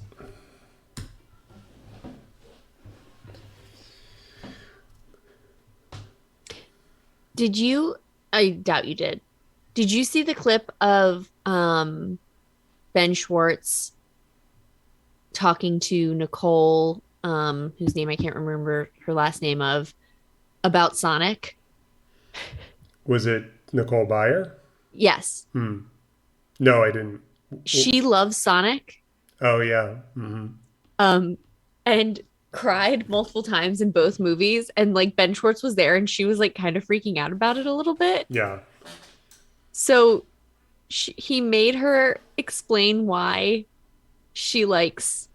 Did you? I doubt you did. Did you see the clip of Ben Schwartz talking to Nicole, whose name I can't remember her last name of, about Sonic? Was it Nicole Byer? Yes. No, I didn't. She loves Sonic. Oh yeah. Um, and cried multiple times in both movies. And like Ben Schwartz was there and she was like kind of freaking out about it a little bit. Yeah. So he made her explain why she likes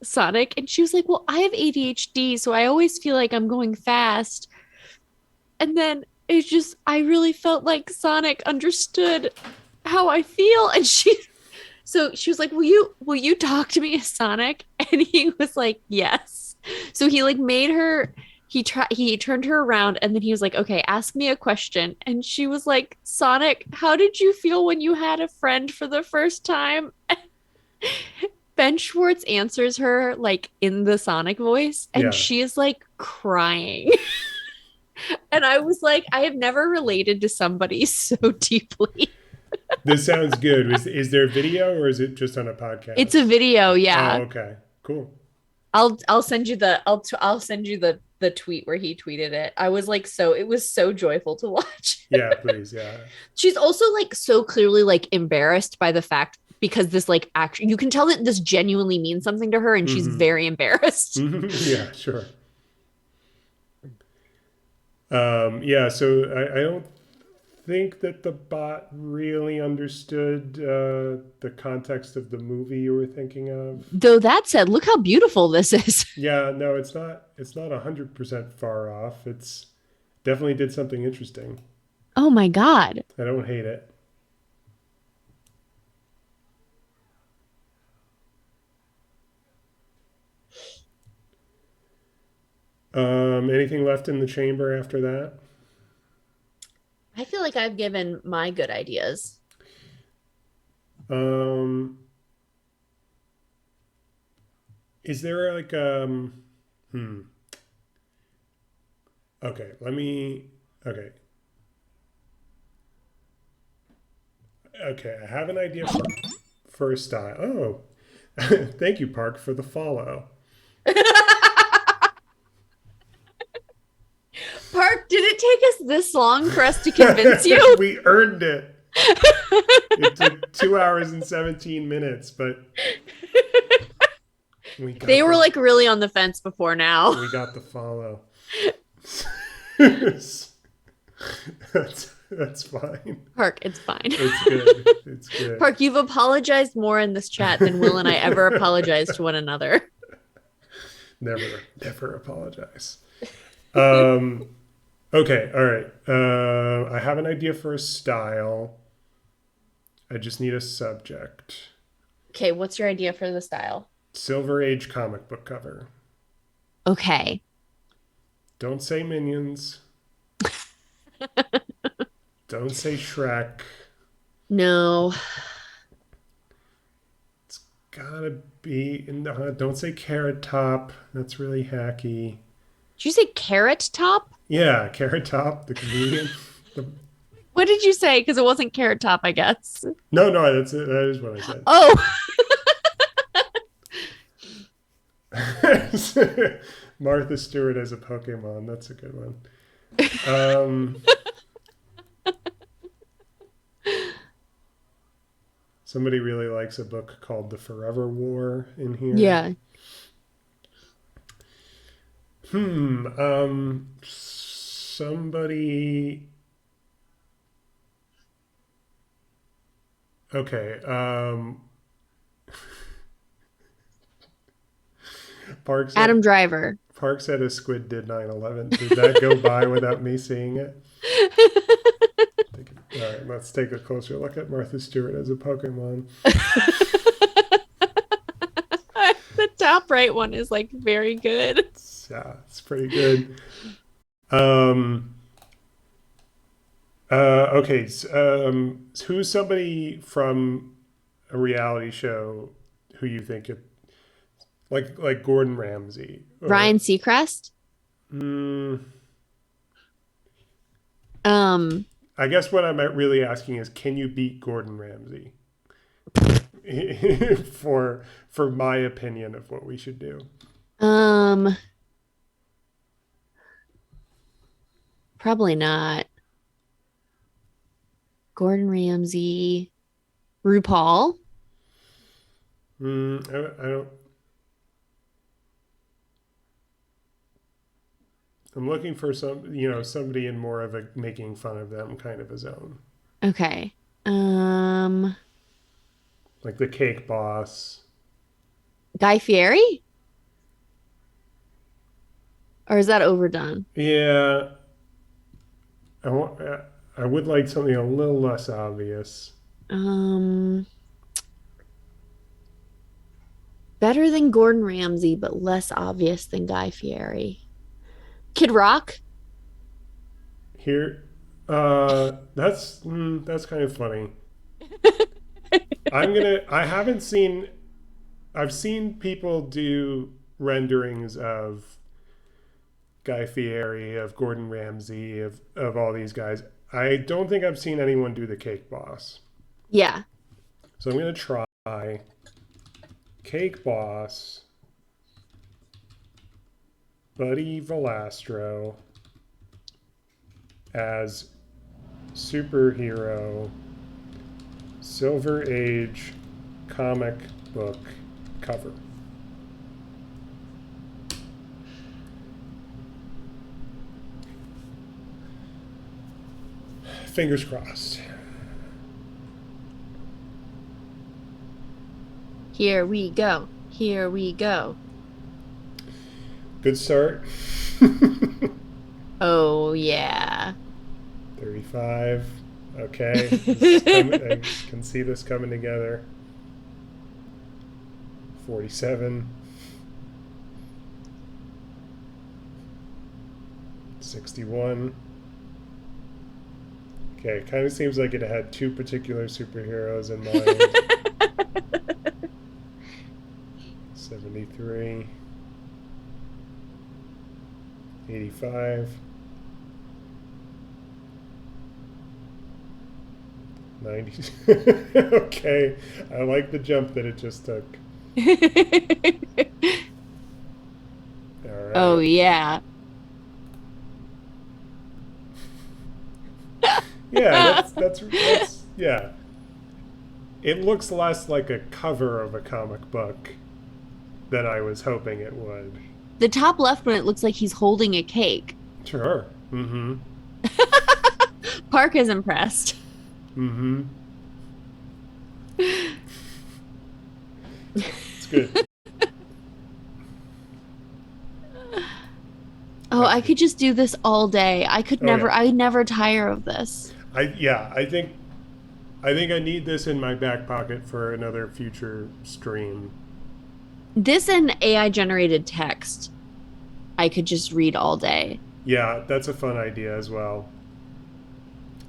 Sonic. And she was like, well, I have ADHD, so I always feel like I'm going fast. And then it's just, I really felt like Sonic understood how I feel. And so she was like, will you talk to me as Sonic? And he was like, yes. So he like made her, he turned her around and then he was like, okay, ask me a question. And she was like, Sonic, how did you feel when you had a friend for the first time? Ben Schwartz answers her like in the Sonic voice, and Yeah. she is like crying. And I was like, I have never related to somebody so deeply. This sounds good. Is there video or is it just on a podcast? It's a video, Oh, yeah. okay. Cool. I'll send you I'll send you the tweet where he tweeted it. I was like it was so joyful to watch. Yeah, please. Yeah. She's also like so clearly like embarrassed by the fact because this like actually you can tell that this genuinely means something to her and she's very embarrassed. Yeah, sure. Yeah, so I don't think that the bot really understood the context of the movie you were thinking of. Though that said, look how beautiful this is. Yeah, no, it's not 100% far off. It's definitely did something interesting. Oh my God. I don't hate it. Anything left in the chamber after that? I feel like I've given my good ideas. Is there like okay, okay. Okay, I have an idea for a style. Oh, thank you, Park, for the follow. Park, did it take us this long for us to convince you? We earned it. It took 2 hours and 17 minutes, but they were like really on the fence before now. We got the follow. That's fine. Park, it's fine. It's good. It's good. Park, you've apologized more in this chat than Will and I ever apologized to one another. Never apologize. Okay, all right. I have an idea for a style. I just need a subject. Okay, what's your idea for the style? Silver Age comic book cover. Okay. Don't say Minions. Don't say Shrek. No. It's gotta be. Don't say Carrot Top. That's really hacky. Did you say Carrot Top? Yeah, Carrot Top, the comedian. What did you say? Because it wasn't Carrot Top, I guess. No, that's it. That is what I said. Oh. Martha Stewart as a Pokemon. That's a good one. Somebody really likes a book called The Forever War in here. Yeah. Somebody. Okay. Park said, Adam Driver. Park said a squid did 9/11. Did that go by without me seeing it? All right, let's take a closer look at Martha Stewart as a Pokemon. The top right one is like very good. Yeah, it's pretty good. Okay. Who's somebody from a reality show who you think it like Gordon Ramsay? Ryan Seacrest. I guess what I'm really asking is, can you beat Gordon Ramsay? For my opinion of what we should do. Probably not. Gordon Ramsay, RuPaul. I don't. I'm looking for somebody in more of a making fun of them kind of a zone, Okay. like the Cake Boss. Guy Fieri? Or is that overdone? Yeah, I want. I would like something a little less obvious. Um, Better than Gordon Ramsay, but less obvious than Guy Fieri. Kid Rock? Here, that's kind of funny. I haven't seen. I've seen people do renderings of Guy Fieri, of Gordon Ramsay, of all these guys. I don't think I've seen anyone do the Cake Boss. Yeah. So I'm gonna try Cake Boss, Buddy Valastro as superhero Silver Age comic book cover. Fingers crossed. Here we go. Here we go. Good start. Oh, yeah. 35. Okay. I can see this coming together. 47. 61. Okay, kind of seems like it had two particular superheroes in mind. 73. 85. 90. Okay, I like the jump that it just took. All right. Oh, yeah. Yeah, that's yeah. It looks less like a cover of a comic book than I was hoping it would. The top left one, it looks like he's holding a cake. Sure. Mm-hmm. Park is impressed. Mm-hmm. It's good. Oh, I could just do this all day. I could never, yeah. I never tire of this. I think I need this in my back pocket for another future stream. This and AI generated text, I could just read all day. Yeah, that's a fun idea as well.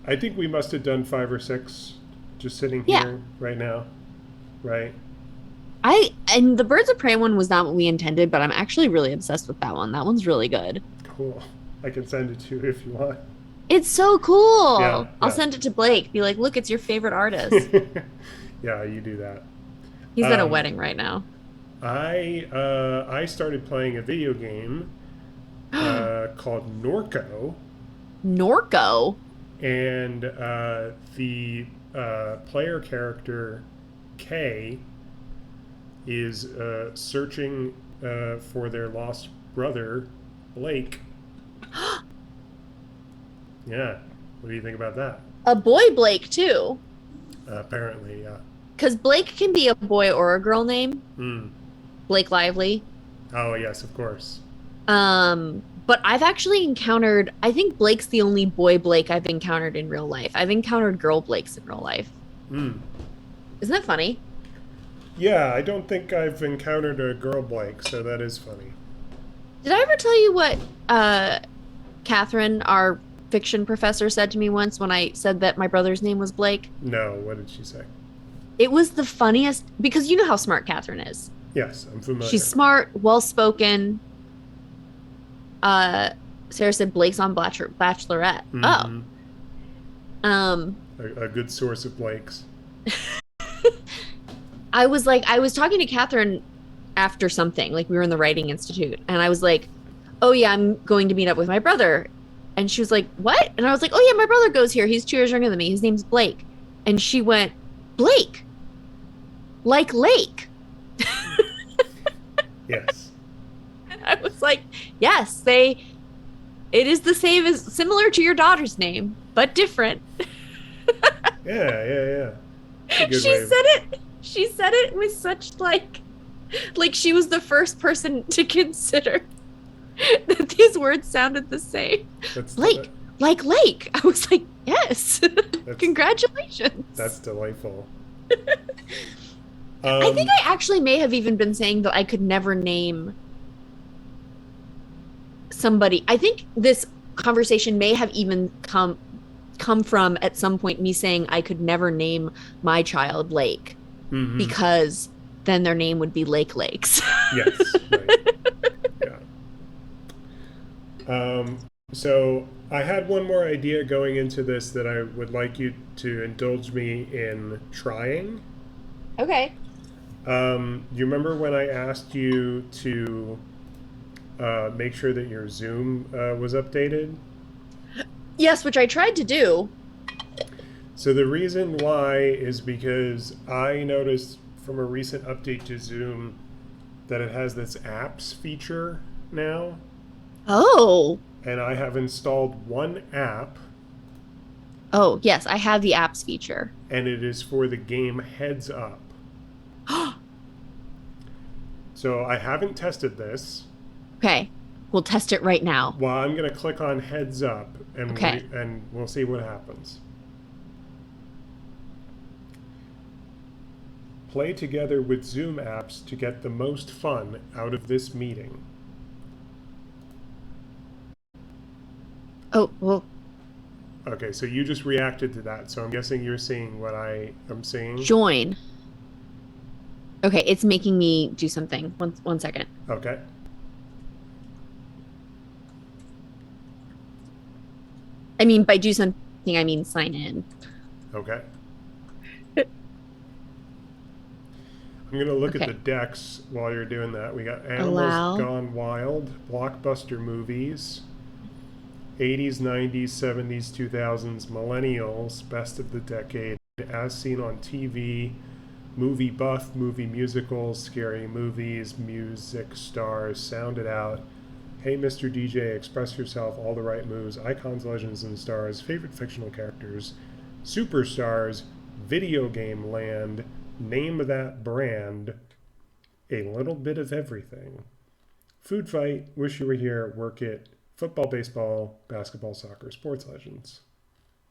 I think we must have done 5 or 6 just sitting here right now. Right? And the Birds of Prey one was not what we intended, but I'm actually really obsessed with that one. That one's really good. Cool. I can send it to you if you want. It's so cool. Yeah, I'll yeah. send it to Blake. Be like, look, it's your favorite artist. Yeah, you do that. He's at a wedding right now. I started playing a video game called Norco, Norco. and the player character Kay is searching for their lost brother Blake. Yeah, what do you think about that? A boy Blake, too. Apparently, yeah. Because Blake can be a boy or a girl name. Mm. Blake Lively. Oh yes, of course. But I've actually encountered, I think Blake's the only boy Blake I've encountered in real life. I've encountered girl Blakes in real life. Mm. Isn't that funny? Yeah, I don't think I've encountered a girl Blake, so that is funny. Did I ever tell you what Catherine, our fiction professor, said to me once when I said that my brother's name was Blake? No, what did she say? It was the funniest, because you know how smart Catherine is. Yes, I'm familiar. She's smart, well-spoken. Sarah said Blake's on Bachelorette. Mm-hmm. Oh. Um, A good source of likes. I was talking to Catherine after something, like we were in the writing institute, and I was like, "Oh yeah, I'm going to meet up with my brother," and she was like, "What?" And I was like, "Oh yeah, my brother goes here. He's 2 years younger than me. His name's Blake," and she went, "Blake, like Lake." Yes. I was like, "Yes, they. It is the same as similar to your daughter's name, but different." Yeah, yeah, yeah. It's a good She way. said it. She said it with such like she was the first person to consider that these words sounded the same. That's Blake, like Lake. I was like, yes. that's Congratulations. that's delightful. I think I actually may have even been saying that I could never name somebody. I think this conversation may have even come from at some point me saying I could never name my child Lake Mhm. because then their name would be Lake Lakes. Yes. Right. Yeah. So I had one more idea going into this that I would like you to indulge me in trying. Okay. You remember when I asked you to make sure that your Zoom was updated? Yes, which I tried to do. So the reason why is because I noticed from a recent update to Zoom that it has this apps feature now, Oh. and I have installed one app, Oh, yes, I have the apps feature. and it is for the game Heads Up. So I haven't tested this. Okay. We'll test it right now. Well, I'm going to click on Heads Up, and Okay. and we'll see what happens. Play together with Zoom apps to get the most fun out of this meeting. Oh, well, Okay, so you just reacted to that, so I'm guessing you're seeing what I am seeing. join. Okay, it's making me do something. One second. Okay. I mean, by do something, I mean sign in. Okay. I'm going to look at Okay. the decks while you're doing that. We got Animals Allow. Gone Wild, blockbuster movies, 80s, 90s, 70s, 2000s, millennials, best of the decade, as seen on TV, movie buff, movie musicals, scary movies, music stars, sound it out. Hey, Mr. DJ, express yourself, all the right moves, icons, legends, and stars, favorite fictional characters, superstars, video game land, name that brand, a little bit of everything. Food fight, wish you were here, work it, football, baseball, basketball, soccer, sports legends.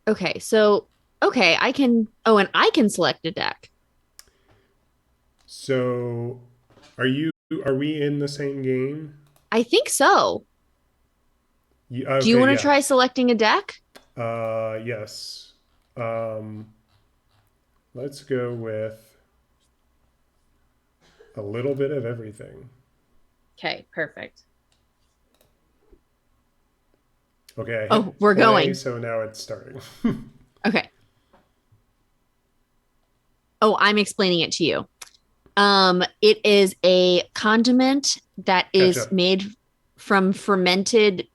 Okay, so I can. Oh, and I can select a deck. So, are we in the same game? I think so. Okay, Do you want to yeah. try selecting a deck? Yes. Um, let's go with a little bit of everything. Okay, perfect. Okay. I hit Oh, we're play, going. So now it's starting. Okay. Oh, I'm explaining it to you. It is a condiment that is Ketchup. made from fermented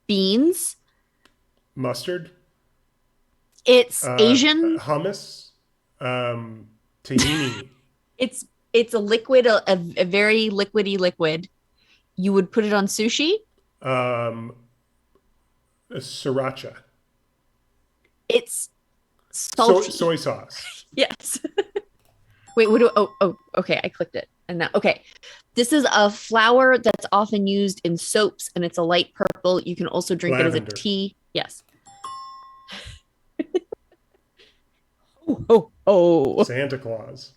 beans. Mustard. It's Asian. Hummus. Tahini. It's a liquid, a very liquidy liquid. You would put it on sushi. Sriracha. It's salty. Soy sauce. Yes. Wait, what do okay, I clicked it. And now okay. This is a flour that's often used in soaps and it's a light purple. You can also drink it as Lavender. a tea. Yes. Oh. Santa Claus.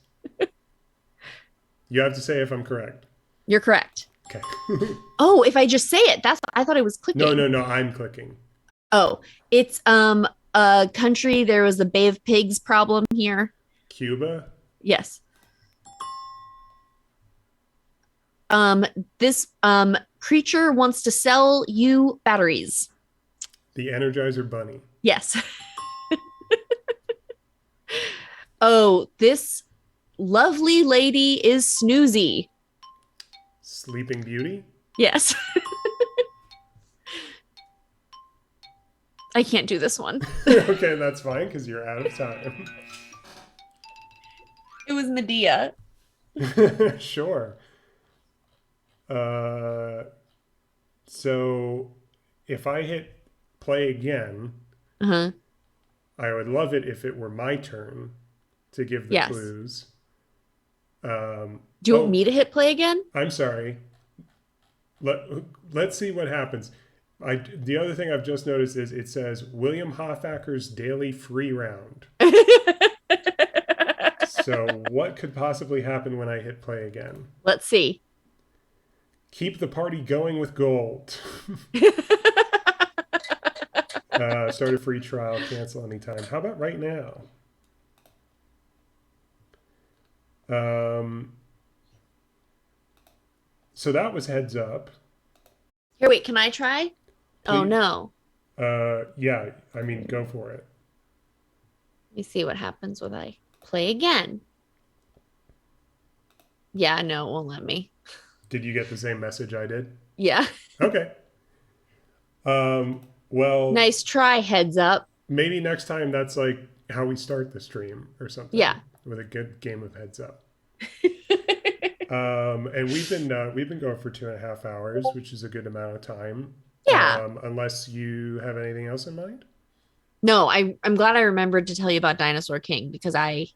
You have to say if I'm correct. You're correct. Okay. Oh, if I just say it, I thought I was clicking. No, I'm clicking. Oh, it's a country. There was a Bay of Pigs problem here. Cuba. Yes. This creature wants to sell you batteries. The Energizer Bunny. Yes. Oh, this lovely lady is snoozy. Sleeping Beauty. Yes. I can't do this one. Okay, that's fine because you're out of time. It was Medea. Sure. Uh, so if I hit play again, Uh-huh. I would love it if it were my turn to give the Yes. clues. Do you want Oh, me to hit play again? I'm sorry. Let, let's see what happens. The other thing I've just noticed is it says William Hoffacker's daily free round. So what could possibly happen when I hit play again? Let's see. Keep the party going with gold. Start a free trial, cancel anytime. How about right now? So that was heads up. Here, wait, can I try? Oh Please. no. Yeah, I mean, go for it. Let me see what happens when I play again. Yeah, no, it won't let me. Did you get the same message I did? Yeah. Okay. Well, Nice try, heads up. maybe next time that's like how we start the stream or something. Yeah. With a good game of heads up. And we've been going for 2.5 hours, which is a good amount of time. Yeah. Unless you have anything else in mind. No, I'm glad I remembered to tell you about Dinosaur King because I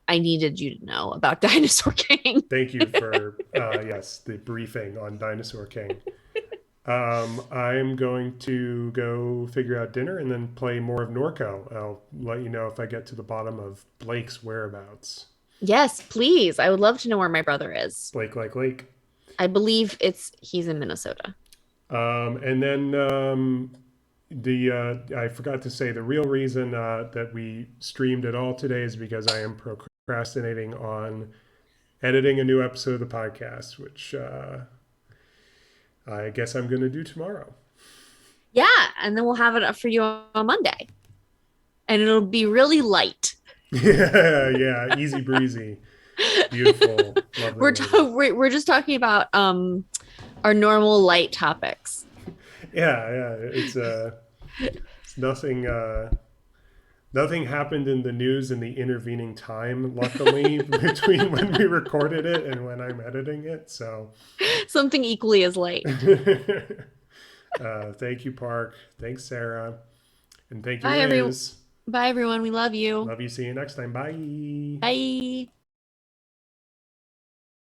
needed you to know about Dinosaur King. Thank you for yes, the briefing on Dinosaur King. I'm going to go figure out dinner and then play more of Norco. I'll let you know if I get to the bottom of Blake's whereabouts. Yes, please. I would love to know where my brother is. Blake like Lake. I believe he's in Minnesota. And then I forgot to say the real reason that we streamed at all today is because I am procrastinating on editing a new episode of the podcast, which I guess I'm going to do tomorrow. Yeah, and then we'll have it up for you on Monday. And it'll be really light. Yeah, easy breezy. Beautiful. Lovely. We're just talking about our normal light topics. Yeah, it's nothing nothing happened in the news in the intervening time, luckily, between when we recorded it and when I'm editing it. So something equally as light. Thank you, Park. Thanks, Sarah. And thank you, Bye, Liz. Bye, everyone. We love you. Love you. See you next time. Bye. Bye.